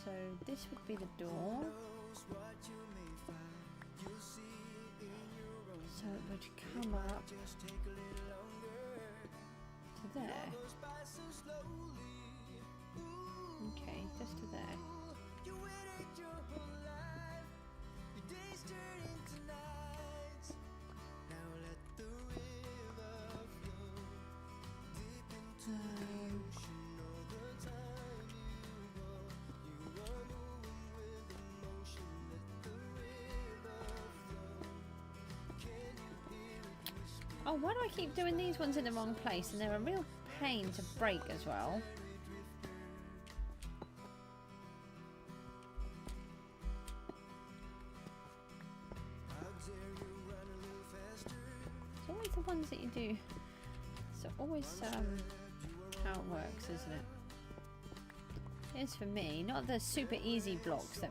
So this would be the door. So it would come up to there. Okay, just to there. Oh, why do I keep doing these ones in the wrong place? And they're a real pain to break as well. It's always the ones that you do. It's always how it works, isn't it? is for me. Not the super easy blocks that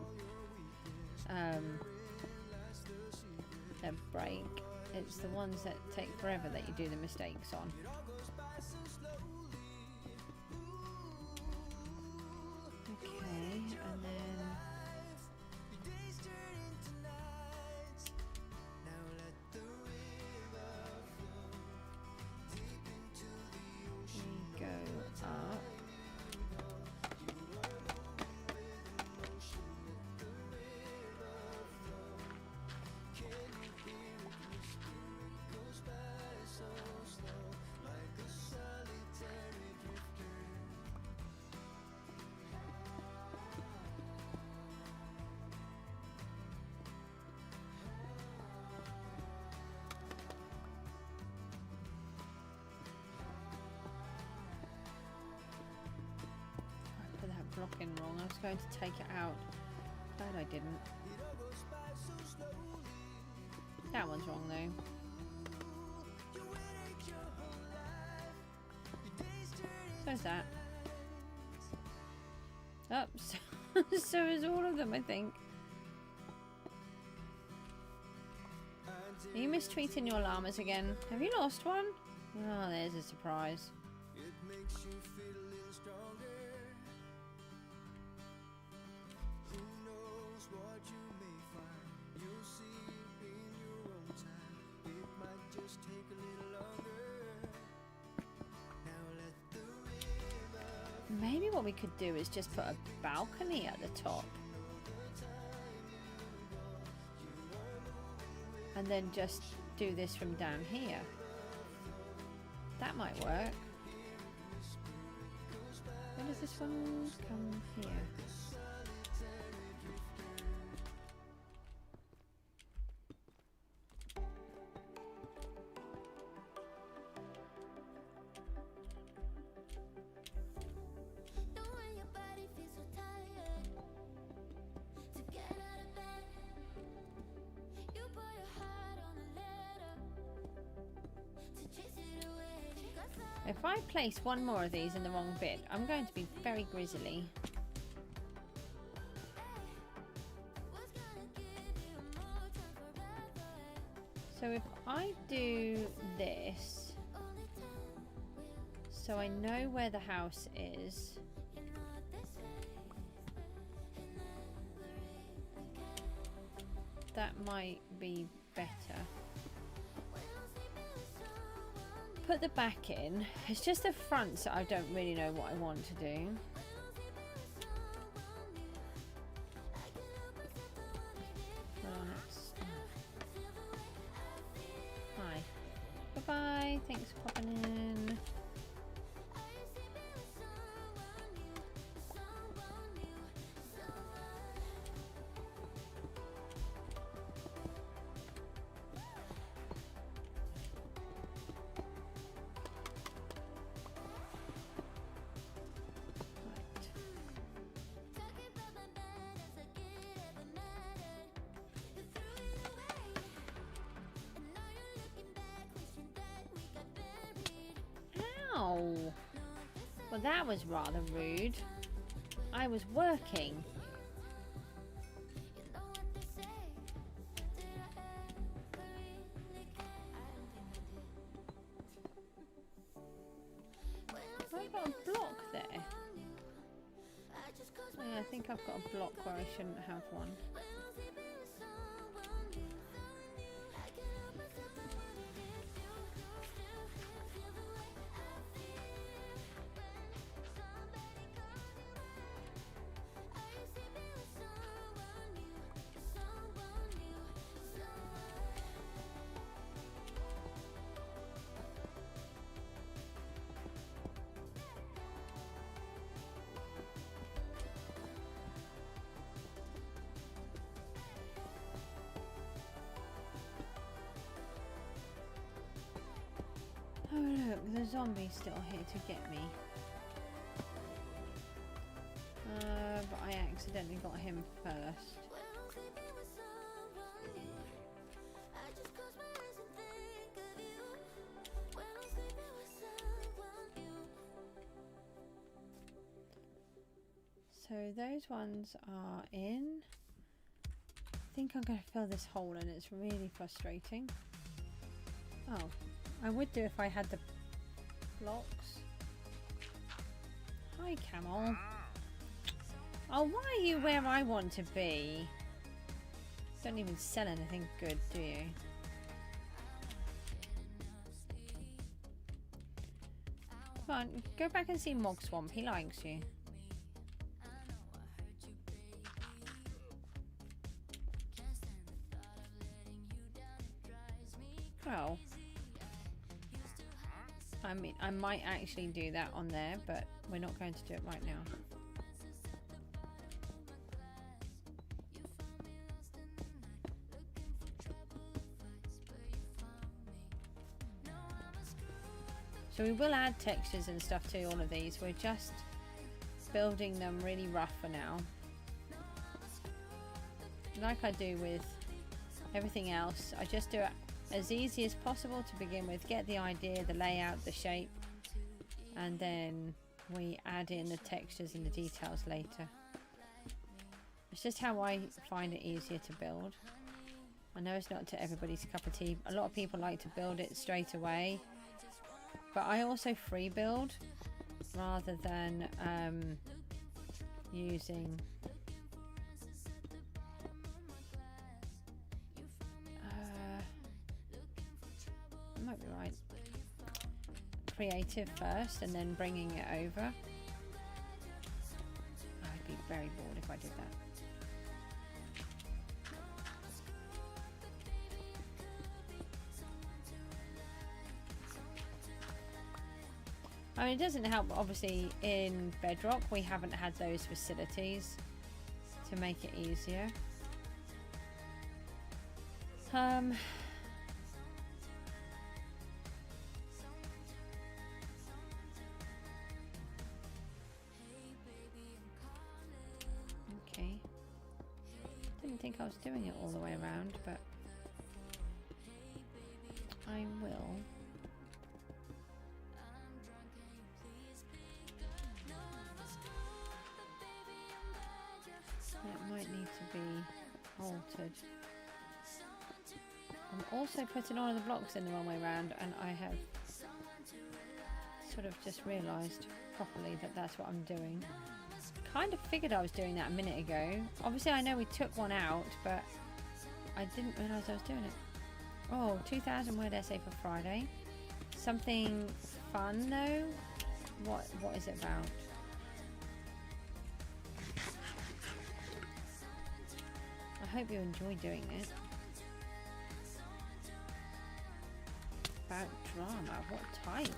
break. It's the ones that take forever that you do the mistakes on. Okay, and then we go up. Blocking wrong. I was going to take it out. Glad I didn't. That one's wrong though. So is that. Oh, so is all of them, I think. Are you mistreating your llamas again? Have you lost one? Oh, there's a surprise. Maybe what we could do is just put a balcony at the top. And then just do this from down here. That might work. Where does this one come here? If I place one more of these in the wrong bit, I'm going to be very grizzly. So if I do this, so I know where the house is. That might be better. Put the back in. It's just the fronts that I don't really know what I want to do. Hi. Bye-bye. Thanks for popping in. Well, that was rather rude. I was working. I've got a block there. Yeah, I think I've got a block where I shouldn't have one. Oh look, the zombie's still here to get me. But I accidentally got him first. So those ones are in. I think I'm going to fill this hole and it's really frustrating. Oh, I would do if I had the blocks. Hi, camel. Oh, why are you where I want to be? Don't even sell anything good, do you? Come on, go back and see Mog Swamp. He likes you. Well, I mean, I might actually do that on there, but we're not going to do it right now. So we will add textures and stuff to all of these. We're just building them really rough for now. Like I do with everything else, I just do it as easy as possible to begin with. Get the idea, the layout, the shape, and then we add in the textures and the details later. It's just how I find it easier to build. I know it's not to everybody's cup of tea. A lot of people like to build it straight away, but I also free build rather than using I might be right, creative first and then bringing it over. I'd be very bored if I did that. I mean, it doesn't help, obviously, in Bedrock we haven't had those facilities to make it easier. Okay. Didn't think I was doing it all the way around, but I will. It might need to be altered. I'm also putting all of the blocks in the wrong way around, and I have sort of just realised properly that that's what I'm doing. Kind of figured I was doing that a minute ago. Obviously I know we took one out, but I didn't realise I was doing it. Oh, 2000 word essay for Friday. Something fun though? What is it about? I hope you enjoy doing it. About drama, what type?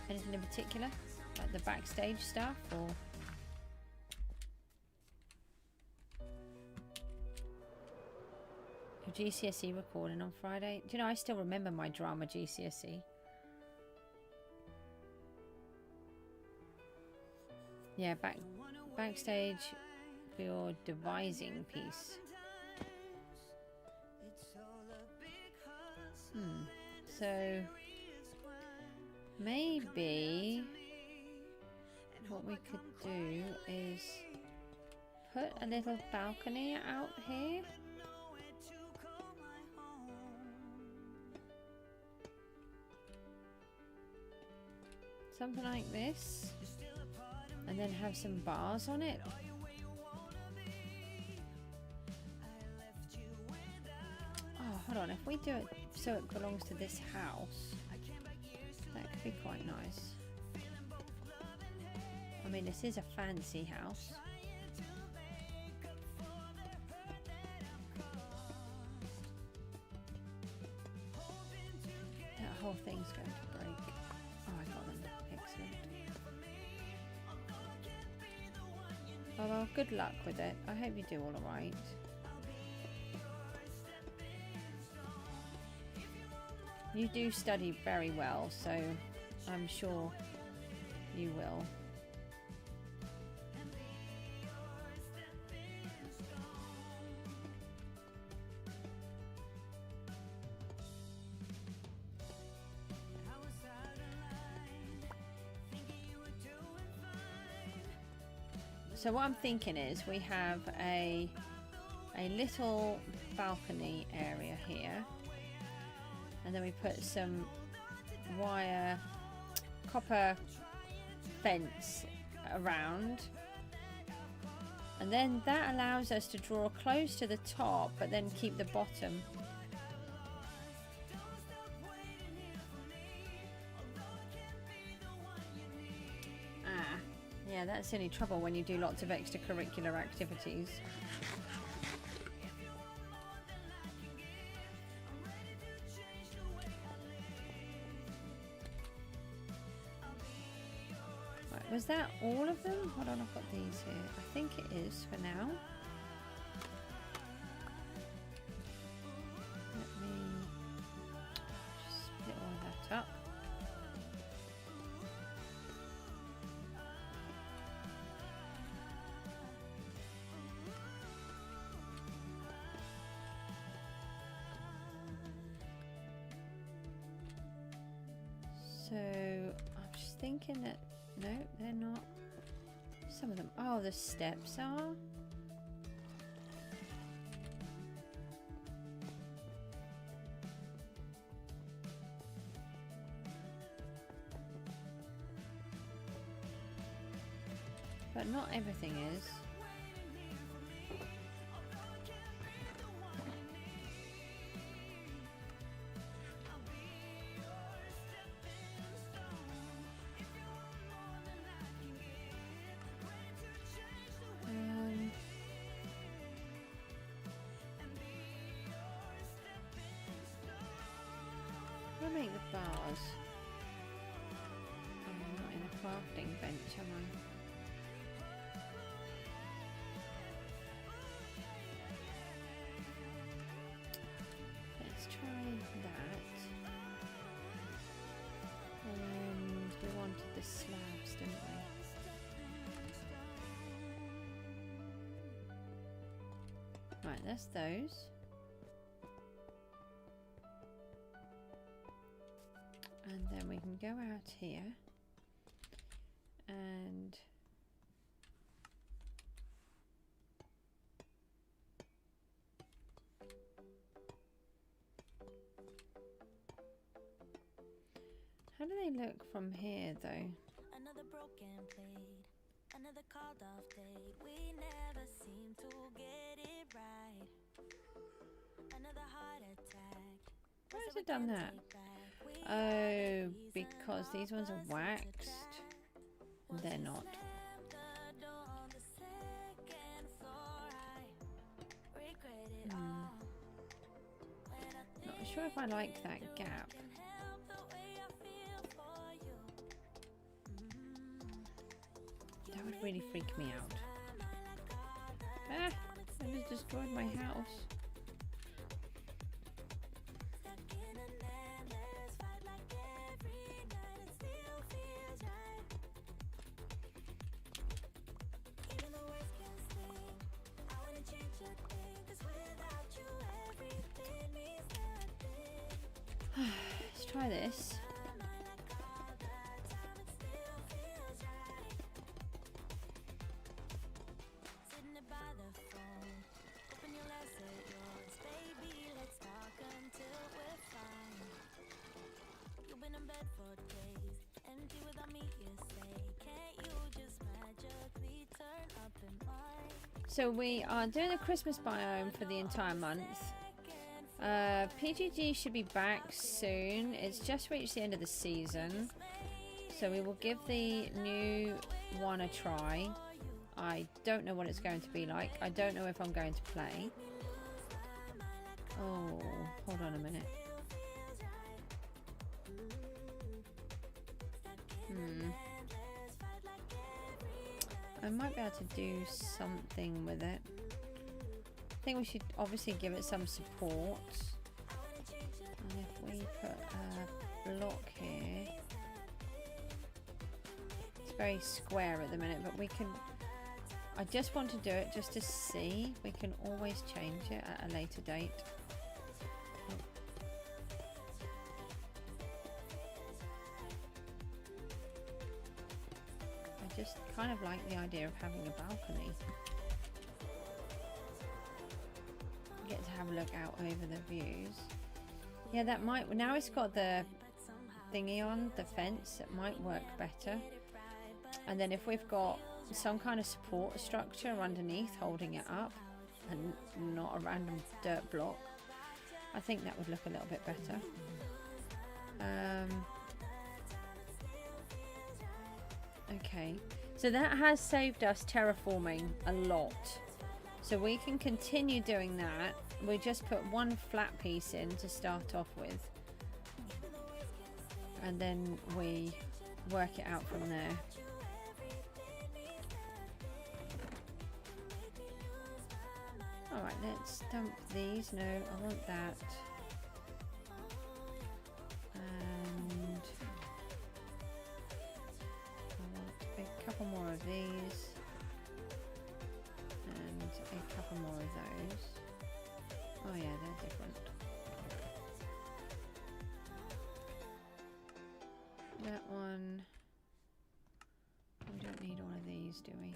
Anything in particular? Like the backstage stuff, or? Your GCSE recording on Friday? Do you know, I still remember my drama GCSE. Yeah, backstage for your devising piece. So maybe what we could do is put a little balcony out here. Something like this. And then have some bars on it. Oh, hold on. If we do it so it belongs to this house, that could be quite nice. I mean, this is a fancy house. That whole thing's going to break. Oh, I got them. Excellent. Oh, well, good luck with it. I hope you do all right. You do study very well, so I'm sure you will. So what I'm thinking is we have a little balcony area here, and then we put some copper fence around, and then that allows us to draw close to the top but then keep the bottom. Yeah, that's the only trouble when you do lots of extracurricular activities. Right, was that all of them? Hold on, I've got these here. I think it is for now. Let me just split all that up. So I'm just thinking that no, they're not. Some of them. Oh, the steps are. But not everything is. I'm gonna make the bars. I'm not in a crafting bench, am I? Let's try that. And we wanted the slabs, didn't we? Right, that's those. And then we can go out here and how do they look from here though? Another broken plate, another called off date. We never seem to get it right. Another heart attack. Why has it done that? Oh, because these ones are waxed. They're not. Not sure if I like that gap. That would really freak me out. Ah, I just destroyed my house. Let's try this. So we are doing the Christmas biome for the entire month. PGG should be back soon. It's just reached the end of the season, so we will give the new one a try. I don't know what it's going to be like. I don't know if I'm going to play. Oh, hold on a minute. I might be able to do something with it. I think we should obviously give it some support. And if we put a block here, it's very square at the minute, but we can, I just want to do it just to see. We can always change it at a later date. I just kind of like the idea of having a balcony. Get to have a look out over the views. Yeah, that might, now it's got the thingy on, the fence, it might work better. And then if we've got some kind of support structure underneath holding it up and not a random dirt block, I think that would look a little bit better. Okay, so that has saved us terraforming a lot. So we can continue doing that. We just put one flat piece in to start off with. And then we work it out from there. Alright, let's dump these. No, I want that. And I want a couple more of these. And a couple more of those. Oh yeah, they're different. That one. We don't need all of these, do we?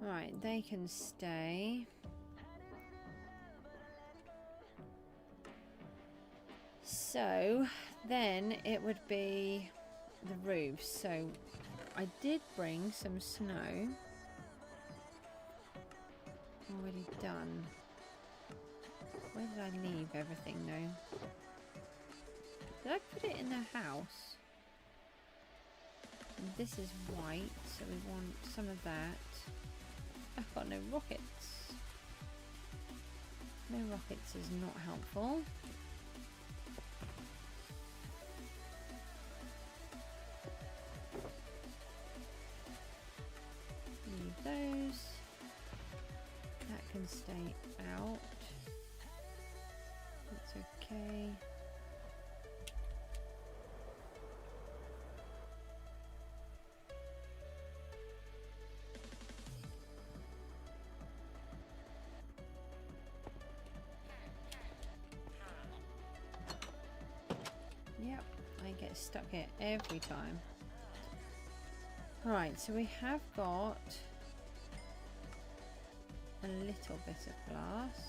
Alright, they can stay. So then it would be the roofs. So I did bring some snow. Already done. Where did I leave everything though? Did I put it in the house? And this is white, so we want some of that. I've got no rockets. No rockets is not helpful. Leave those. That can stay out. That's okay. Yep, I get stuck here every time. Alright, so we have got a little bit of glass.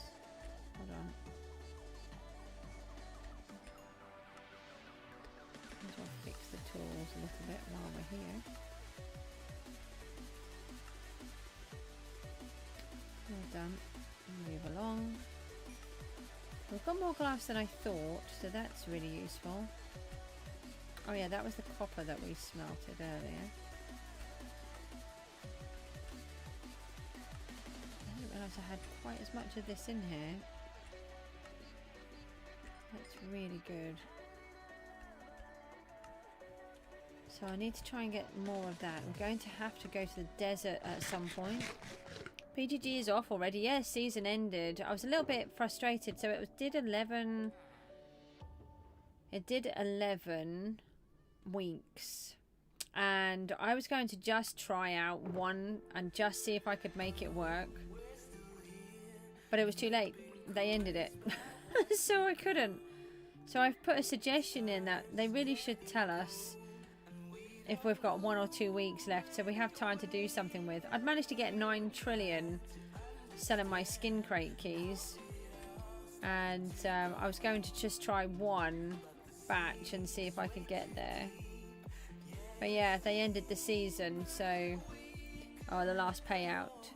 Hold on. Might as well fix the tools a little bit while we're here. Well done. Move along. We've got more glass than I thought, so that's really useful. Oh yeah, that was the copper that we smelted earlier. I didn't realise I had quite as much of this in here. That's really good. So I need to try and get more of that. I'm going to have to go to the desert at some point. PGG is off already. Yeah, season ended. I was a little bit frustrated. So it did 11. It did 11 weeks. And I was going to just try out one and just see if I could make it work. But it was too late. They ended it. So I couldn't. So I've put a suggestion in that they really should tell us if we've got 1 or 2 weeks left, so we have time to do something with. I'd managed to get 9 trillion selling my skin crate keys, and I was going to just try one batch and see if I could get there. But yeah, they ended the season, so the last payout.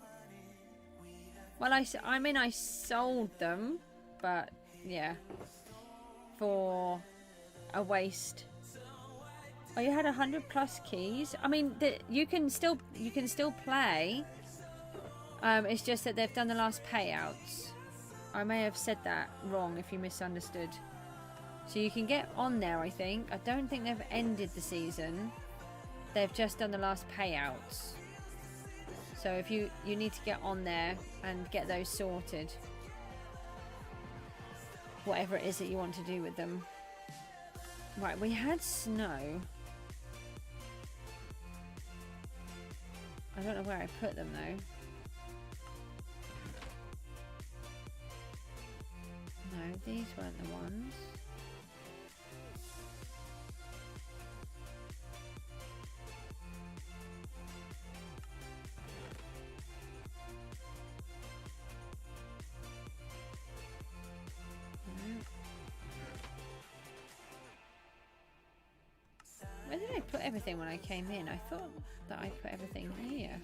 Well, I mean I sold them, but yeah, for a waste. Oh, you had 100+ keys. I mean, you can still play. It's just that they've done the last payouts. I may have said that wrong if you misunderstood. So you can get on there, I think. I don't think they've ended the season. They've just done the last payouts. So if you need to get on there and get those sorted. Whatever it is that you want to do with them. Right, we had snow. I don't know where I put them though. No, these weren't the ones. put everything when I came in. I thought that I put everything here.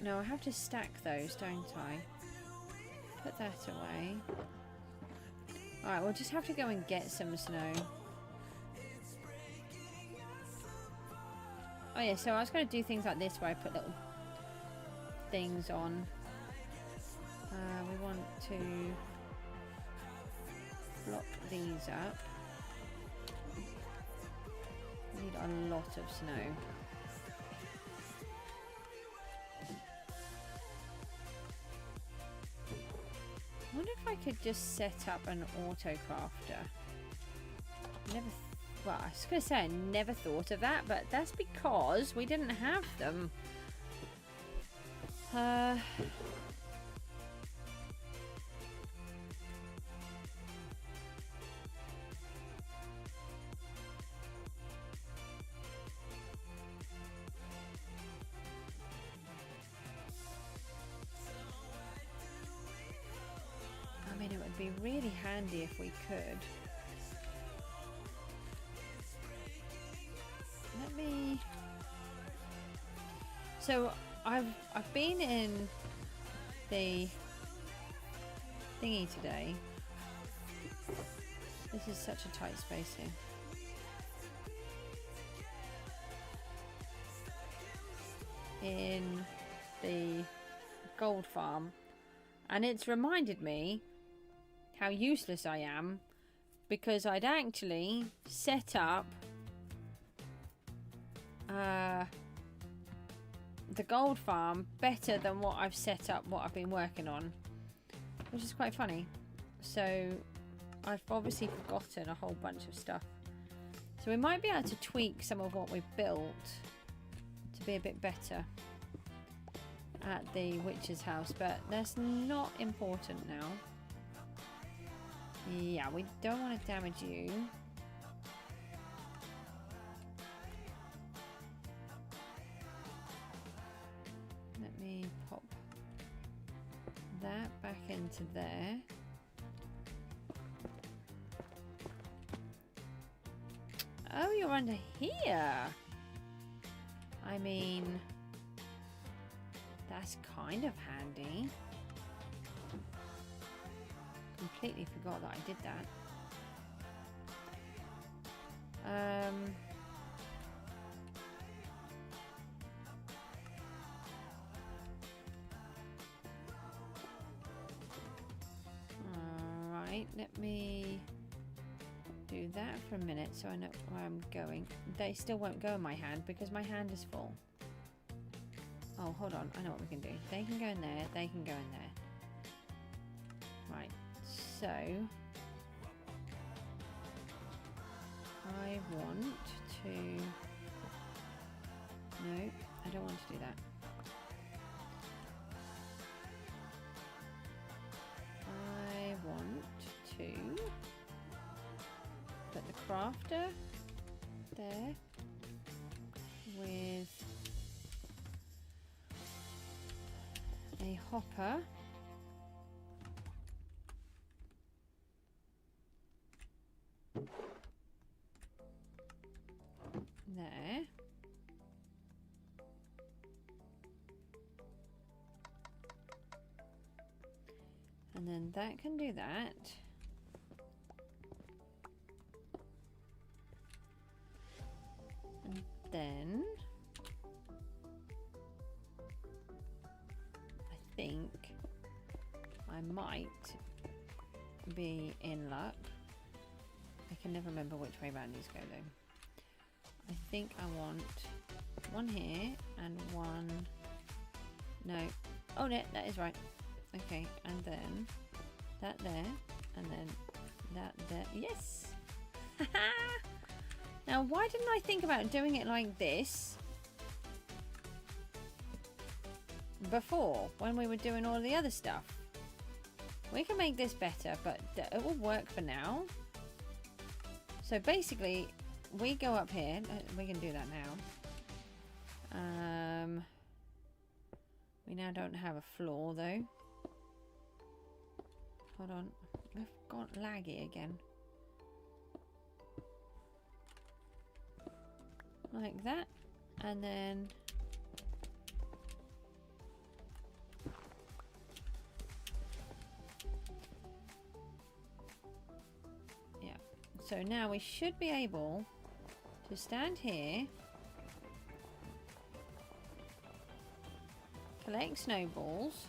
No, I have to stack those, don't I? Put that away. Alright, we'll just have to go and get some snow. Oh yeah, so I was going to do things like this where I put little things on. We want to block these up. We need a lot of snow. I wonder if I could just set up an auto crafter. Well, I was going to say I never thought of that, but that's because we didn't have them. I mean, it would be really handy if we could. Let me... So I've been in the thingy today. This is such a tight space here. In the gold farm, and it's reminded me how useless I am, because I'd actually set up the gold farm better than what I've set up, what I've been working on, which is quite funny. So I've obviously forgotten a whole bunch of stuff, so we might be able to tweak some of what we've built to be a bit better at the witch's house, but that's not important now. Yeah, we don't want to damage you. Let me pop that back into there. Oh, you're under here. I mean, that's kind of handy. Completely forgot that I did that. Alright, let me do that for a minute so I know where I'm going. They still won't go in my hand because my hand is full. Oh, hold on, I know what we can do. They can go in there, they can go in there. Right, so I want to... No, I don't want to do that. I want to put the crafter there with a hopper there. And then that can do that. And then I think I might be in luck. I can never remember which way around these go though. I think I want one here and one... No. Oh, no, that is right. Okay, and then that there, and then that there. Yes! Now, why didn't I think about doing it like this before, when we were doing all the other stuff? We can make this better, but it will work for now. So basically, we go up here. We can do that now. We now don't have a floor though. Hold on. We've got laggy again. Like that. And then... yeah. So now we should be able to stand here, collect snowballs,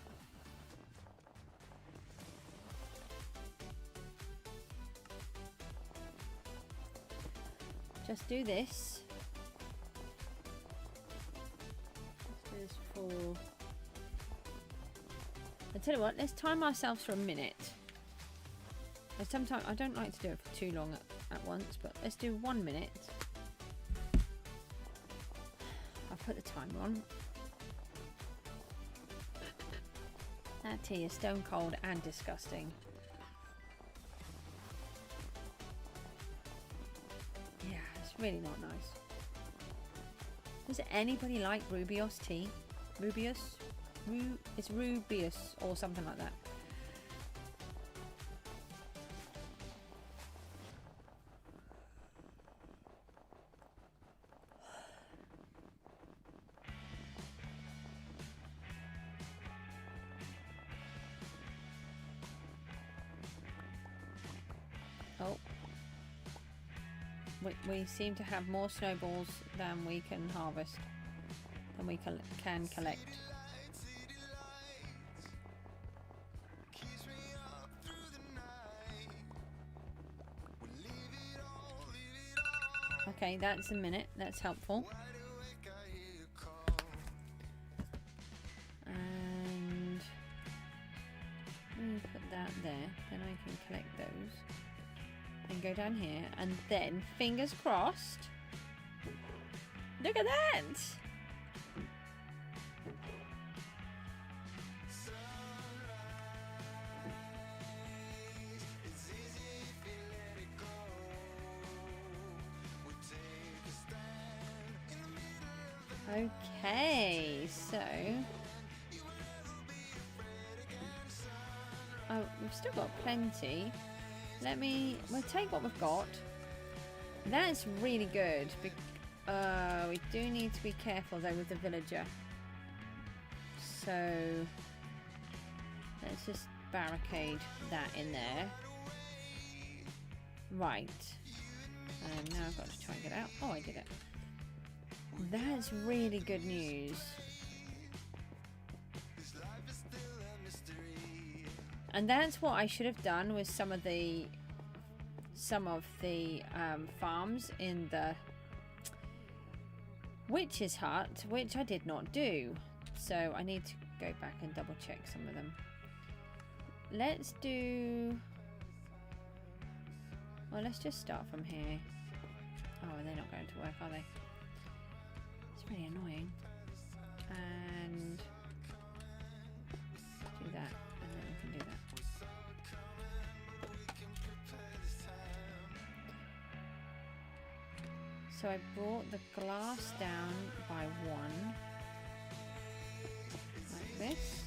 just do this. Let's do this for... I tell you what, let's time ourselves for a minute. Sometimes I don't like to do it for too long at once, but let's do 1 minute. I'll put the timer on. That tea is stone cold and disgusting. Yeah, it's really not nice. Does anybody like Rubios tea? Rubius? It's Rubius or something like that. Oh. We seem to have more snowballs than we can harvest, than we can collect. Okay, that's a minute. That's helpful. And let me put that there. Then I can collect those. And go down here. And then, fingers crossed. Look at that! Okay, so oh, we've still got plenty. We'll take what we've got. That's really good. We do need to be careful though with the villager. So let's just barricade that in there. Right. And now I've got to try and get out. Oh, I did it. That's really good news. And that's what I should have done with some of the farms in the witch's hut, which I did not do. So I need to go back and double check some of them. Let's do... well, let's just start from here. Oh, they're not going to work, are they? It's really annoying. And do that, and then we can do that. So I brought the glass down by 1, like this.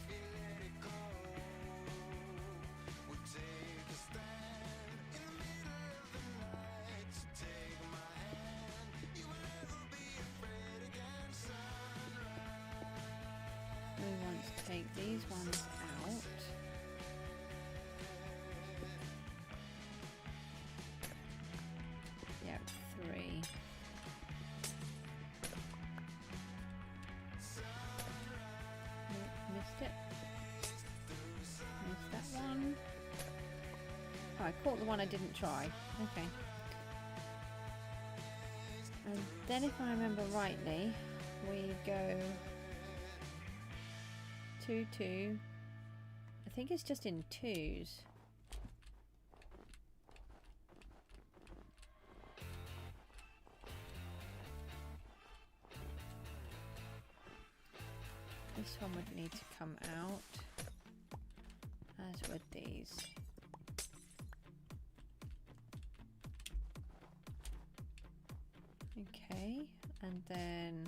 We want to take these ones out. Yep, 3. Missed it. Missed that one. Oh, I caught the one I didn't try. Okay. And then if I remember rightly, we go 2, 2. I think it's just in 2s. This one would need to come out, as would these. Okay, and then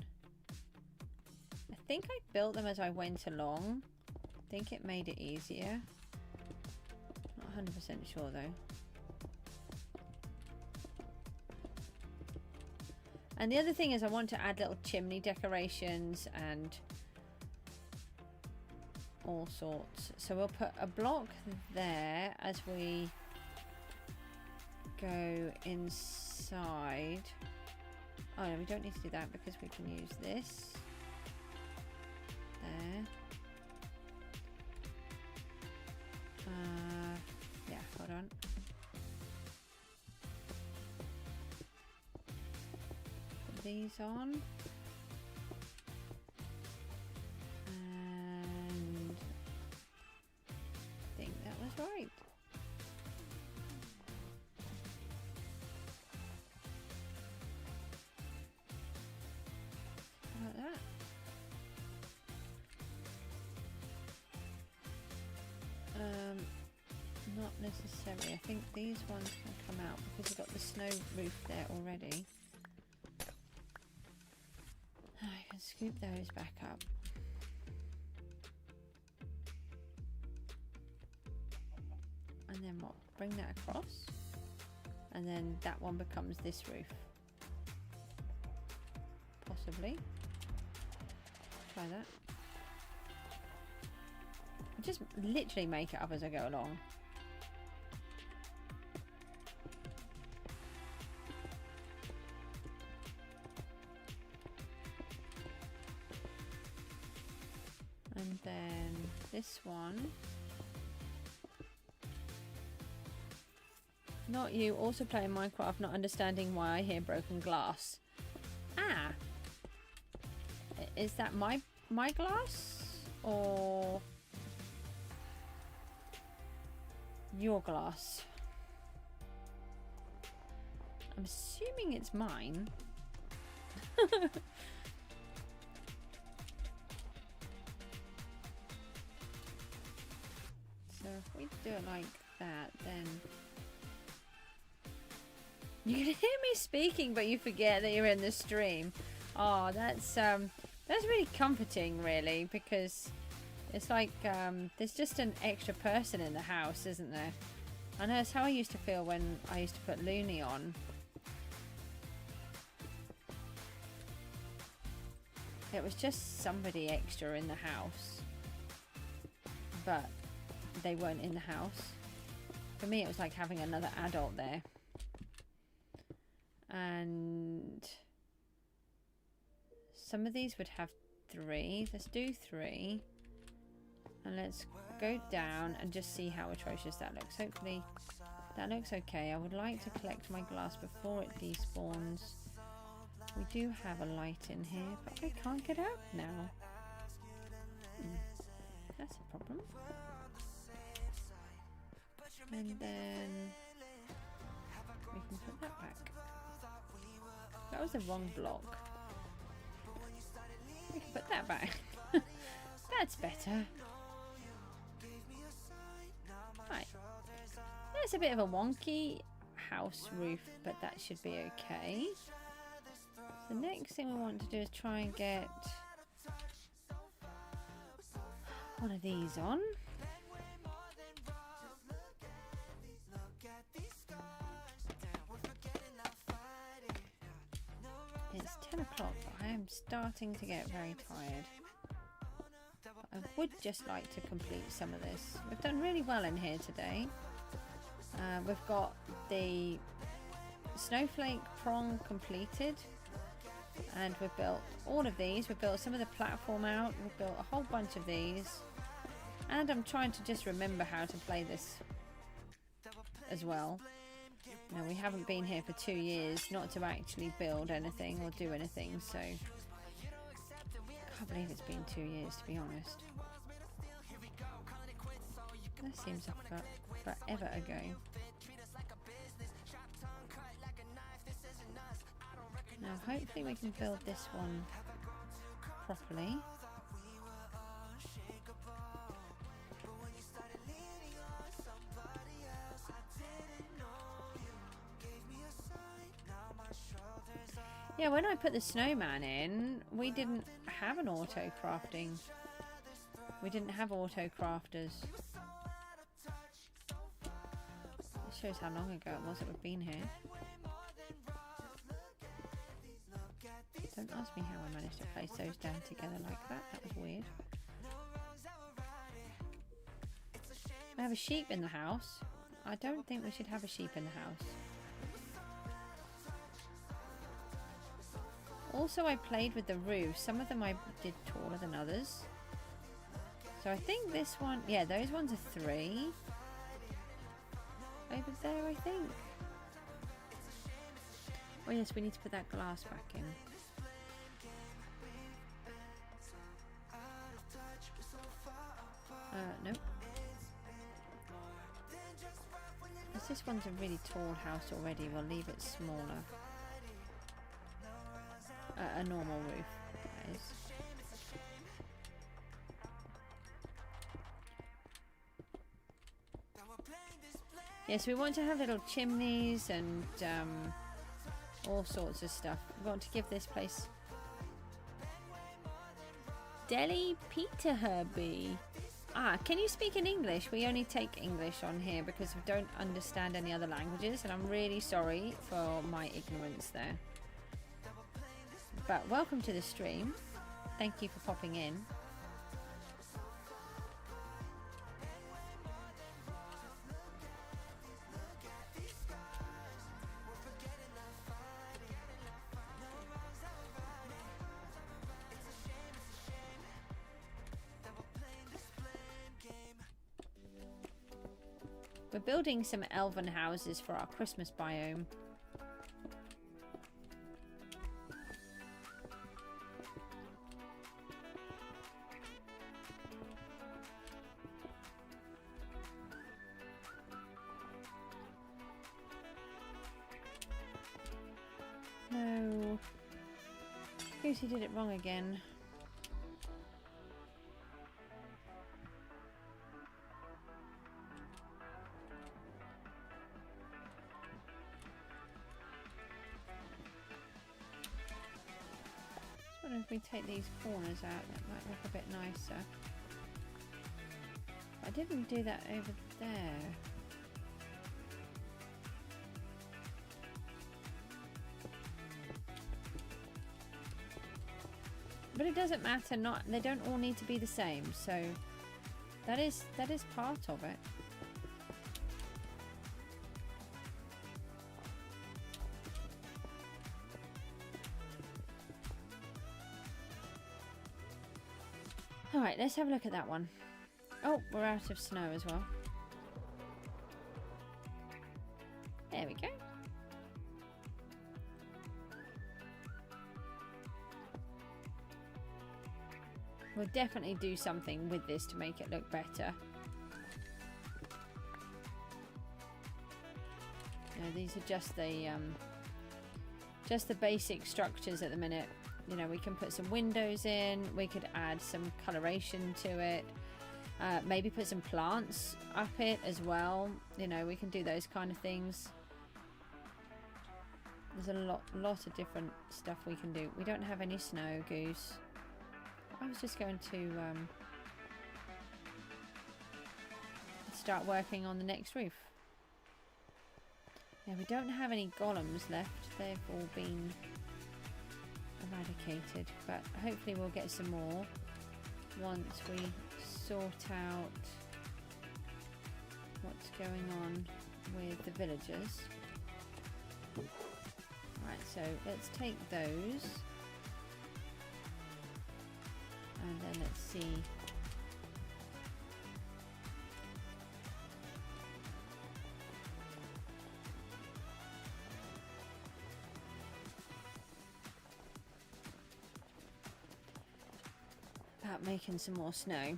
I think I built them as I went along. I think it made it easier. Not 100% sure though. And the other thing is I want to add little chimney decorations and all sorts. So we'll put a block there as we go inside. Oh no, we don't need to do that because we can use this. There. Yeah, hold on. Put these on. And I think that was right. Like that. Not necessarily. I think these ones can come out because we've got the snow roof there already. I can scoop those back up. And then what? Bring that across. And then that one becomes this roof. Possibly. Try that. Just literally make it up as I go along. And then this one. Not you, also playing Minecraft, not understanding why I hear broken glass. Ah! Is that my glass? Or your glass? I'm assuming it's mine. So if we do it like that, then you can hear me speaking, but you forget that you're in the stream. Oh, that's really comforting, really, because it's like there's just an extra person in the house, isn't there? I know it's how I used to feel when I used to put Looney on. It was just somebody extra in the house, but they weren't in the house. For me, it was like having another adult there. And some of these would have 3. Let's do 3. And let's go down and just see how atrocious that looks. Hopefully that looks okay. I would like to collect my glass before it despawns. We do have a light in here, but I can't get out now. That's a problem. And then we can put that back. That was the wrong block. We can put that back. That's better. Right. That's a bit of a wonky house roof, but that should be okay. The next thing we want to do is try and get one of these on. It's 10 o'clock, but I am starting to get very tired. But I would just like to complete some of this. We've done really well in here today. We've got the snowflake prong completed. And we've built all of these. We've built some of the platform out. We've built a whole bunch of these. And I'm trying to just remember how to play this as well. You know, we haven't been here for 2 years, not to actually build anything or do anything, so I can't believe it's been 2 years, to be honest. That seems like forever ago. Now hopefully we can build this one properly. Yeah, when I put the snowman in, we didn't have an auto crafting. We didn't have auto crafters. It shows how long ago it was that we've been here. Don't ask me how I managed to place those down together like that. That was weird. I have a sheep in the house. I don't think we should have a sheep in the house. Also, I played with the roofs. Some of them I did taller than others. So I think this one... Yeah, those ones are 3. Over there, I think. Oh yes, we need to put that glass back in. Nope. As this one's a really tall house already, we'll leave it smaller. A normal roof, that is. Yes, we want to have little chimneys and all sorts of stuff. We want to give this place... Deli Peter Herbie. Ah, can you speak in English? We only take English on here because we don't understand any other languages, and I'm really sorry for my ignorance there. But welcome to the stream. Thank you for popping in. We're building some elven houses for our Christmas biome. No. Goosey did it wrong again. If we take these corners out, that might look a bit nicer. I didn't do that over there. But it doesn't matter, they don't all need to be the same, so that is part of it. Alright, let's have a look at that one. Oh, we're out of snow as well. There we go. We'll definitely do something with this to make it look better. Yeah, these are just the basic structures at the minute. You know, we can put some windows in, we could add some coloration to it, maybe put some plants up it as well. You know, we can do those kind of things. There's a lot of different stuff we can do. We don't have any snow, Goose. I was just going to start working on the next roof. Yeah, we don't have any golems left. They've all been eradicated, but hopefully we'll get some more once we sort out what's going on with the villagers. Right, so let's take those and then let's see. About making some more snow.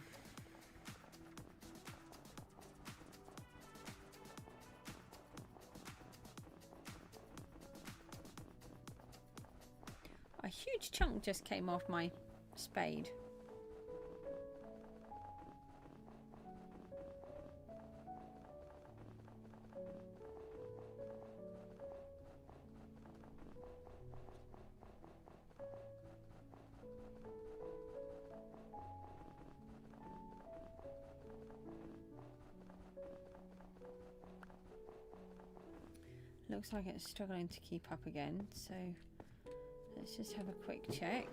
A huge chunk just came off my spade. Looks like it's struggling to keep up again, so let's just have a quick check.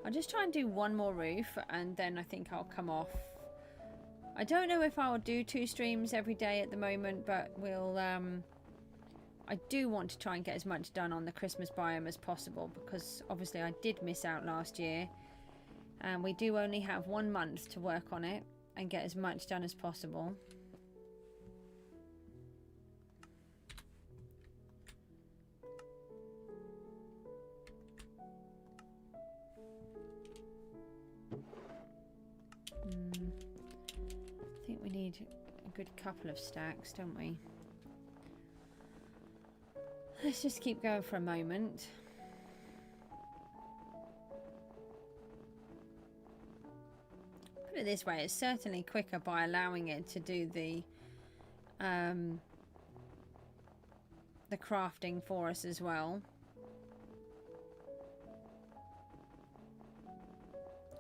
I'll just try and do one more roof and then I think I'll come off. I don't know if I'll do 2 streams every day at the moment, but we'll I do want to try and get as much done on the Christmas biome as possible, because obviously I did miss out last year and we do only have 1 month to work on it and get as much done as possible. I think we need a good couple of stacks, don't we? Let's just keep going for a moment. Put it this way, it's certainly quicker by allowing it to do the crafting for us as well.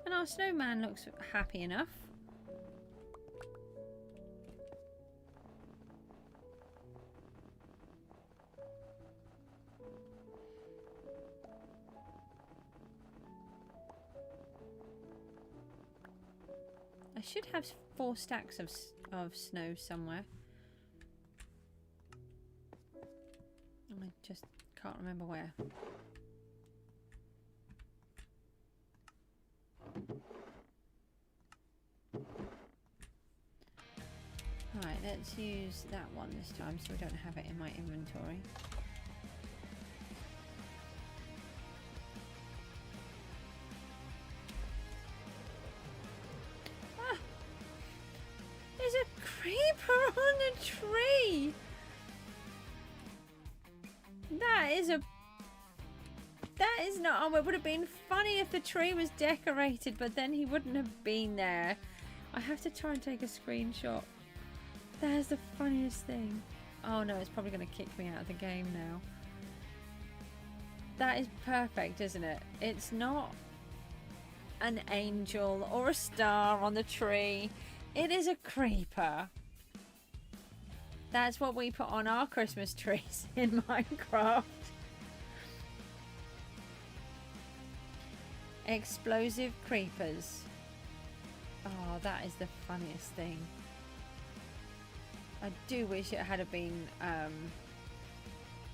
And our snowman looks happy enough. I should have 4 stacks of snow somewhere. I just can't remember where. Right, let's use that one this time so we don't have it in my inventory. Ah! There's a creeper on the tree! That is not... Oh, it would have been funny if the tree was decorated, but then he wouldn't have been there. I have to try and take a screenshot. That's the funniest thing. Oh no, it's probably going to kick me out of the game now. That is perfect, isn't it? It's not an angel or a star on the tree. It is a creeper. That's what we put on our Christmas trees in Minecraft. Explosive creepers. Oh, that is the funniest thing. I do wish it had been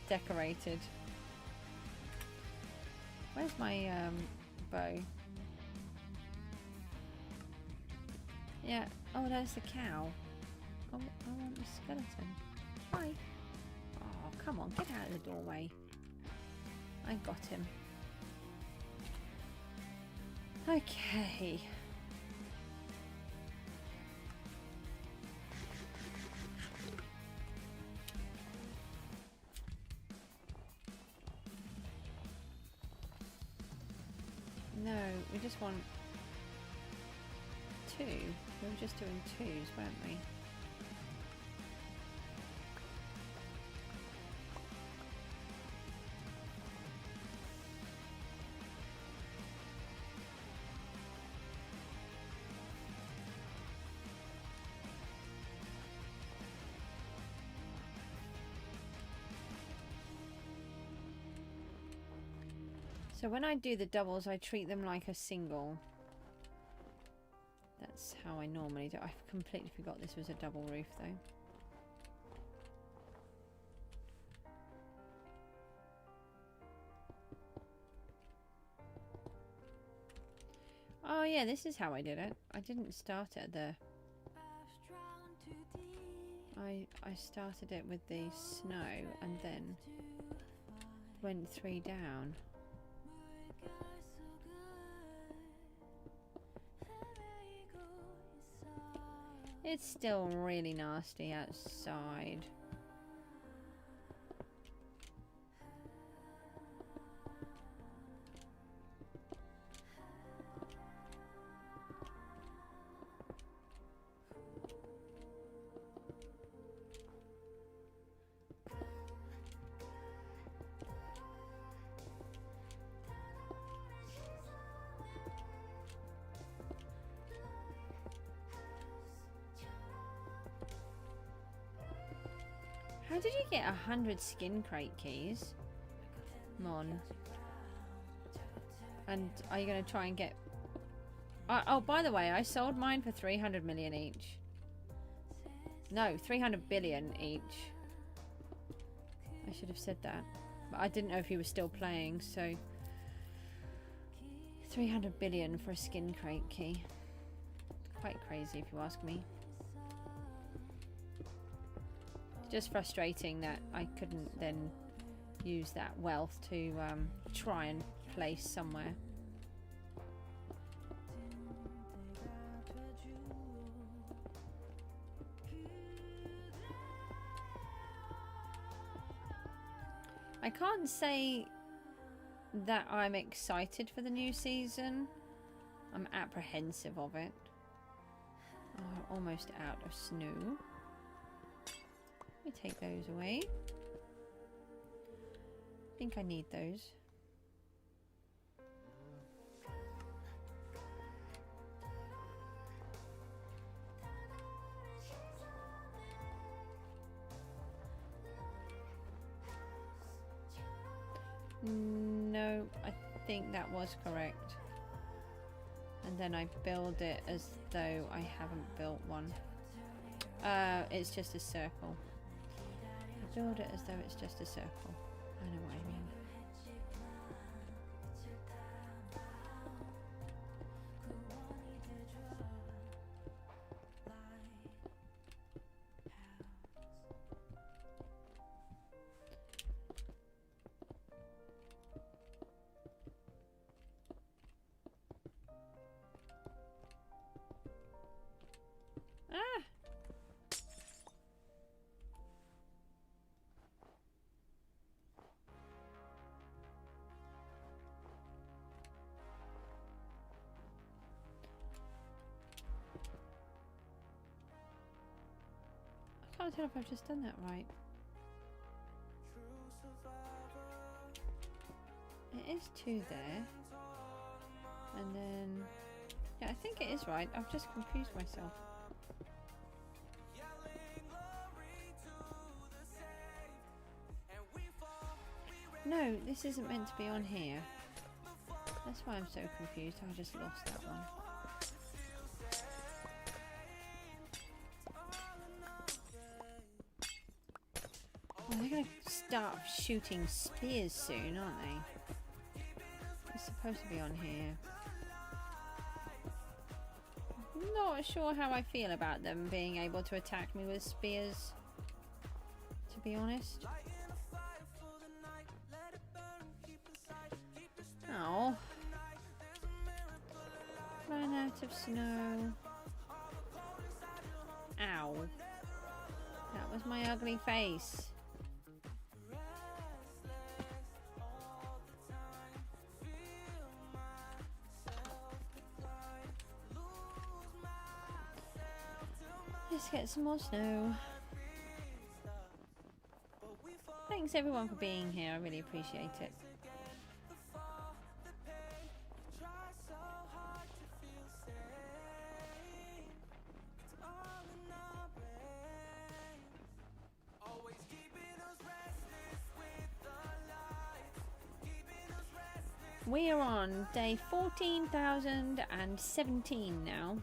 decorated. Where's my bow? Yeah. Oh, there's the cow. Oh, I want the skeleton. Hi. Oh, come on. Get out of the doorway. I got him. Okay. No, we just want 2. We were just doing 2s, weren't we? So when I do the doubles, I treat them like a single. That's how I normally do. I completely forgot this was a double roof though. Oh yeah, this is how I did it. I didn't start it at the... I started it with the snow and then went 3 down. It's still really nasty outside. How did you get 100 skin crate keys? Mon. And are you going to try and get... oh, by the way, I sold mine for 300 million each. No, 300 billion each. I should have said that. But I didn't know if he was still playing, so... 300 billion for a skin crate key. Quite crazy if you ask me. It's just frustrating that I couldn't then use that wealth to try and place somewhere. I can't say that I'm excited for the new season. I'm apprehensive of it. Oh, we're almost out of snow. Let me take those away. I think I need those. No, I think that was correct. And then I build it as though I haven't built one. It's just a circle. I build it as though it's just a circle. I know what I mean. I can't tell if I've just done that right. It is 2 there. And then... yeah, I think it is right. I've just confused myself. No, this isn't meant to be on here. That's why I'm so confused. I just lost that one. Oh, they're going to start shooting spears soon, aren't they? It's supposed to be on here. Not sure how I feel about them being able to attack me with spears, to be honest. Oh. Ran out of snow. Ow. That was my ugly face. Let's get some more snow. Thanks everyone for being here. I really appreciate it. We are on day 14,017 now.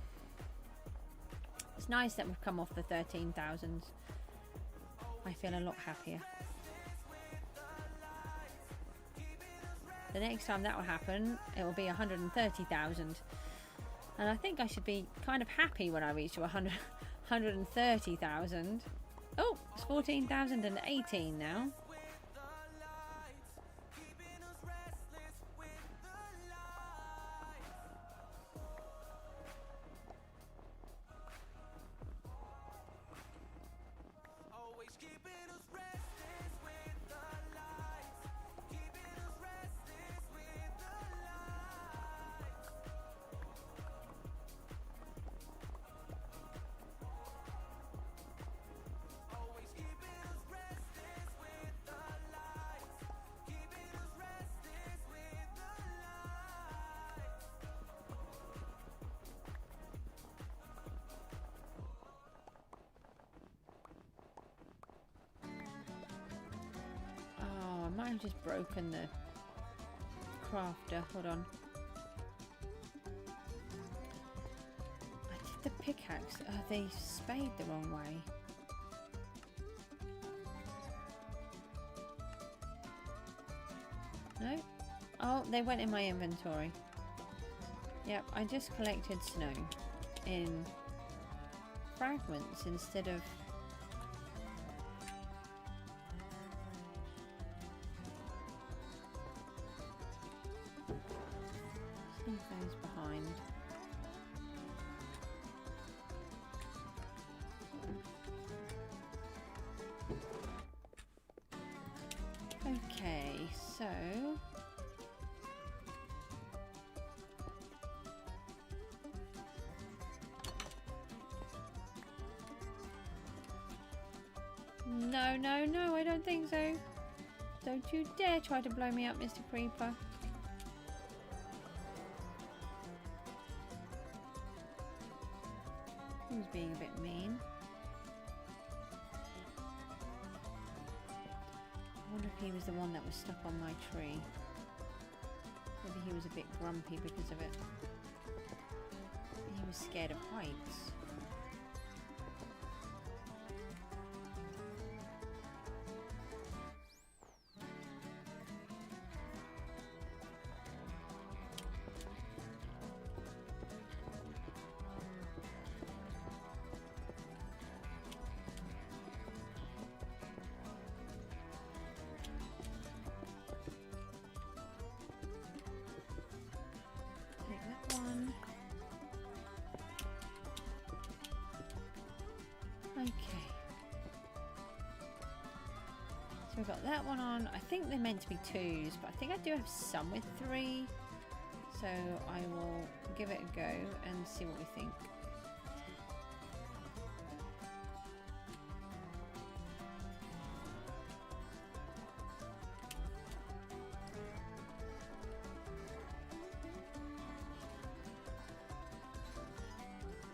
It's nice that we've come off the 13,000s. I feel a lot happier. The next time that will happen, it will be 130,000. And I think I should be kind of happy when I reach to 130,000. Oh, it's 14,018 now. might have just broken the crafter. Hold on. I did the pickaxe. They spade the wrong way. No? Oh, they went in my inventory. Yep, I just collected snow in fragments instead of... Leave those behind. Okay, so... No, no, no, I don't think so. Don't you dare try to blow me up, Mr. Creeper. Who's being a bit mean? I wonder if he was the one that was stuck on my tree. Maybe he was a bit grumpy because of it. He was scared of heights. Okay. So we've got that one on. I think they're meant to be 2s, but I think I do have some with 3. So I will give it a go and see what we think.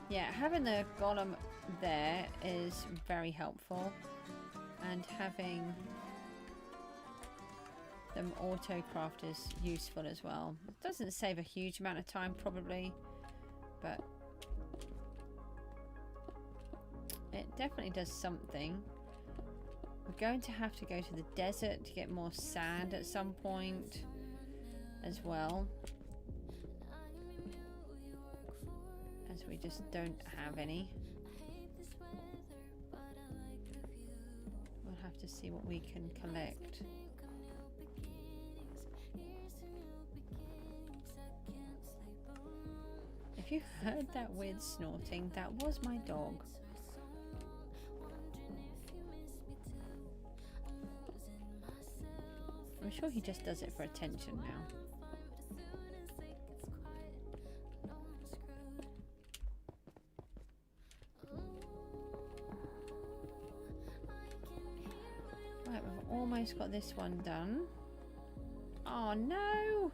Yeah, having the golem there is very helpful, and having them auto-craft is useful as well. It doesn't save a huge amount of time probably, but it definitely does something. We're going to have to go to the desert to get more sand at some point as well, as we just don't have any. We'll have to see what we can collect. If you heard that weird snorting, that was my dog. I'm sure he just does it for attention now. Right, we've almost got this one done. Oh no!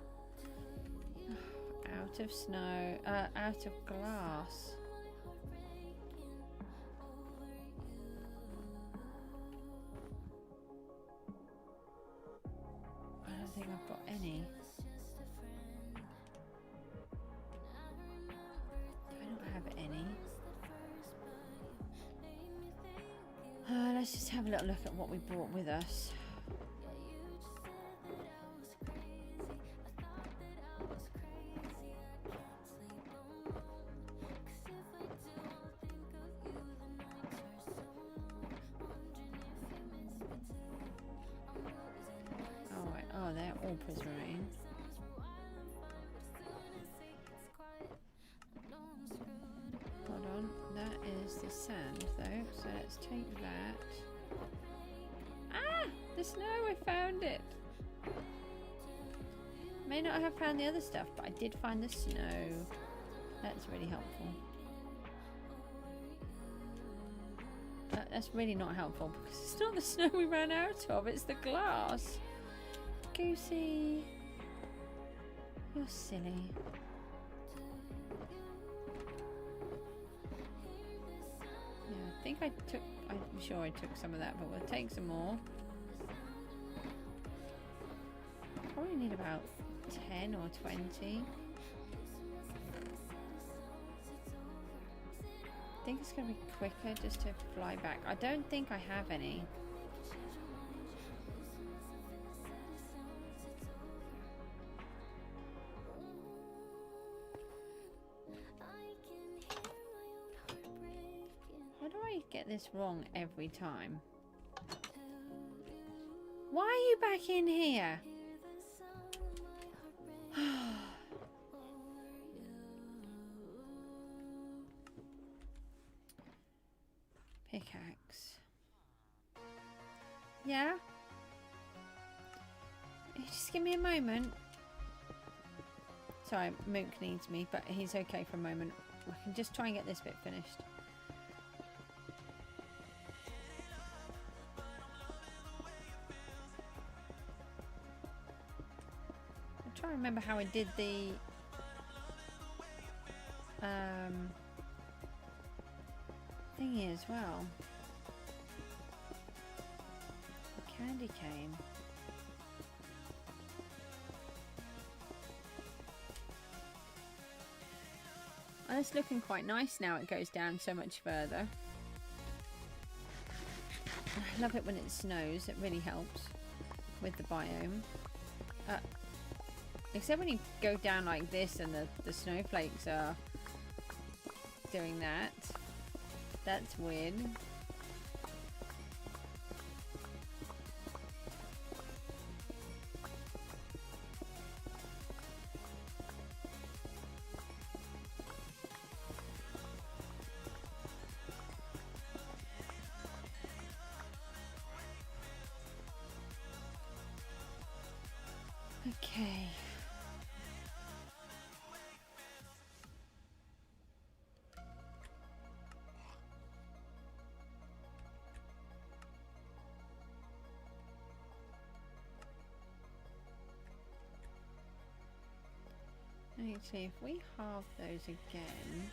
Out of snow, out of glass. I don't think I've got any. I don't have any. Let's just have a little look at what we brought with us. Oh, they're all prismarine. Hold on, that is the sand though, so let's take that. Ah! The snow, I found it! May not have found the other stuff, but I did find the snow. That's really helpful. That's really not helpful because it's not the snow we ran out of, it's the glass. Goosey, you're silly. Yeah, I think I'm sure I took some of that, but we'll take some more. Probably need about 10 or 20. I think it's going to be quicker just to fly back. I don't think I have any. How do I get this wrong every time? Why are you back in here? Pickaxe. Yeah? Just give me a moment. Sorry, Mook needs me, but he's okay for a moment. I can just try and get this bit finished. I'm trying to remember how I did the thingy as well. The candy cane. And it's looking quite nice now. It goes down so much further. I love it when it snows. It really helps with the biome. Except when you go down like this and the snowflakes are doing that. That's weird. Okay. Actually, if we halve those again,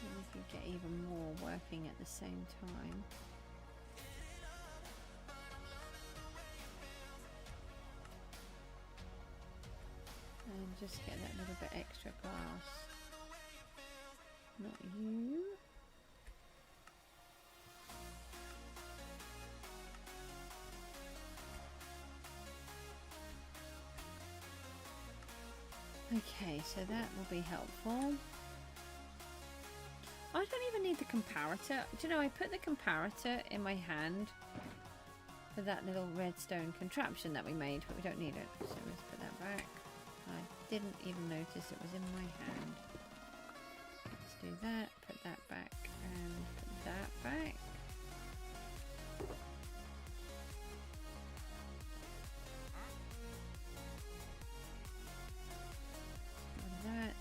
we could get even more working at the same time. And just get that little bit extra glass. Not you. Okay, so that will be helpful. I don't even need the comparator. Do you know, I put the comparator in my hand for that little redstone contraption that we made, but we don't need it. So let's put that back. I didn't even notice it was in my hand. Let's do that, put that back, and put that back. That.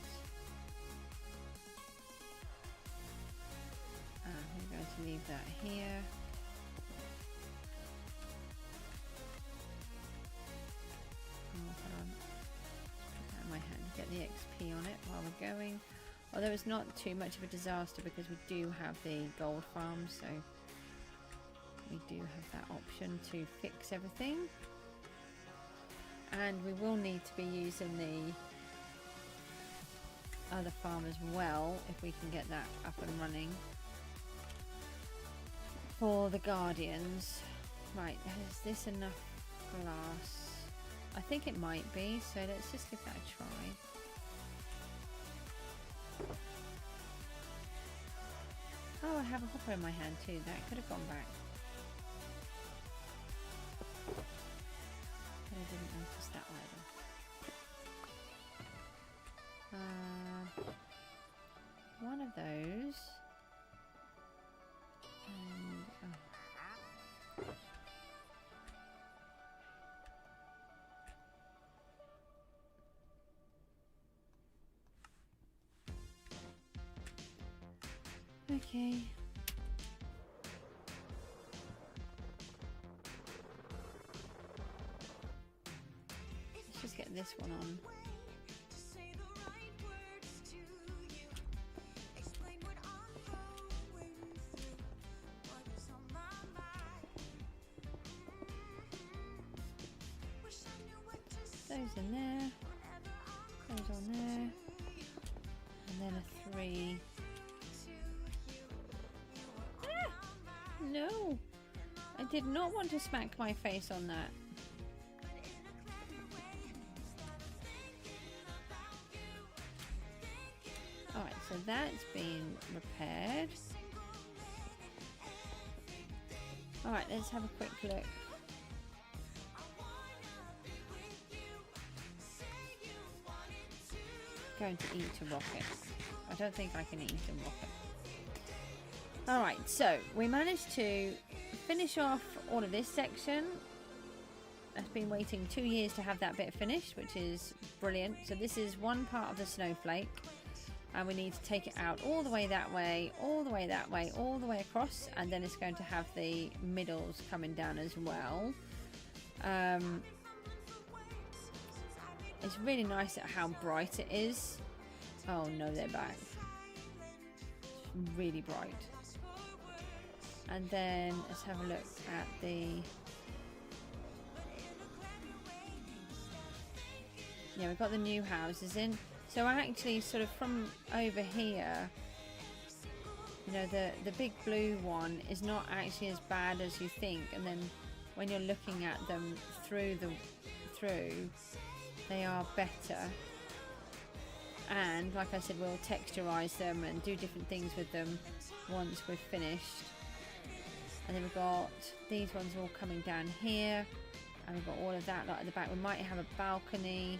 I'm going to leave that here. Oh, hold on. Put that in my hand. Get the XP on it while we're going. Although it's not too much of a disaster because we do have the gold farm, so we do have that option to fix everything. And we will need to be using the other farm as well if we can get that up and running for the guardians. Right, is this enough glass? I think it might be, so let's just give that a try. Oh, I have a hopper in my hand too. That could have gone back. But I didn't notice that either. One of those. And, okay. Let's just get this one on. Goes in there. Goes on there. And then a 3. Ah! No! I did not want to smack my face on that. Alright, so that's been repaired. Alright, let's have a quick look. Going to eat a rocket. I don't think I can eat a rocket. Alright, so we managed to finish off all of this section. I've been waiting 2 years to have that bit finished, which is brilliant. So this is one part of the snowflake, and we need to take it out all the way that way, all the way that way, all the way across, and then it's going to have the middles coming down as well. It's really nice at how bright it is. Oh no, they're back. It's really bright. And then let's have a look at the... Yeah, we've got the new houses in. So I actually sort of from over here, you know, the big blue one is not actually as bad as you think. And then when you're looking at them through, they are better. And like I said, we'll texturize them and do different things with them once we're finished. And then we've got these ones all coming down here, and we've got all of that like at the back. We might have a balcony.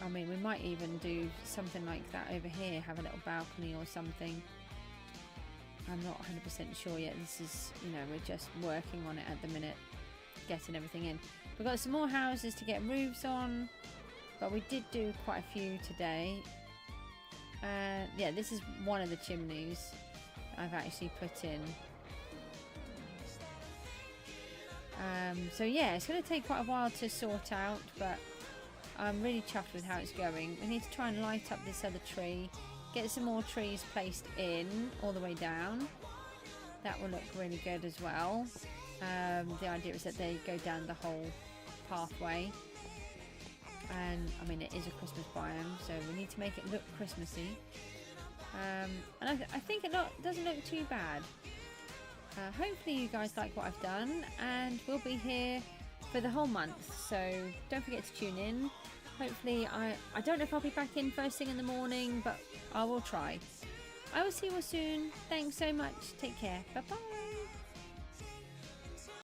I mean, we might even do something like that over here, have a little balcony or something. I'm not 100% sure yet. This is, you know, we're just working on it at the minute, getting everything in. We've got some more houses to get roofs on, but we did do quite a few today. Yeah, this is one of the chimneys I've actually put in. So yeah, it's going to take quite a while to sort out, but I'm really chuffed with how it's going. We need to try and light up this other tree, get some more trees placed in all the way down. That will look really good as well. The idea is that they go down the whole pathway, and I mean, it is a Christmas biome, so we need to make it look Christmassy. And I think it doesn't look too bad. Hopefully you guys like what I've done, and we'll be here for the whole month, so don't forget to tune in. Hopefully, I don't know if I'll be back in first thing in the morning, but I will try. I will see you all soon. Thanks so much. Take care. Bye bye.